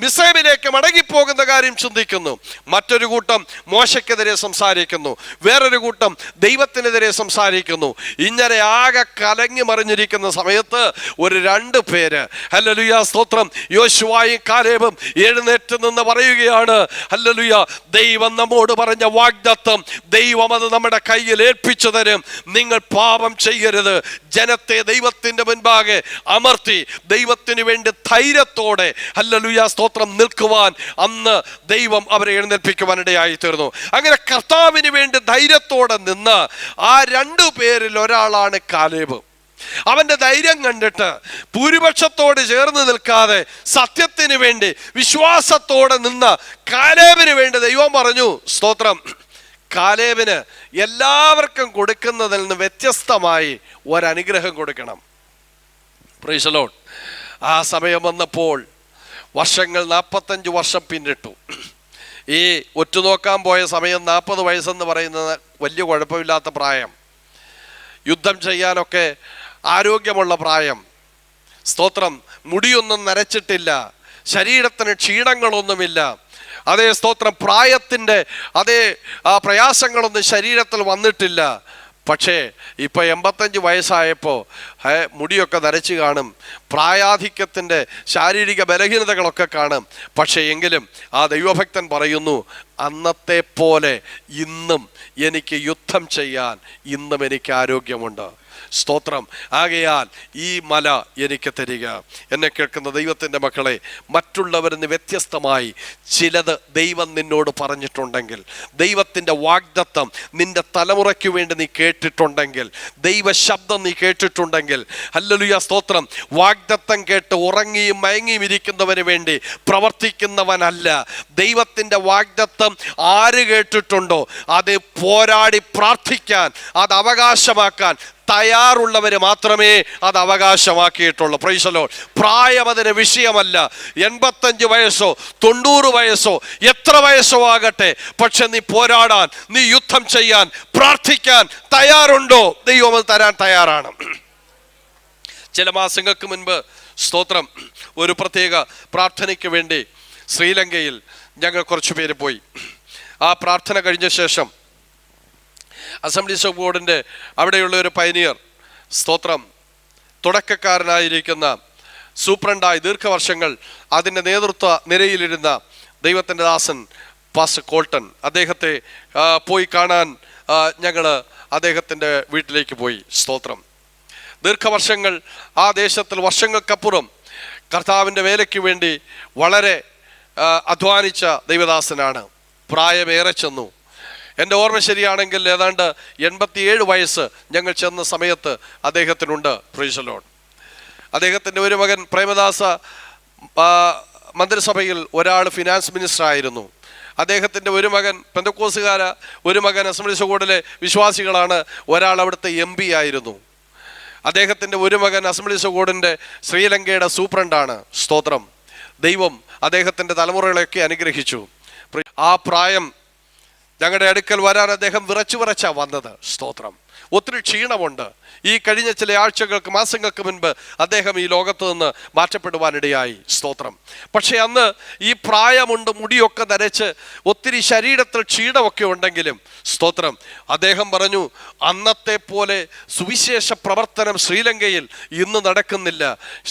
മിസ്രൈമിലേക്ക് മടങ്ങിപ്പോകുന്ന കാര്യം ചിന്തിക്കുന്നു. മറ്റൊരു കൂട്ടം മോശയ്ക്കെതിരെ സംസാരിക്കുന്നു, വേറൊരു കൂട്ടം ദൈവത്തിനെതിരെ സംസാരിക്കുന്നു. ഇങ്ങനെ ആകെ കലങ്ങി മറിഞ്ഞിരിക്കുന്ന സമയത്ത് ഒരു 2 പേര് ഹല്ലേലൂയ സ്തോത്രം യോശുവയും കാലേബും എഴുന്നേറ്റ് നിന്ന് പറയുകയാണ്, ഹല്ലേലൂയ, ദൈവം നമ്മോട് പറഞ്ഞ വാഗ്ദത്തം ദൈവം അത് നമ്മുടെ കയ്യിൽ ഏൽപ്പിച്ചു തരും. നിങ്ങൾ പാപം ചെയ്യരുത്. ജനത്തെ ദൈവത്തിന്റെ മുൻപാകെ അമർത്തി ദൈവത്തിന് വേണ്ടി ധൈര്യത്തോടെ ഹല്ലേലൂയ സ്തോത്രം നിൽക്കുവാൻ അന്ന് ദൈവം അവരെ എഴുന്നേൽപ്പിക്കുവാനിടയായി തീർന്നു. അങ്ങനെ കർത്താവിന് വേണ്ടി ധൈര്യത്തോടെ നിന്ന് ആ 2 പേരിൽ ഒരാളാണ് കാലേബ്. അവന്റെ ധൈര്യം കണ്ടിട്ട് ഭൂരിപക്ഷത്തോട് ചേർന്ന് നിൽക്കാതെ സത്യത്തിന് വേണ്ടി വിശ്വാസത്തോടെ നിന്ന കാലേബിന് വേണ്ടി ദൈവം പറഞ്ഞു, സ്തോത്രം, കാലേബിന് എല്ലാവർക്കും കൊടുക്കുന്നതിൽ നിന്ന് വ്യത്യസ്തമായി ഒരനുഗ്രഹം കൊടുക്കണം. Price the Lord. ആ സമയം വന്നപ്പോൾ വർഷങ്ങൾ 45 വർഷം പിന്നിട്ടു. ഈ ഒറ്റുനോക്കാൻ പോയ സമയം 40 വയസ്സെന്ന് പറയുന്നത് വലിയ കുഴപ്പമില്ലാത്ത പ്രായം, യുദ്ധം ചെയ്യാനൊക്കെ ആരോഗ്യമുള്ള പ്രായം. സ്തോത്രം. മുടിയൊന്നും നരച്ചിട്ടില്ല, ശരീരത്തിന് ക്ഷീണങ്ങളൊന്നുമില്ല. അതേ സ്തോത്രം, പ്രായത്തിൻ്റെ അതേ പ്രയാസങ്ങളൊന്നും ശരീരത്തിൽ വന്നിട്ടില്ല. പക്ഷേ ഇപ്പം 85 വയസ്സായപ്പോൾ മുടിയൊക്കെ നരച്ച് കാണും, പ്രായാധിക്യത്തിൻ്റെ ശാരീരിക ബലഹീനതകളൊക്കെ കാണും. പക്ഷേ എങ്കിലും ആ ദൈവഭക്തൻ പറയുന്നു, അന്നത്തെ പോലെ ഇന്നും എനിക്ക് യുദ്ധം ചെയ്യാൻ ഇന്നും എനിക്ക് ആരോഗ്യമുണ്ട്. സ്തോത്രം. ആകയാൽ ഈ മല എനിക്ക് തരിക. എന്നെ കേൾക്കുന്ന ദൈവത്തിൻ്റെ മക്കളെ, മറ്റുള്ളവരിൽ നിന്ന് വ്യത്യസ്തമായി ചിലത് ദൈവം നിന്നോട് പറഞ്ഞിട്ടുണ്ടെങ്കിൽ, ദൈവത്തിൻ്റെ വാഗ്ദത്തം നിന്റെ തലമുറയ്ക്ക് വേണ്ടി നീ കേട്ടിട്ടുണ്ടെങ്കിൽ, ദൈവ ശബ്ദം നീ കേട്ടിട്ടുണ്ടെങ്കിൽ, ഹല്ലേലൂയ സ്തോത്രം, വാഗ്ദത്തം കേട്ട് ഉറങ്ങിയും മയങ്ങിയും ഇരിക്കുന്നവന് വേണ്ടി പ്രവർത്തിക്കുന്നവനല്ല. ദൈവത്തിൻ്റെ വാഗ്ദത്തം ആര് കേട്ടിട്ടുണ്ടോ അത് പോരാടി പ്രാർത്ഥിക്കാൻ, അത് അവകാശമാക്കാൻ തയ്യാറുള്ളവർ മാത്രമേ അത് അവകാശമാക്കിയിട്ടുള്ളൂ. Price the Lord. പ്രായം അതിന് വിഷയമല്ല. 85 വയസ്സോ 90 വയസ്സോ എത്ര വയസ്സോ ആകട്ടെ, പക്ഷെ നീ പോരാടാൻ, നീ യുദ്ധം ചെയ്യാൻ, പ്രാർത്ഥിക്കാൻ തയ്യാറുണ്ടോ? ദൈവം അത് തരാൻ തയ്യാറാണ്. ചില മാസങ്ങൾക്ക് മുൻപ് സ്തോത്രം ഒരു പ്രത്യേക പ്രാർത്ഥനയ്ക്ക് വേണ്ടി ശ്രീലങ്കയിൽ ഞങ്ങൾ കുറച്ചു പേര് പോയി. ആ പ്രാർത്ഥന കഴിഞ്ഞ ശേഷം അസംബ്ലീസ് ഓഫ് ഗോഡിൻ്റെ അവിടെയുള്ള ഒരു പൈനിയർ, സ്തോത്രം തുടക്കക്കാരനായിരിക്കുന്ന സൂപ്രണ്ടായി ദീർഘവർഷങ്ങൾ അതിൻ്റെ നേതൃത്വ നിരയിലിരുന്ന ദൈവത്തിൻ്റെ ദാസൻ പാസ്റ്റർ കോൾട്ടൺ, അദ്ദേഹത്തെ പോയി കാണാൻ ഞങ്ങൾ അദ്ദേഹത്തിൻ്റെ വീട്ടിലേക്ക് പോയി. സ്തോത്രം. ദീർഘവർഷങ്ങൾ ആ ദേശത്തിൽ വർഷങ്ങൾക്കപ്പുറം കർത്താവിൻ്റെ വേലയ്ക്ക് വേണ്ടി വളരെ അധ്വാനിച്ച ദൈവദാസനാണ്. പ്രായമേറെ ചെന്നു. എൻ്റെ ഓർമ്മ ശരിയാണെങ്കിൽ ഏതാണ്ട് 87 വയസ്സ് ഞങ്ങൾ ചെന്ന സമയത്ത് അദ്ദേഹത്തിനുണ്ട്. Praise the Lord. അദ്ദേഹത്തിൻ്റെ ഒരു മകൻ പ്രേമദാസ മന്ത്രിസഭയിൽ ഒരാൾ ഫിനാൻസ് മിനിസ്റ്റർ ആയിരുന്നു. അദ്ദേഹത്തിൻ്റെ ഒരു മകൻ പെന്തക്കോസുകാര, ഒരു മകൻ അസംബ്ലീസ് ഓഫ് ഗോഡിലെ വിശ്വാസികളാണ്, ഒരാൾ അവിടുത്തെ MP ആയിരുന്നു. അദ്ദേഹത്തിൻ്റെ ഒരു മകൻ അസംബ്ലീസ് ഓഫ് ഗോഡിൻ്റെ ശ്രീലങ്കയുടെ സൂപ്രണ്ടാണ്. സ്തോത്രം. ദൈവം അദ്ദേഹത്തിൻ്റെ തലമുറകളെയൊക്കെ അനുഗ്രഹിച്ചു. ആ പ്രായം ഞങ്ങളുടെ അടുക്കൽ വരാൻ അദ്ദേഹം വിറച്ചാ വന്നത്. സ്തോത്രം. ഒത്തിരി ക്ഷീണമുണ്ട്. ഈ കഴിഞ്ഞ ചില ആഴ്ചകൾക്ക് മാസങ്ങൾക്ക് മുൻപ് അദ്ദേഹം ഈ ലോകത്ത് നിന്ന് മാറ്റപ്പെടുവാനിടയായി. സ്തോത്രം. പക്ഷെ അന്ന് ഈ പ്രായമുണ്ട്, മുടിയൊക്കെ നരച്ച് ഒത്തിരി ശരീരത്തിൽ ക്ഷീണമൊക്കെ ഉണ്ടെങ്കിലും സ്തോത്രം അദ്ദേഹം പറഞ്ഞു, അന്നത്തെ പോലെ സുവിശേഷ പ്രവർത്തനം ശ്രീലങ്കയിൽ ഇന്ന് നടക്കുന്നില്ല.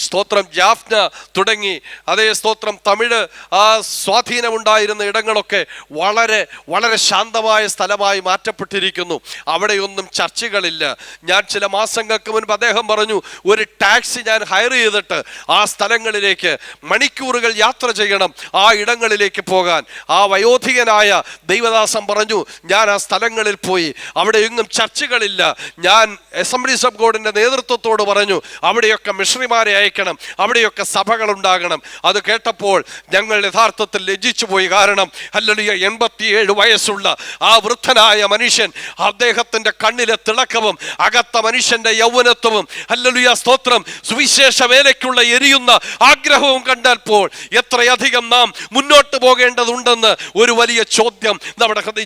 സ്തോത്രം. ജാഫ്ന തുടങ്ങി അതേ സ്തോത്രം തമിഴ് ആ സ്വാധീനമുണ്ടായിരുന്ന ഇടങ്ങളൊക്കെ വളരെ വളരെ ശാന്തമായ സ്ഥലമായി മാറ്റപ്പെട്ടിരിക്കുന്നു. അവിടെയൊന്നും ചർച്ചകളില്ല. ഞാൻ ചില മാസങ്ങൾക്ക് മുൻപ് അദ്ദേഹം പറഞ്ഞു, ഒരു ടാക്സി ഞാൻ ഹയർ ചെയ്തിട്ട് ആ സ്ഥലങ്ങളിലേക്ക് മണിക്കൂറുകൾ യാത്ര ചെയ്യണം, ആ ഇടങ്ങളിലേക്ക് പോകാൻ. ആ വയോധികനായ ദൈവദാസൻ പറഞ്ഞു, ഞാൻ ആ സ്ഥലങ്ങളിൽ പോയി, അവിടെ എങ്ങും ചർച്ചകളില്ല. ഞാൻ അസംബ്ലീസ് ഓഫ് ഗോഡിൻ്റെ നേതൃത്വത്തോട് പറഞ്ഞു, അവിടെയൊക്കെ മിഷണറിമാരെ അയക്കണം, അവിടെയൊക്കെ സഭകൾ ഉണ്ടാകണം. അത് കേട്ടപ്പോൾ ഞങ്ങൾ യഥാർത്ഥത്തിൽ ലജ്ജിച്ചു പോയി. കാരണം ഹല്ലേലൂയ 87 വയസ്സുള്ള ആ വൃദ്ധനായ മനുഷ്യൻ, അദ്ദേഹത്തിൻ്റെ കണ്ണിലെ തിളക്കവും അകത്ത മനുഷ്യന്റെ യൗവനത്വവും ഹല്ലേലൂയ സ്തോത്രം സുവിശേഷ വേലയ്ക്കുള്ള എരിയുന്ന ആഗ്രഹവും കണ്ടപ്പോൾ എത്രയധികം നാം മുന്നോട്ട് പോകേണ്ടതുണ്ടെന്ന് ഒരു വലിയ ചോദ്യം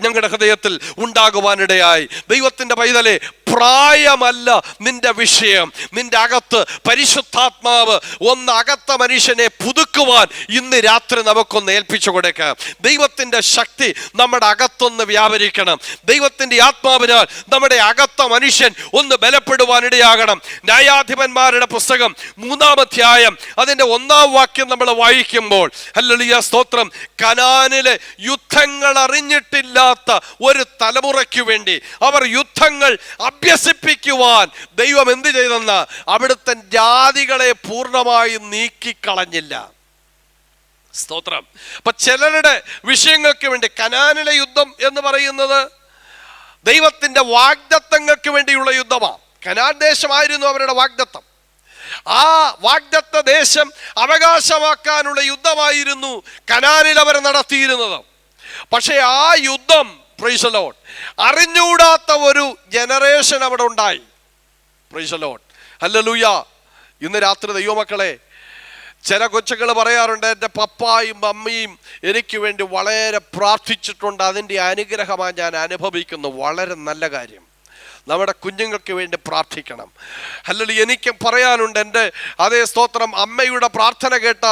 ഞങ്ങളുടെ ഹൃദയത്തിൽ ഉണ്ടാകുവാനിടയായി. ദൈവത്തിൻ്റെ പൈതലേ, പ്രായമല്ല നിന്റെ വിഷയം. നിന്റെ അകത്ത് പരിശുദ്ധാത്മാവ് ഒന്ന് അകത്ത മനുഷ്യനെ പുതുക്കുവാൻ ഇന്ന് രാത്രി നമുക്കൊന്ന് ഏൽപ്പിച്ചു കൊടുക്കാം. ദൈവത്തിൻ്റെ ശക്തി നമ്മുടെ അകത്തൊന്ന് വ്യാപരിക്കണം. ദൈവത്തിൻ്റെ ആത്മാവിനാൽ നമ്മുടെ അകത്ത മനുഷ്യൻ ഒന്ന് ബലപ്പെടുവാനിടയാകണം. ന്യായാധിപന്മാരുടെ പുസ്തകം 3-ാം അധ്യായം അതിൻ്റെ 1-ാം വാക്യം നമ്മൾ വായിക്കുമ്പോൾ ഹല്ലേലൂയ സ്തോത്രം, കനാനിലെ യുദ്ധങ്ങൾ അറിഞ്ഞിട്ടില്ലാത്ത ഒരു തലമുറയ്ക്ക് വേണ്ടി അവർ യുദ്ധങ്ങൾ അഭ്യസിപ്പിക്കുവാൻ ദൈവം എന്ത് ചെയ്തെന്ന അവിടുത്തെ ജാതികളെ പൂർണ്ണമായി നീക്കിക്കളഞ്ഞില്ല. സ്തോത്രം. അപ്പൊ ചിലരുടെ വിഷയങ്ങൾക്ക് വേണ്ടി കനാനിലെ യുദ്ധം എന്ന് പറയുന്നത് ദൈവത്തിന്റെ വാഗ്ദത്തങ്ങൾക്ക് വേണ്ടിയുള്ള യുദ്ധമാണ്. കനാൻ ദേശമായിരുന്നു അവരുടെ വാഗ്ദത്തം. ആ വാഗ്ദത്ത ദേശം അവകാശമാക്കാനുള്ള യുദ്ധമായിരുന്നു കനാനിൽ അവർ നടത്തിയിരുന്നത്. പക്ഷേ ആ യുദ്ധം പ്രൈസ് ദി ലോർഡ് അറിഞ്ഞുകൂടാത്ത ഒരു ജനറേഷൻ അവിടെ ഉണ്ടായി. Price the Lord. ഹല്ലേലൂയ. ഇന്ന് രാത്രി ദൈവമക്കളെ, ചില കൊച്ചുകൾ പറയാറുണ്ട്, എൻ്റെ പപ്പായും അമ്മയും എനിക്ക് വേണ്ടി വളരെ പ്രാർത്ഥിച്ചിട്ടുണ്ട്, അതിൻ്റെ അനുഗ്രഹമാണ് ഞാൻ അനുഭവിക്കുന്നു. വളരെ നല്ല കാര്യം. നമ്മുടെ കുഞ്ഞുങ്ങൾക്ക് വേണ്ടി പ്രാർത്ഥിക്കണം. ഹല്ലേലൂയ. എനിക്ക് പറയാനുണ്ട്, എൻ്റെ അതേ സ്തോത്രം അമ്മയുടെ പ്രാർത്ഥന കേട്ട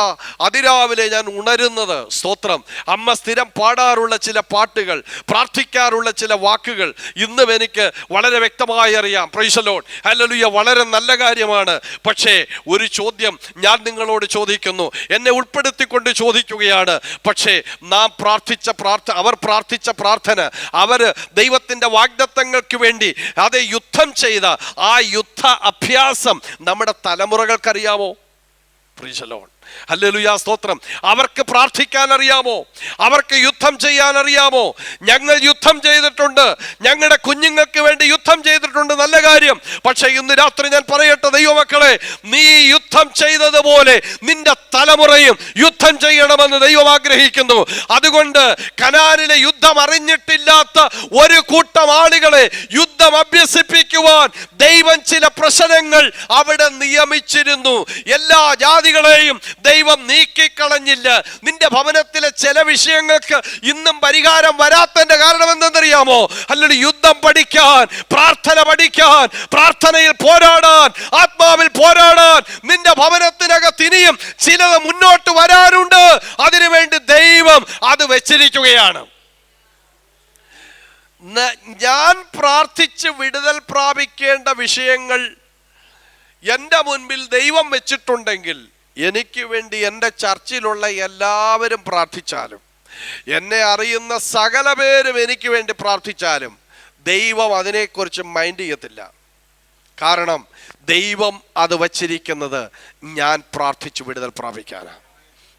അതിരാവിലെ ഞാൻ ഉണരുന്നത്. സ്തോത്രം. അമ്മ സ്ഥിരം പാടാറുള്ള ചില പാട്ടുകൾ, പ്രാർത്ഥിക്കാറുള്ള ചില വാക്കുകൾ ഇന്നും എനിക്ക് വളരെ വ്യക്തമായി അറിയാം. Price the Lord. ഹല്ലേലൂയ. വളരെ നല്ല കാര്യമാണ്. പക്ഷേ ഒരു ചോദ്യം ഞാൻ നിങ്ങളോട് ചോദിക്കുന്നു, എന്നെ ഉൾപ്പെടുത്തിക്കൊണ്ട് ചോദിക്കുകയാണ്. പക്ഷേ നാം അവർ പ്രാർത്ഥിച്ച പ്രാർത്ഥന, അവർ ദൈവത്തിൻ്റെ വാഗ്ദത്തങ്ങൾക്ക് വേണ്ടി അതേ യുദ്ധം ചെയ്ത ആ യുദ്ധ അഭ്യാസം നമ്മുടെ തലമുറകൾക്കറിയാമോ? Praise the Lord. ഹല്ലേലൂയ, സ്തോത്രം. അവർക്ക് പ്രാർത്ഥിക്കാൻ അറിയാമോ? അവർക്ക് യുദ്ധം ചെയ്യാൻ അറിയാമോ? ഞങ്ങൾ യുദ്ധം ചെയ്തിട്ടുണ്ട്, ഞങ്ങളുടെ കുഞ്ഞുങ്ങൾക്ക് വേണ്ടി യുദ്ധം ചെയ്തിട്ടുണ്ട്, നല്ല കാര്യം. പക്ഷെ ഇന്ന് രാത്രി ഞാൻ പറയട്ടെ ദൈവമക്കളെ, നീ യുദ്ധം ചെയ്തതുപോലെ നിന്റെ തലമുറയും യുദ്ധം ചെയ്യണമെന്ന് ദൈവം ആഗ്രഹിക്കുന്നു. അതുകൊണ്ട് കനാനിലെ യുദ്ധം അറിഞ്ഞിട്ടില്ലാത്ത ഒരു കൂട്ടം ആളുകളെ യുദ്ധം അഭ്യസിപ്പിക്കുവാൻ ദൈവം ചില പ്രശ്നങ്ങൾ അവിടെ നിയമിച്ചിരുന്നു. എല്ലാ ജാതികളെയും ദൈവം നീക്കിക്കളഞ്ഞില്ല. നിന്റെ ഭവനത്തിലെ ചില വിഷയങ്ങൾക്ക് ഇന്നും പരിഹാരം വരാത്തതിന്റെ കാരണം എന്തെന്നറിയാമോ? അല്ലെങ്കിൽ യുദ്ധം പഠിക്കാൻ, പ്രാർത്ഥന പഠിക്കാൻ, പ്രാർത്ഥനയിൽ പോരാടാൻ, ആത്മാവിൽ പോരാടാൻ നിന്റെ ഭവനത്തിനകത്ത് ഇനിയും ചിലത് മുന്നോട്ട് വരാനുണ്ട്. അതിനുവേണ്ടി ദൈവം അത് വെച്ചിരിക്കുകയാണ്. ഞാൻ പ്രാർത്ഥിച്ച് വിടുതൽ പ്രാപിക്കേണ്ട വിഷയങ്ങൾ എൻ്റെ മുൻപിൽ ദൈവം വെച്ചിട്ടുണ്ടെങ്കിൽ എനിക്ക് വേണ്ടി എൻ്റെ ചർച്ചിലുള്ള എല്ലാവരും പ്രാർത്ഥിച്ചാലും, എന്നെ അറിയുന്ന സകല പേരും എനിക്ക് വേണ്ടി പ്രാർത്ഥിച്ചാലും ദൈവം അതിനെക്കുറിച്ച് മൈൻഡ് ചെയ്യത്തില്ല. കാരണം ദൈവം അത് വച്ചിരിക്കുന്നത് ഞാൻ പ്രാർത്ഥിച്ചു വിടുതൽ പ്രാപിക്കാനാണ്.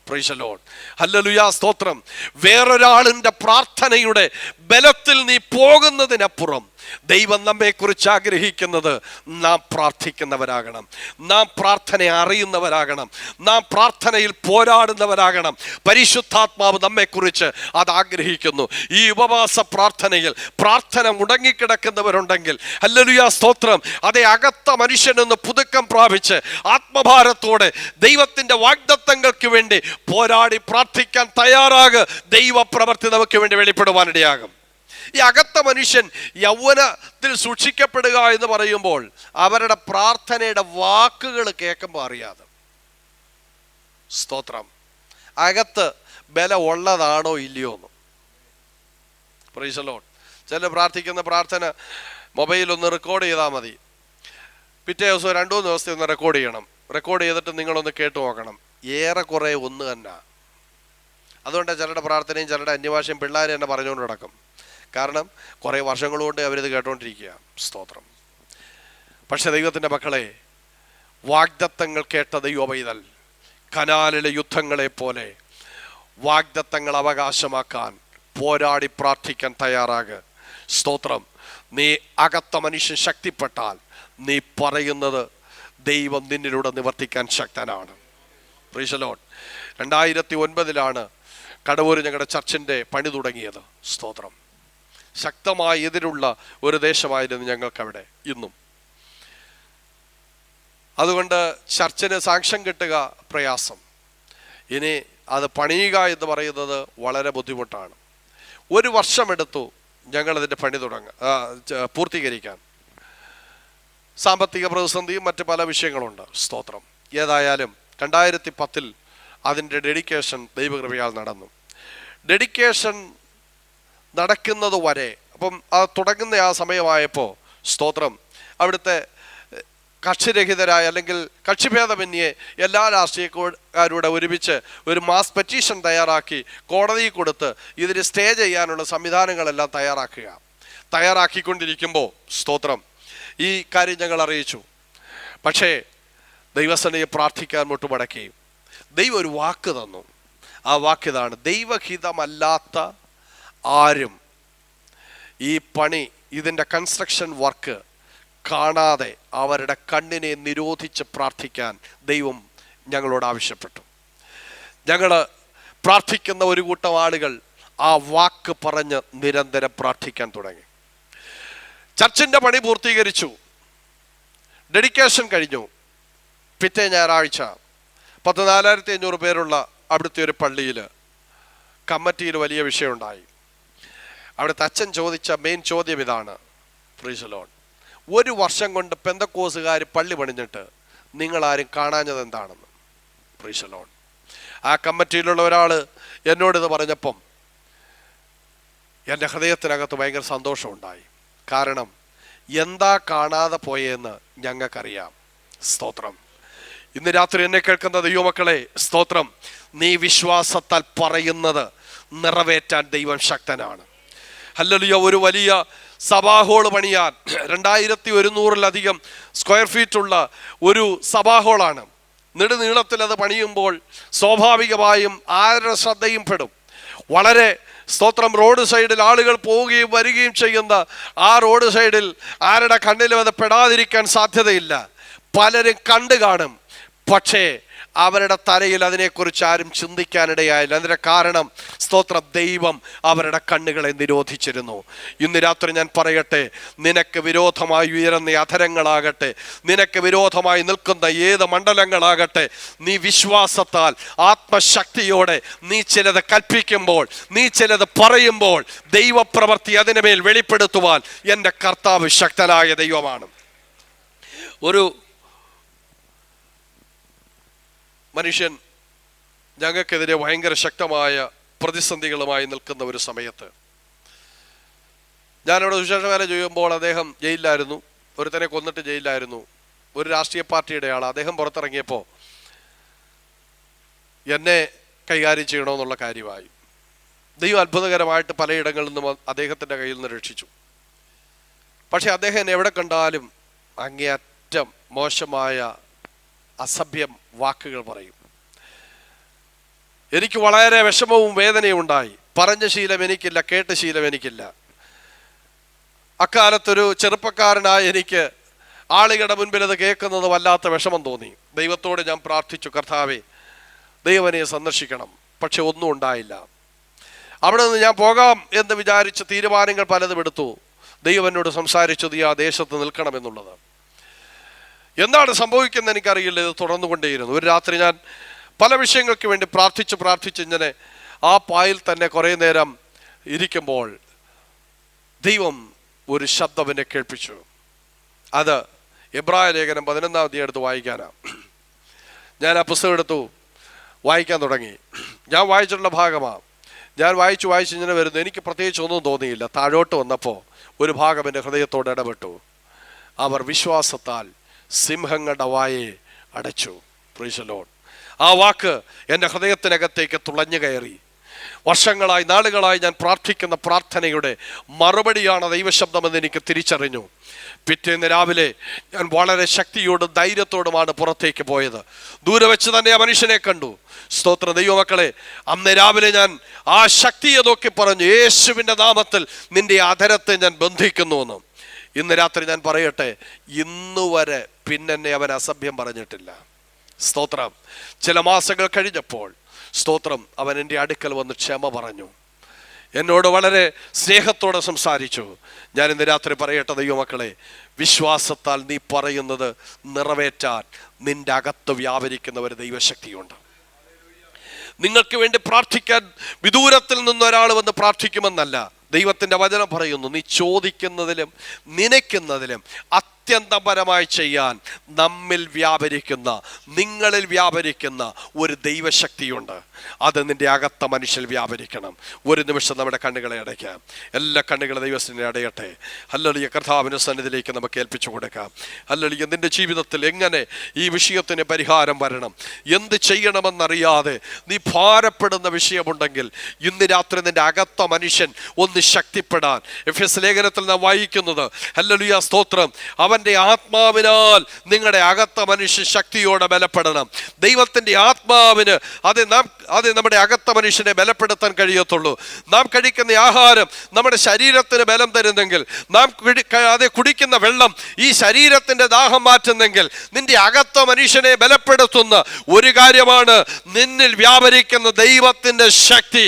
പ്രൈസ് ദി ലോർഡ്, ഹല്ലേലൂയ, സ്തോത്രം. വേറൊരാളിൻ്റെ പ്രാർത്ഥനയുടെ ബലത്തിൽ നീ പോകുന്നതിനപ്പുറം ദൈവം നമ്മെക്കുറിച്ച് ആഗ്രഹിക്കുന്നത് നാം പ്രാർത്ഥിക്കുന്നവരാകണം, നാം പ്രാർത്ഥനയെ അറിയുന്നവരാകണം, നാം പ്രാർത്ഥനയിൽ പോരാടുന്നവരാകണം. പരിശുദ്ധാത്മാവ് നമ്മെക്കുറിച്ച് അത് ആഗ്രഹിക്കുന്നു. ഈ ഉപവാസ പ്രാർത്ഥനയിൽ പ്രാർത്ഥന മുടങ്ങിക്കിടക്കുന്നവരുണ്ടെങ്കിൽ ഹല്ലേലൂയ, സ്തോത്രം, അതേ അകത്ത മനുഷ്യനൊന്ന് പുതുക്കം പ്രാപിച്ച് ആത്മഭാരത്തോടെ ദൈവത്തിൻ്റെ വാഗ്ദത്തങ്ങൾക്ക് വേണ്ടി പോരാടി പ്രാർത്ഥിക്കാൻ തയ്യാറാക്. ദൈവപ്രവൃത്തി നമുക്ക് വേണ്ടി വെളിപ്പെടുവാനിടയാകും. ഈ അകത്ത മനുഷ്യൻ യൗവനത്തിൽ സൂക്ഷിക്കപ്പെടുക എന്ന് പറയുമ്പോൾ അവരുടെ പ്രാർത്ഥനയുടെ വാക്കുകൾ കേൾക്കുമ്പോൾ അറിയാതെ, സ്തോത്രം, അകത്ത് ബലം ഉള്ളതാണോ ഇല്ലയോ എന്ന്. Price the Lord. ചില പ്രാർത്ഥിക്കുന്ന പ്രാർത്ഥന മൊബൈലൊന്ന് റെക്കോർഡ് ചെയ്താൽ മതി. പിറ്റേ ദിവസം 2-3 ദിവസത്തെ ഒന്ന് റെക്കോർഡ് ചെയ്യണം. റെക്കോർഡ് ചെയ്തിട്ട് നിങ്ങളൊന്ന് കേട്ടു നോക്കണം. ഏറെക്കുറെ ഒന്ന് തന്നെ. അതുകൊണ്ട് ചിലരുടെ പ്രാർത്ഥനയും ചിലരുടെ അന്യഭാഷയും പിള്ളേർ തന്നെ പറഞ്ഞുകൊണ്ട് നടക്കും. കാരണം കുറേ വർഷങ്ങൾ കൊണ്ട് അവരിത് കേട്ടോണ്ടിരിക്കുക. സ്തോത്രം. പക്ഷെ ദൈവത്തിൻ്റെ മക്കളെ, വാഗ്ദത്തങ്ങൾ കേട്ട ദൈവപൈതൽ കനാലിലെ യുദ്ധങ്ങളെ പോലെ വാഗ്ദത്തങ്ങൾ അവകാശമാക്കാൻ പോരാടി പ്രാർത്ഥിക്കാൻ തയ്യാറാകുക. സ്തോത്രം. നീ അകത്ത മനുഷ്യൻ ശക്തിപ്പെട്ടാൽ നീ പറയുന്നത് ദൈവം നിന്നിലൂടെ നിവർത്തിക്കാൻ ശക്തനാണ്. Price the Lord. 2009 കടവൂർ ഞങ്ങളുടെ ചർച്ചിൻ്റെ പണി തുടങ്ങിയത്. സ്തോത്രം. ശക്തമായി എതിരുള്ള ഒരു ദേശമായിരുന്നു ഞങ്ങൾക്കവിടെ ഇന്നും. അതുകൊണ്ട് ചർച്ചിന് സാങ്ഷൻ കിട്ടുക പ്രയാസം. ഇനി അത് പണിയുക എന്ന് പറയുന്നത് വളരെ ബുദ്ധിമുട്ടാണ്. 1 വർഷമെടുത്തു ഞങ്ങളതിൻ്റെ പണി പൂർത്തീകരിക്കാൻ. സാമ്പത്തിക പ്രതിസന്ധിയും മറ്റ് പല വിഷയങ്ങളുണ്ട്. സ്തോത്രം. ഏതായാലും 2010 അതിൻ്റെ ഡെഡിക്കേഷൻ ദൈവകൃപയാൽ നടന്നു. ഡെഡിക്കേഷൻ നടക്കുന്നത് വരെ, അപ്പം അത് തുടങ്ങുന്ന ആ സമയമായപ്പോൾ, സ്തോത്രം, അവിടുത്തെ കക്ഷിരഹിതരായ അല്ലെങ്കിൽ കക്ഷിഭേദമന്യേ എല്ലാ രാഷ്ട്രീയക്കാരുടെ ഒരുമിച്ച് ഒരു മാസ് പെറ്റീഷൻ കോടതിയിൽ കൊടുത്ത് ഇതിന് സ്റ്റേ ചെയ്യാനുള്ള സംവിധാനങ്ങളെല്ലാം തയ്യാറാക്കിക്കൊണ്ടിരിക്കുമ്പോൾ, സ്തോത്രം, ഈ കാര്യം ഞങ്ങൾ അറിയിച്ചു. പക്ഷേ ദൈവസന്നിധിയെ പ്രാർത്ഥിക്കാൻ മുട്ടുമടക്കി ദൈവം ഒരു വാക്ക് തന്നു. ആ വാക്കിതാണ്: ദൈവഹിതമല്ലാത്ത ആരും ഈ പണി, ഇതിൻ്റെ കൺസ്ട്രക്ഷൻ വർക്ക് കാണാതെ അവരുടെ കണ്ണിനെ നിരോധിച്ച് പ്രാർത്ഥിക്കാൻ ദൈവം ഞങ്ങളോട് ആവശ്യപ്പെട്ടു. ഞങ്ങൾ പ്രാർത്ഥിക്കുന്ന ഒരു കൂട്ടം ആളുകൾ ആ വാക്ക് പറഞ്ഞ് നിരന്തരം പ്രാർത്ഥിക്കാൻ തുടങ്ങി. ചർച്ചിൻ്റെ പണി പൂർത്തീകരിച്ചു, ഡെഡിക്കേഷൻ കഴിഞ്ഞു. പിറ്റേ ഞായറാഴ്ച 14,500 പേരുള്ള അവിടുത്തെ ഒരു പള്ളിയിൽ കമ്മിറ്റിയിൽ വലിയ വിഷയമുണ്ടായി. അവിടുത്തെ അച്ഛൻ ചോദിച്ച മെയിൻ ചോദ്യം ഇതാണ്: പ്രൈസ് ദി ലോർഡ്, 1 വർഷം കൊണ്ട് പെന്തക്കോസുകാർ പള്ളി പണിഞ്ഞിട്ട് നിങ്ങളാരും കാണാഞ്ഞത് എന്താണെന്ന്. Price the Lord. ആ കമ്മിറ്റിയിലുള്ള ഒരാൾ എന്നോടിത് പറഞ്ഞപ്പം എൻ്റെ ഹൃദയത്തിനകത്ത് ഭയങ്കര സന്തോഷമുണ്ടായി. കാരണം എന്താ കാണാതെ പോയെന്ന് ഞങ്ങൾക്കറിയാം. സ്തോത്രം. ഇന്ന് രാത്രി എന്നെ കേൾക്കുന്ന ദൈവമക്കളെ, സ്തോത്രം, നീ വിശ്വാസത്താൽ പറയുന്നത് നിറവേറ്റാൻ ദൈവം ശക്തനാണ്. ഹല്ലേലൂയ. ഒരു വലിയ സഭാഹോൾ പണിയാൻ 2100-ലധികം സ്ക്വയർ ഫീറ്റുള്ള ഒരു സഭാഹോളാണ്. നെടുനീളത്തിൽ അത് പണിയുമ്പോൾ സ്വാഭാവികമായും ആരുടെ ശ്രദ്ധയും പെടും. വളരെ സ്തോത്രം റോഡ് സൈഡിൽ ആളുകൾ പോവുകയും വരികയും ചെയ്യുന്ന ആ റോഡ് സൈഡിൽ ആരുടെ കണ്ണിലും അത് പെടാതിരിക്കാൻ സാധ്യതയില്ല. പലരും കണ്ടു കാണും, പക്ഷേ അവരുടെ തലയിൽ അതിനെക്കുറിച്ച് ആരും ചിന്തിക്കാനിടയായില്ല. അതിൻ്റെ കാരണം സ്തോത്രം ദൈവം അവരുടെ കണ്ണുകളെ നിരോധിച്ചിരുന്നു. ഇന്ന് രാത്രി ഞാൻ പറയട്ടെ, നിനക്ക് വിരോധമായി ഉയരുന്ന അധരങ്ങളാകട്ടെ, നിനക്ക് വിരോധമായി നിൽക്കുന്ന ഏത് മണ്ഡലങ്ങളാകട്ടെ, നീ വിശ്വാസത്താൽ ആത്മശക്തിയോടെ നീ ചിലത് കൽപ്പിക്കുമ്പോൾ, നീ ചിലത് പറയുമ്പോൾ, ദൈവപ്രവൃത്തി അതിനുമേൽ വെളിപ്പെടുത്തുവാൻ എൻ്റെ കർത്താവ് ശക്തനായ ദൈവമാണ്. ഒരു മനുഷ്യൻ ഞങ്ങൾക്കെതിരെ ഭയങ്കര ശക്തമായ പ്രതിസന്ധികളുമായി നിൽക്കുന്ന ഒരു സമയത്ത് ഞാനവിടെ സുശേഷവേല ചെയ്യുമ്പോൾ അദ്ദേഹം ജയിലിലായിരുന്നു. ഒരുത്തനെ കൊന്നിട്ട് ജയിലിലായിരുന്നു. ഒരു രാഷ്ട്രീയ പാർട്ടിയുടെ ആൾ. അദ്ദേഹം പുറത്തിറങ്ങിയപ്പോൾ എന്നെ കൈകാര്യം ചെയ്യണമെന്നുള്ള കാര്യമായി. ദൈവം അത്ഭുതകരമായിട്ട് പലയിടങ്ങളിൽ നിന്നും അദ്ദേഹത്തിൻ്റെ കയ്യിൽ നിന്ന് രക്ഷിച്ചു. പക്ഷെ അദ്ദേഹം എന്നെ എവിടെ കണ്ടാലും അങ്ങേയറ്റം മോശമായ അസഭ്യം വാക്കുകൾ പറയും. എനിക്ക് വളരെ വിഷമവും വേദനയും ഉണ്ടായി. പറഞ്ഞ ശീലം എനിക്കില്ല, കേട്ട ശീലം എനിക്കില്ല. അക്കാലത്തൊരു ചെറുപ്പക്കാരനായ എനിക്ക് ആളുകളുടെ മുൻപിൽ അത് കേൾക്കുന്നത് വല്ലാത്ത വിഷമം തോന്നി. ദൈവത്തോട് ഞാൻ പ്രാർത്ഥിച്ചു, കർത്താവേ ദൈവനെ സന്ദർശിക്കണം. പക്ഷെ ഒന്നും ഉണ്ടായില്ല. അവിടെ നിന്ന് ഞാൻ പോകാം എന്ന് വിചാരിച്ച തീരുമാനങ്ങൾ പലതും എടുത്തു. ദൈവം എന്നോട് സംസാരിച്ചത് ഈ ആ ദേശത്ത് നിൽക്കണമെന്നുള്ളത്. എന്താണ് സംഭവിക്കുന്നത് എനിക്കറിയില്ല. ഇത് തുടർന്നുകൊണ്ടേയിരുന്നു. ഒരു രാത്രി ഞാൻ പല വിഷയങ്ങൾക്ക് വേണ്ടി പ്രാർത്ഥിച്ച് ഇങ്ങനെ ആ പായിൽ തന്നെ കുറേ നേരം ഇരിക്കുമ്പോൾ ദൈവം ഒരു ശബ്ദം എന്നെ കേൾപ്പിച്ചു. അത് എബ്രായ ലേഖനം 11-ാം അധ്യായം എടുത്ത് വായിക്കാനാണ്. ഞാൻ ആ പുസ്തകം എടുത്തു വായിക്കാൻ തുടങ്ങി. ഞാൻ വായിച്ചിട്ടുള്ള ഭാഗമാണ്. ഞാൻ വായിച്ച് ഇങ്ങനെ വരുന്നു. എനിക്ക് പ്രത്യേകിച്ച് ഒന്നും തോന്നിയില്ല. താഴോട്ട് വന്നപ്പോൾ ഒരു ഭാഗം എൻ്റെ ഹൃദയത്തോട് ഇടപെട്ടു. അവർ വിശ്വാസത്താൽ സിംഹങ്ങളുടെ വായെ അടച്ചു. Price the Lord. ആ വാക്ക് എൻ്റെ ഹൃദയത്തിനകത്തേക്ക് തുളഞ്ഞു കയറി. വർഷങ്ങളായി നാളുകളായി ഞാൻ പ്രാർത്ഥിക്കുന്ന പ്രാർത്ഥനയുടെ മറുപടിയാണ് ദൈവശബ്ദമെന്ന് എനിക്ക് തിരിച്ചറിഞ്ഞു. പിറ്റേന്ന് രാവിലെ ഞാൻ വളരെ ശക്തിയോടും ധൈര്യത്തോടുമാണ് പുറത്തേക്ക് പോയത്. ദൂരെ വെച്ച് തന്നെ ആ മനുഷ്യനെ കണ്ടു. സ്തോത്ര ദൈവമക്കളെ, അന്ന് രാവിലെ ഞാൻ ആ ശക്തിയെ നോക്കി പറഞ്ഞു, യേശുവിൻ്റെ നാമത്തിൽ നിന്റെ അധരത്തെ ഞാൻ ബന്ധിക്കുന്നുവെന്ന്. ഇന്ന് രാത്രി ഞാൻ പറയട്ടെ, ഇന്നുവരെ പിന്നെ അവൻ അസഭ്യം പറഞ്ഞിട്ടില്ല. സ്തോത്രം. ചില മാസങ്ങൾ കഴിഞ്ഞപ്പോൾ സ്തോത്രം അവൻ എൻ്റെ അടുക്കൽ വന്ന് ക്ഷമ പറഞ്ഞു. എന്നോട് വളരെ സ്നേഹത്തോടെ സംസാരിച്ചു. ഞാൻ ഇന്ന് രാത്രി പറയട്ടെ ദൈവമക്കളെ, വിശ്വാസത്താൽ നീ പറയുന്നത് നിറവേറ്റാൻ നിന്റെ അകത്ത് വ്യാപരിക്കുന്ന ഒരു ദൈവശക്തിയുണ്ട്. നിങ്ങൾക്ക് വേണ്ടി പ്രാർത്ഥിക്കാൻ വിദൂരത്തിൽ നിന്നൊരാൾ വന്ന് പ്രാർത്ഥിക്കുമെന്നല്ല. ദൈവത്തിൻ്റെ വചനം പറയുന്നു, നീ ചോദിക്കുന്നതിലും നനയ്ക്കുന്നതിലും അത്യന്തപരമായി ചെയ്യാൻ നമ്മിൽ വ്യാപരിക്കുന്ന, നിങ്ങളിൽ വ്യാപരിക്കുന്ന ഒരു ദൈവശക്തിയുണ്ട്. അത് നിന്റെ അകത്ത മനുഷ്യൽ വ്യാപരിക്കണം. ഒരു നിമിഷം നമ്മുടെ കണ്ണുകളെ അടയ്ക്കാം. എല്ലാ കണ്ണുകളും ദൈവത്തിനെ അടയട്ടെ. ഹല്ലേലൂയ. കർത്താവിൻ്റെ സന്നിധിയിലേക്ക് നമുക്ക് ഏൽപ്പിച്ചു കൊടുക്കാം. ഹല്ലേലൂയ. നിന്റെ ജീവിതത്തിൽ എങ്ങനെ ഈ വിഷയത്തിന് പരിഹാരം വരണം, എന്ത് ചെയ്യണമെന്നറിയാതെ നീ ഭാരപ്പെടുന്ന വിഷയമുണ്ടെങ്കിൽ ഇന്ന് രാത്രി നിന്റെ അകത്ത മനുഷ്യൻ ഒന്ന് ശക്തിപ്പെടാൻ എഫെസ്യ ലേഖനത്തിൽ നാം വായിക്കുന്നത്, ഹല്ലേലൂയ സ്തോത്രം, അവൻ്റെ ആത്മാവിനാൽ നിങ്ങളുടെ അകത്ത മനുഷ്യൻ ശക്തിയോടെ ബലപ്പെടണം. ദൈവത്തിൻ്റെ ആത്മാവിന് അത് നമ്മുടെ അകത്ത മനുഷ്യനെ ബലപ്പെടുത്താൻ കഴിയത്തുള്ളൂ. നാം കഴിക്കുന്ന ആഹാരം നമ്മുടെ ശരീരത്തിന് ബലം തരുന്നെങ്കിൽ, നാം കുടിക്കുന്ന വെള്ളം ഈ ശരീരത്തിൻ്റെ ദാഹം മാറ്റുന്നെങ്കിൽ, നിന്റെ അകത്ത മനുഷ്യനെ ബലപ്പെടുത്തുന്ന ഒരു കാര്യമാണ് നിന്നിൽ വ്യാപരിക്കുന്ന ദൈവത്തിൻ്റെ ശക്തി.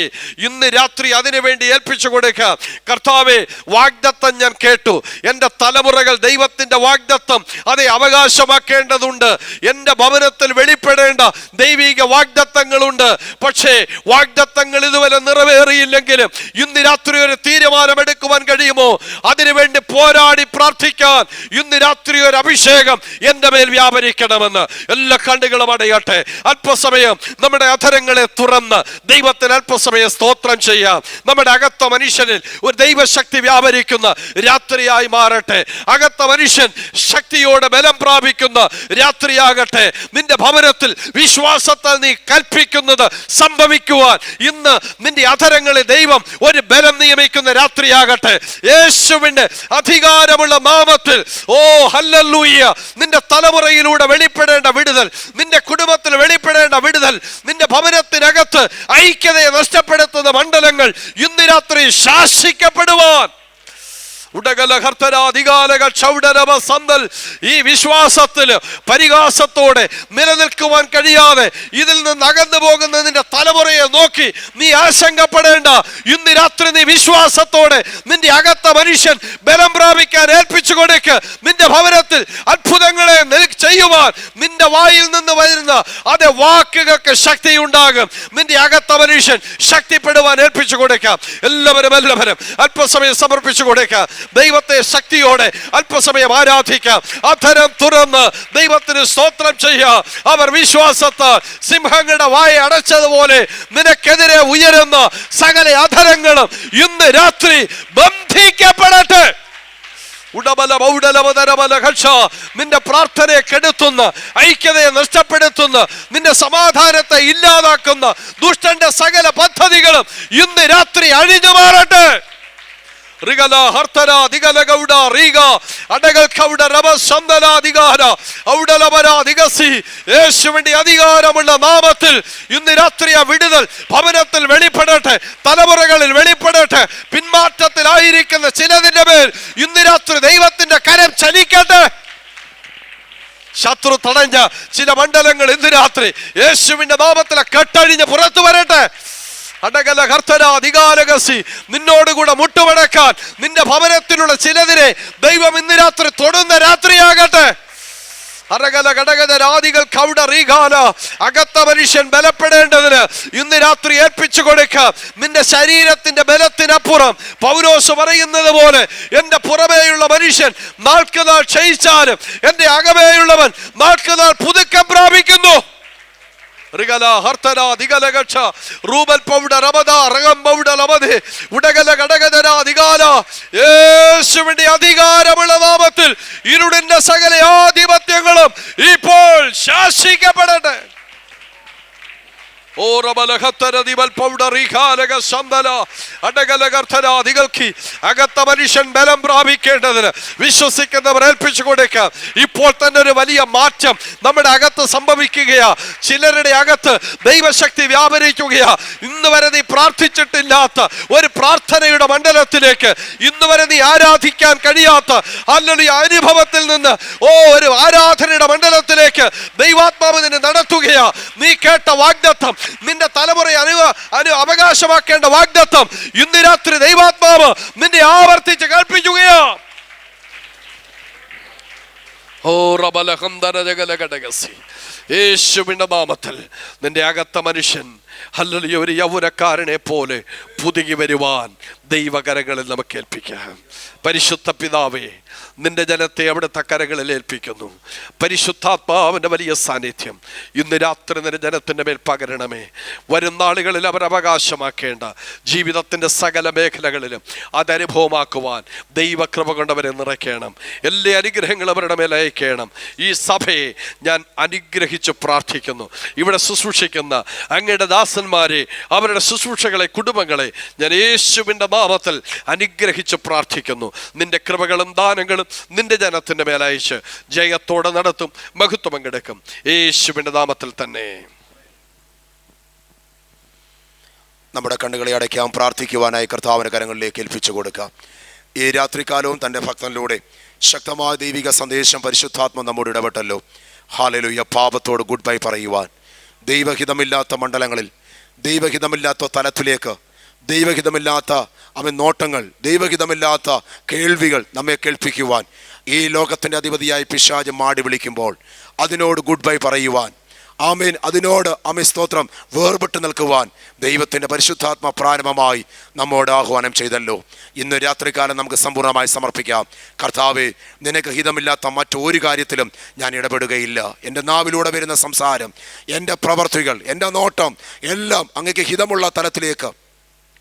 ഇന്ന് രാത്രി അതിനു വേണ്ടി ഏൽപ്പിച്ചു കൊടുക്കുക. കർത്താവേ, വാഗ്ദത്തം ഞാൻ കേട്ടു. എൻ്റെ തലമുറകൾ ദൈവത്തിൻ്റെ വാഗ്ദത്തം അതെ അവകാശമാക്കേണ്ടതുണ്ട്. എൻ്റെ ഭവനത്തിൽ വെളിപ്പെടേണ്ട ദൈവിക വാഗ്ദത്തങ്ങളുണ്ട്. പക്ഷേ വാഗ്ദത്തങ്ങൾ ഇതുവരെ നിറവേറിയില്ലെങ്കിലും ഇന്ന് രാത്രി ഒരു തീരുമാനമെടുക്കുവാൻ കഴിയുമോ? അതിനുവേണ്ടി പോരാടി പ്രാർത്ഥിക്കാൻ ഇന്ന് രാത്രി ഒരു അഭിഷേകം എൻ്റെ മേൽ വ്യാപരിക്കണമെന്ന്. എല്ലാ കണ്ണുകളും അടയട്ടെ. അല്പസമയം നമ്മുടെ അധരങ്ങളെ തുറന്ന് ദൈവത്തിന് അല്പസമയം സ്തോത്രം ചെയ്യാം. നമ്മുടെ അകത്ത മനുഷ്യനിൽ ഒരു ദൈവശക്തി വ്യാപരിക്കുന്ന രാത്രിയായി മാറട്ടെ. അകത്ത മനുഷ്യൻ മനുഷ്യൻ ശക്തിയോടെ ബലം പ്രാപിക്കുന്ന രാത്രിയാകട്ടെ. നിന്റെ ഭവനത്തിൽ വിശ്വാസത്താൽ നീ കൽപ്പിക്കുന്നത് സംഭവിക്കുവാൻ ഇന്ന് നിന്റെ അധരങ്ങളിൽ ദൈവം ഒരു ബലം നിയമിക്കുന്ന രാത്രിയാകട്ടെ. യേശുവിന്റെ അധികാരമുള്ള നാമത്തിൽ ഓ ഹല്ലേലൂയ. നിന്റെ തലമുറയിലൂടെ വെളിപ്പെടേണ്ട വിടുതൽ, നിന്റെ കുടുംബത്തിൽ വെളിപ്പെടേണ്ട വിടുതൽ, നിന്റെ ഭവനത്തിനകത്ത് ഐക്യതയെ നഷ്ടപ്പെടുത്തുന്ന മണ്ഡലങ്ങൾ ഇന്ന് രാത്രി ശാസിക്കപ്പെടുവാൻ ഈ വിശ്വാസത്തിൽ പരിഹാസത്തോടെ നിലനിൽക്കുവാൻ കഴിയാതെ ഇതിൽ നിന്ന് അകന്നു പോകുന്ന നിന്റെ തലമുറയെ നോക്കി നീ ആശങ്കപ്പെടേണ്ട. ഇന്ന് രാത്രി നീ വിശ്വാസത്തോടെ നിന്റെ അകത്ത മനുഷ്യൻ ബലം പ്രാപിക്കാൻ ഏൽപ്പിച്ചു കൊടുക്ക്. നിന്റെ ഭവനത്തിൽ അത്ഭുതങ്ങളെ ചെയ്യുവാൻ നിന്റെ വായിൽ നിന്ന് വരുന്ന അതേ വാക്കുകൾക്ക് ശക്തി ഉണ്ടാകും. നിന്റെ അകത്ത മനുഷ്യൻ ശക്തിപ്പെടുവാൻ ഏൽപ്പിച്ചു കൊടുക്കാം. എല്ലാവരും അല്പസമയം സമർപ്പിച്ചു കൊടുക്കാം. ദൈവത്തെ ശക്തിയോടെ അല്പസമയം ആരാധിക്കാം. അധരം തുറന്ന് ദൈവത്തിന് സ്തോത്രം ചെയ്യാം. അവർ വിശ്വാസത്താൽ സിംഹങ്ങളുടെ വായ അടച്ചതുപോലെ നിനക്കെതിരെ ഉയരുന്ന സകല അധരങ്ങളും ഇന്ന് രാത്രി ബന്ധിക്കപ്പെടട്ടെ. നിന്റെ പ്രാർത്ഥനയെ കെടുത്തുന്ന, ഐക്യതയെ നഷ്ടപ്പെടുത്തുന്ന, നിന്റെ സമാധാനത്തെ ഇല്ലാതാക്കുന്ന ദുഷ്ടന്റെ സകല പദ്ധതികളും ഇന്ന് രാത്രി അഴിഞ്ഞു മാറട്ടെ. യേശുവിന്റെ അധികാരമുള്ള നാമത്തിൽ ഇന്ന് രാത്രി ആ വിടുതൽ ഭവനത്തിൽ വെളിപ്പെടട്ടെ, തലമുറകളിൽ വെളിപ്പെടട്ടെ. പിന്മാറ്റത്തിലായിരിക്കുന്ന ചിലതിന്റെ മേൽ ഇന്ന് രാത്രി ദൈവത്തിന്റെ കരം ചലിക്കട്ടെ. ശത്രു തടഞ്ഞ ചില മണ്ഡലങ്ങൾ ഇന്ന് രാത്രി യേശുവിന്റെ നാമത്തിലെ കെട്ടഴിഞ്ഞ് പുറത്തു വരട്ടെ. നിന്നോടുകൂടെ മുട്ടുമടക്കാൻ നിന്റെ ഭവനത്തിലുള്ള ചിലതിനെ ദൈവം ഇന്ന് രാത്രി തൊടുന്ന രാത്രിയാകട്ടെ. അകത്ത മനുഷ്യൻ ബലപ്പെടേണ്ടതിന് ഇന്ന് രാത്രി ഏൽപ്പിച്ചു കൊടുക്കാം. നിന്റെ ശരീരത്തിന്റെ ബലത്തിനപ്പുറം പൗലോസ് പറയുന്നത് പോലെ എന്റെ പുറമേയുള്ള മനുഷ്യൻ നാൾക്കുനാൾ ക്ഷയിച്ചാലും എന്റെ അകമേയുള്ളവൻ നാൾക്കുനാൾ പുതുക്കം പ്രാപിക്കുന്നു. യേശുവിന്റെ അധികാരമുള്ള നാമത്തിൽ ഇരുളിന്റെ സകല ആധിപത്യങ്ങളും ഇപ്പോൾ ശാസിക്കപ്പെടട്ടെ. അകത്ത മനുഷ്യൻ ബലം പ്രാപിക്കേണ്ടതിന് വിശ്വസിക്കുന്നവർ ഏൽപ്പിച്ചു കൊടുക്കാം. ഇപ്പോൾ തന്നെ ഒരു വലിയ മാറ്റം നമ്മുടെ അകത്ത് സംഭവിക്കുകയാ. ചിലരുടെ അകത്ത് ദൈവശക്തി വ്യാപരിക്കുകയാ. ഇന്ന് വരെ നീ പ്രാർത്ഥിച്ചിട്ടില്ലാത്ത ഒരു പ്രാർത്ഥനയുടെ മണ്ഡലത്തിലേക്ക്, ഇന്ന് വരെ നീ ആരാധിക്കാൻ കഴിയാത്ത അല്ലെങ്കിൽ അനുഭവത്തിൽ നിന്ന് ഒരു ആരാധനയുടെ മണ്ഡലത്തിലേക്ക് ദൈവാത്മാവ് നിന്നെ നടത്തുകയാ. നീ കേട്ട വാഗ്ദത്തം, നിന്റെ തലമുറയെ അവകാശമാക്കേണ്ട വാഗ്ദത്തം ഇന്ന് രാത്രി ദൈവാത്മാവ് നിന്നെ ആവർത്തിച്ച് കൽപ്പിക്കുകയാ. യേശുവിന്റെ നാമത്തിൽ നിന്റെ അകത്ത മനുഷ്യൻ ഹല്ലേലൂയ ഒരു യൗവനക്കാരനെ പോലെ പുതുകി വരുവാൻ ദൈവകരങ്ങളിൽ നമുക്ക് ഏൽപ്പിക്കാം. പരിശുദ്ധ പിതാവേ, നിന്റെ ജനത്തെ അവിടുത്തെ കരങ്ങളിൽ ഏൽപ്പിക്കുന്നു. പരിശുദ്ധാത്മാവിൻ്റെ വലിയ സാന്നിധ്യം ഇന്ന് രാത്രി നിന്റെ ജനത്തിൻ്റെ മേൽ പകരണമേ. വരും നാളുകളിൽ അവർ അവകാശമാക്കേണ്ട ജീവിതത്തിൻ്റെ സകല മേഖലകളിലും അതനുഭവമാക്കുവാൻ ദൈവകൃപ കൊണ്ടവരെ നിറയ്ക്കണം. എല്ലാ അനുഗ്രഹങ്ങളും അവരുടെ മേൽ അയക്കണം. ഈ സഭയെ ഞാൻ അനുഗ്രഹിച്ച് പ്രാർത്ഥിക്കുന്നു. ഇവിടെ ശുശ്രൂഷിക്കുന്ന അങ്ങയുടെ ദാസന്മാരെ, അവരുടെ ശുശ്രൂഷകളെ, കുടുംബങ്ങളെ ഞാൻ യേശുവിൻ്റെ നാമത്തിൽ അനുഗ്രഹിച്ച് പ്രാർത്ഥിക്കുന്നു. നിന്റെ കൃപകളും ദാനങ്ങളും നിന്റെ ജനത്തിന്റെ മേലയച്ച് ജയത്തോടെ നടത്തും, മഹത്വം പങ്കെടുക്കും. യേശുവിന്റെ നാമത്തിൽ തന്നെ. നമ്മുടെ കണ്ണുകളെ അടയ്ക്കാം. പ്രാർത്ഥിക്കുവാനായി കർത്താവിന്റെ കരങ്ങളിലേക്ക് ഏൽപ്പിച്ചു കൊടുക്കാം. ഈ രാത്രികാലവും തൻ്റെ ഭക്തനിലൂടെ ശക്തമായ ദൈവിക സന്ദേശം പരിശുദ്ധാത്മ നമ്മോട് ഇടപെട്ടല്ലോ. ഹല്ലേലൂയ. പാപത്തോട് ഗുഡ് ബൈ പറയുവാൻ, ദൈവഹിതമില്ലാത്ത മണ്ഡലങ്ങളിൽ, ദൈവഹിതമില്ലാത്ത തലത്തിലേക്ക്, ദൈവഹിതമില്ലാത്ത നോട്ടങ്ങൾ, ദൈവഹിതമില്ലാത്ത കേൾവികൾ നമ്മെ കേൾപ്പിക്കുവാൻ ഈ ലോകത്തിൻ്റെ അധിപതിയായി പിശാച് മാടി വിളിക്കുമ്പോൾ അതിനോട് ഗുഡ് ബൈ പറയുവാൻ, ആമേൻ, അതിനോട് സ്തോത്രം വേർപെട്ട് നിൽക്കുവാൻ ദൈവത്തിൻ്റെ പരിശുദ്ധാത്മ പ്രാരംഭമായി നമ്മോട് ആഹ്വാനം ചെയ്തല്ലോ. ഇന്ന് രാത്രികാലം നമുക്ക് സമ്പൂർണ്ണമായി സമർപ്പിക്കാം. കർത്താവേ, നിനക്ക് ഹിതമില്ലാത്ത മറ്റൊരു കാര്യത്തിലും ഞാൻ ഇടപെടുകയില്ല. എൻ്റെ നാവിലൂടെ വരുന്ന സംസാരം, എൻ്റെ പ്രവർത്തികൾ, എൻ്റെ നോട്ടം എല്ലാം അങ്ങേക്ക് ഹിതമുള്ള തലത്തിലേക്ക്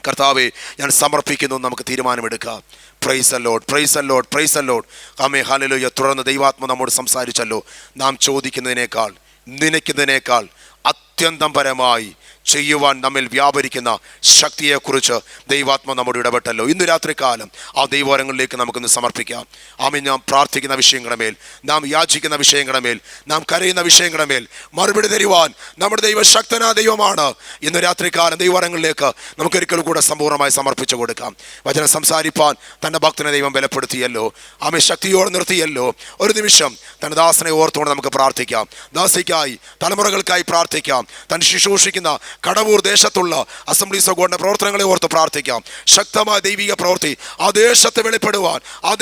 കർത്താവെ ഞാൻ സമർപ്പിക്കുന്നു. നമുക്ക് തീരുമാനമെടുക്കാം. Praise the Lord, praise the Lord, praise the Lord. ആമേൻ, ഹല്ലേലൂയ. തുടർന്ന് ദൈവാത്മ നമ്മോട് സംസാരിച്ചല്ലോ, നാം ചോദിക്കുന്നതിനേക്കാൾ നനയ്ക്കുന്നതിനേക്കാൾ അത്യന്തം പരമായി ചെയ്യുവാൻ നമ്മിൽ വ്യാപരിക്കുന്ന ശക്തിയെക്കുറിച്ച് ദൈവാത്മ നമ്മോട് ഇടപെട്ടല്ലോ. ഇന്ന് രാത്രികാലം ആ ദൈവവരങ്ങളിലേക്ക് നമുക്കൊന്ന് സമർപ്പിക്കാം. ആമേൻ. നാം പ്രാർത്ഥിക്കുന്ന വിഷയങ്ങളുടെ മേൽ, നാം യാചിക്കുന്ന വിഷയങ്ങളുടെ മേൽ, നാം കരയുന്ന വിഷയങ്ങളുടെ മേൽ മറുപടി തരുവാൻ നമ്മുടെ ദൈവ ശക്തനായ ദൈവമാണ്. ഇന്ന് രാത്രികാലം ദൈവവരങ്ങളിലേക്ക് നമുക്കൊരിക്കൽ കൂടെ സമ്പൂർണ്ണമായി സമർപ്പിച്ചു കൊടുക്കാം. വചനം സംസാരിപ്പാൻ തൻ്റെ ഭക്തനെ ദൈവം ബലപ്പെടുത്തിയല്ലോ, ആമേൻ, ശക്തിയോടെ നിർത്തിയല്ലോ. ഒരു നിമിഷം തൻ്റെ ദാസനെ ഓർത്തുകൊണ്ട് നമുക്ക് പ്രാർത്ഥിക്കാം. ദാസിക്കായി, തലമുറകൾക്കായി പ്രാർത്ഥിക്കാം. താൻ ശുശ്രൂഷിക്കുന്ന കടവൂർ ദേശത്തുള്ള അസംബ്ലീസ് ഓഫ് ഗോഡിന്റെ പ്രവർത്തനങ്ങളെ ഓർത്ത് പ്രാർത്ഥിക്കാം. ശക്തമായ ദൈവിക പ്രവൃത്തി ആ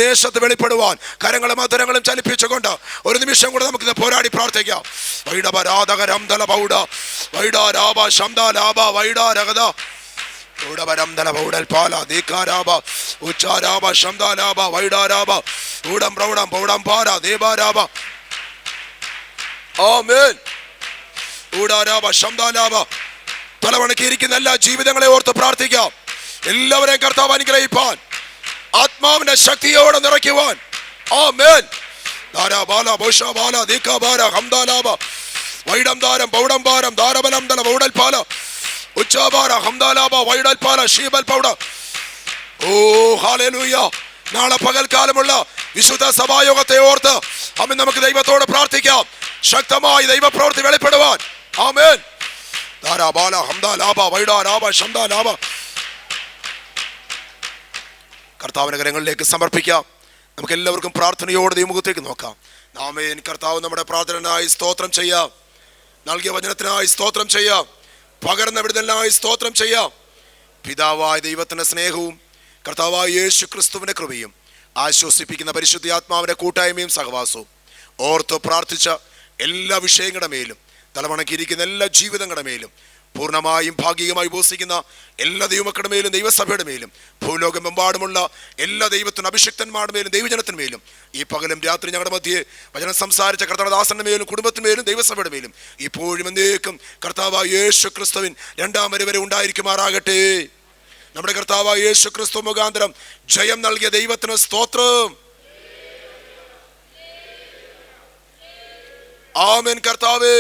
ദേശത്ത് വെളിപ്പെടുവാൻ കരങ്ങളും അധരങ്ങളും ചലിപ്പിച്ചുകൊണ്ട് ഒരു നിമിഷം കൂടെ നമുക്ക് പോരാടി പ്രാർത്ഥിക്കാം. തലവണക്കിയിരിക്കുന്ന എല്ലാ ജീവിതങ്ങളെ ഓർത്ത് പ്രാർത്ഥിക്കാം. എല്ലാവരെയും കർത്താവ് അനുഗ്രഹിപ്പാൻ, ആത്മാവിന്റെ ശക്തിയോടെ നിറയ്ക്കുവാൻ. ആമേൻ. ധാരാബാല ബോഷബാല ദീകാബാല ഹംദാലാബ വൈഡംദാരം പൗഡംബാരം ധാരബലം ദല വൗഡൽപാല ഉച്ചാബാര ഹംദാലാബ വൈഡൽപാല ഷീബൽ പൗഡ. ഓ ഹല്ലേലൂയ. നാളെ പകൽക്കാലമുള്ള വിശുദ്ധ സഭായോഗത്തെ ഓർത്ത് ആമേൻ നമുക്ക് ദൈവത്തോട് പ്രാർത്ഥിക്കാം. ശക്തമായി ദൈവപ്രവൃത്തി വെളിപ്പെടുവാൻ. ആമേൻ. ധാരാബാല ഹംദാലാബ വൈഡാലാബ ശംദാലാബ. കർത്താവിന്റെ കരങ്ങളിലേക്ക് സമർപ്പിക്കാം. നമുക്ക് എല്ലാവർക്കും പ്രാർത്ഥനയോടെ ദൈവമുഖത്തേക്ക് നോക്കാം. ആമേൻ. കർത്താവ് നമ്മുടെ പ്രാർത്ഥനയായി സ്തോത്രം ചെയ്യാം. നൽകിയ വചനത്തിനായി സ്തോത്രം ചെയ്യാം. പകർന്ന വിടുതലിനായി സ്തോത്രം ചെയ്യാം. പിതാവായ ദൈവത്തിന്റെ സ്നേഹവും കർത്താവായ യേശു ക്രിസ്തുവിന്റെ കൃപയും ആശ്വസിപ്പിക്കുന്ന പരിശുദ്ധാത്മാവിന്റെ കൂട്ടായ്മയും സഹവാസവും ഓർത്ത് പ്രാർത്ഥിച്ച എല്ലാ വിഷയങ്ങളുടെ മേലും, തലമണക്കിയിരിക്കുന്ന എല്ലാ ജീവിതങ്ങളുടെ മേലും, പൂർണ്ണമായും ഭാഗികമായി ഉപസിക്കുന്ന എല്ലാ ദൈവമക്കളുടെ മേലും, ദൈവസഭയുടെ മേലും, ഭൂലോകമെമ്പാടുമുള്ള എല്ലാ ദൈവത്തിനും അഭിഷിക്തന്മാരുടെ മേലും, ദൈവജനത്തിന് മേലും, ഈ പകലും രാത്രി ഞങ്ങളുടെ മധ്യേ വചനം സംസാരിച്ച കർത്താവദാസന്റെ മേലും, കുടുംബത്തിന് മേലും, ദൈവസഭയുടെ മേലും ഇപ്പോഴും എന്നേക്കും കർത്താവായ യേശു ക്രിസ്തുവിൻ രണ്ടാം വരവ് ഉണ്ടായിരിക്കുമാറാകട്ടെ. നമ്മുടെ കർത്താവായ യേശു ക്രിസ്തു മുഖാന്തരം ജയം നൽകിയ ദൈവത്തിന് സ്തോത്രം. ആമേൻ. കർത്താവേ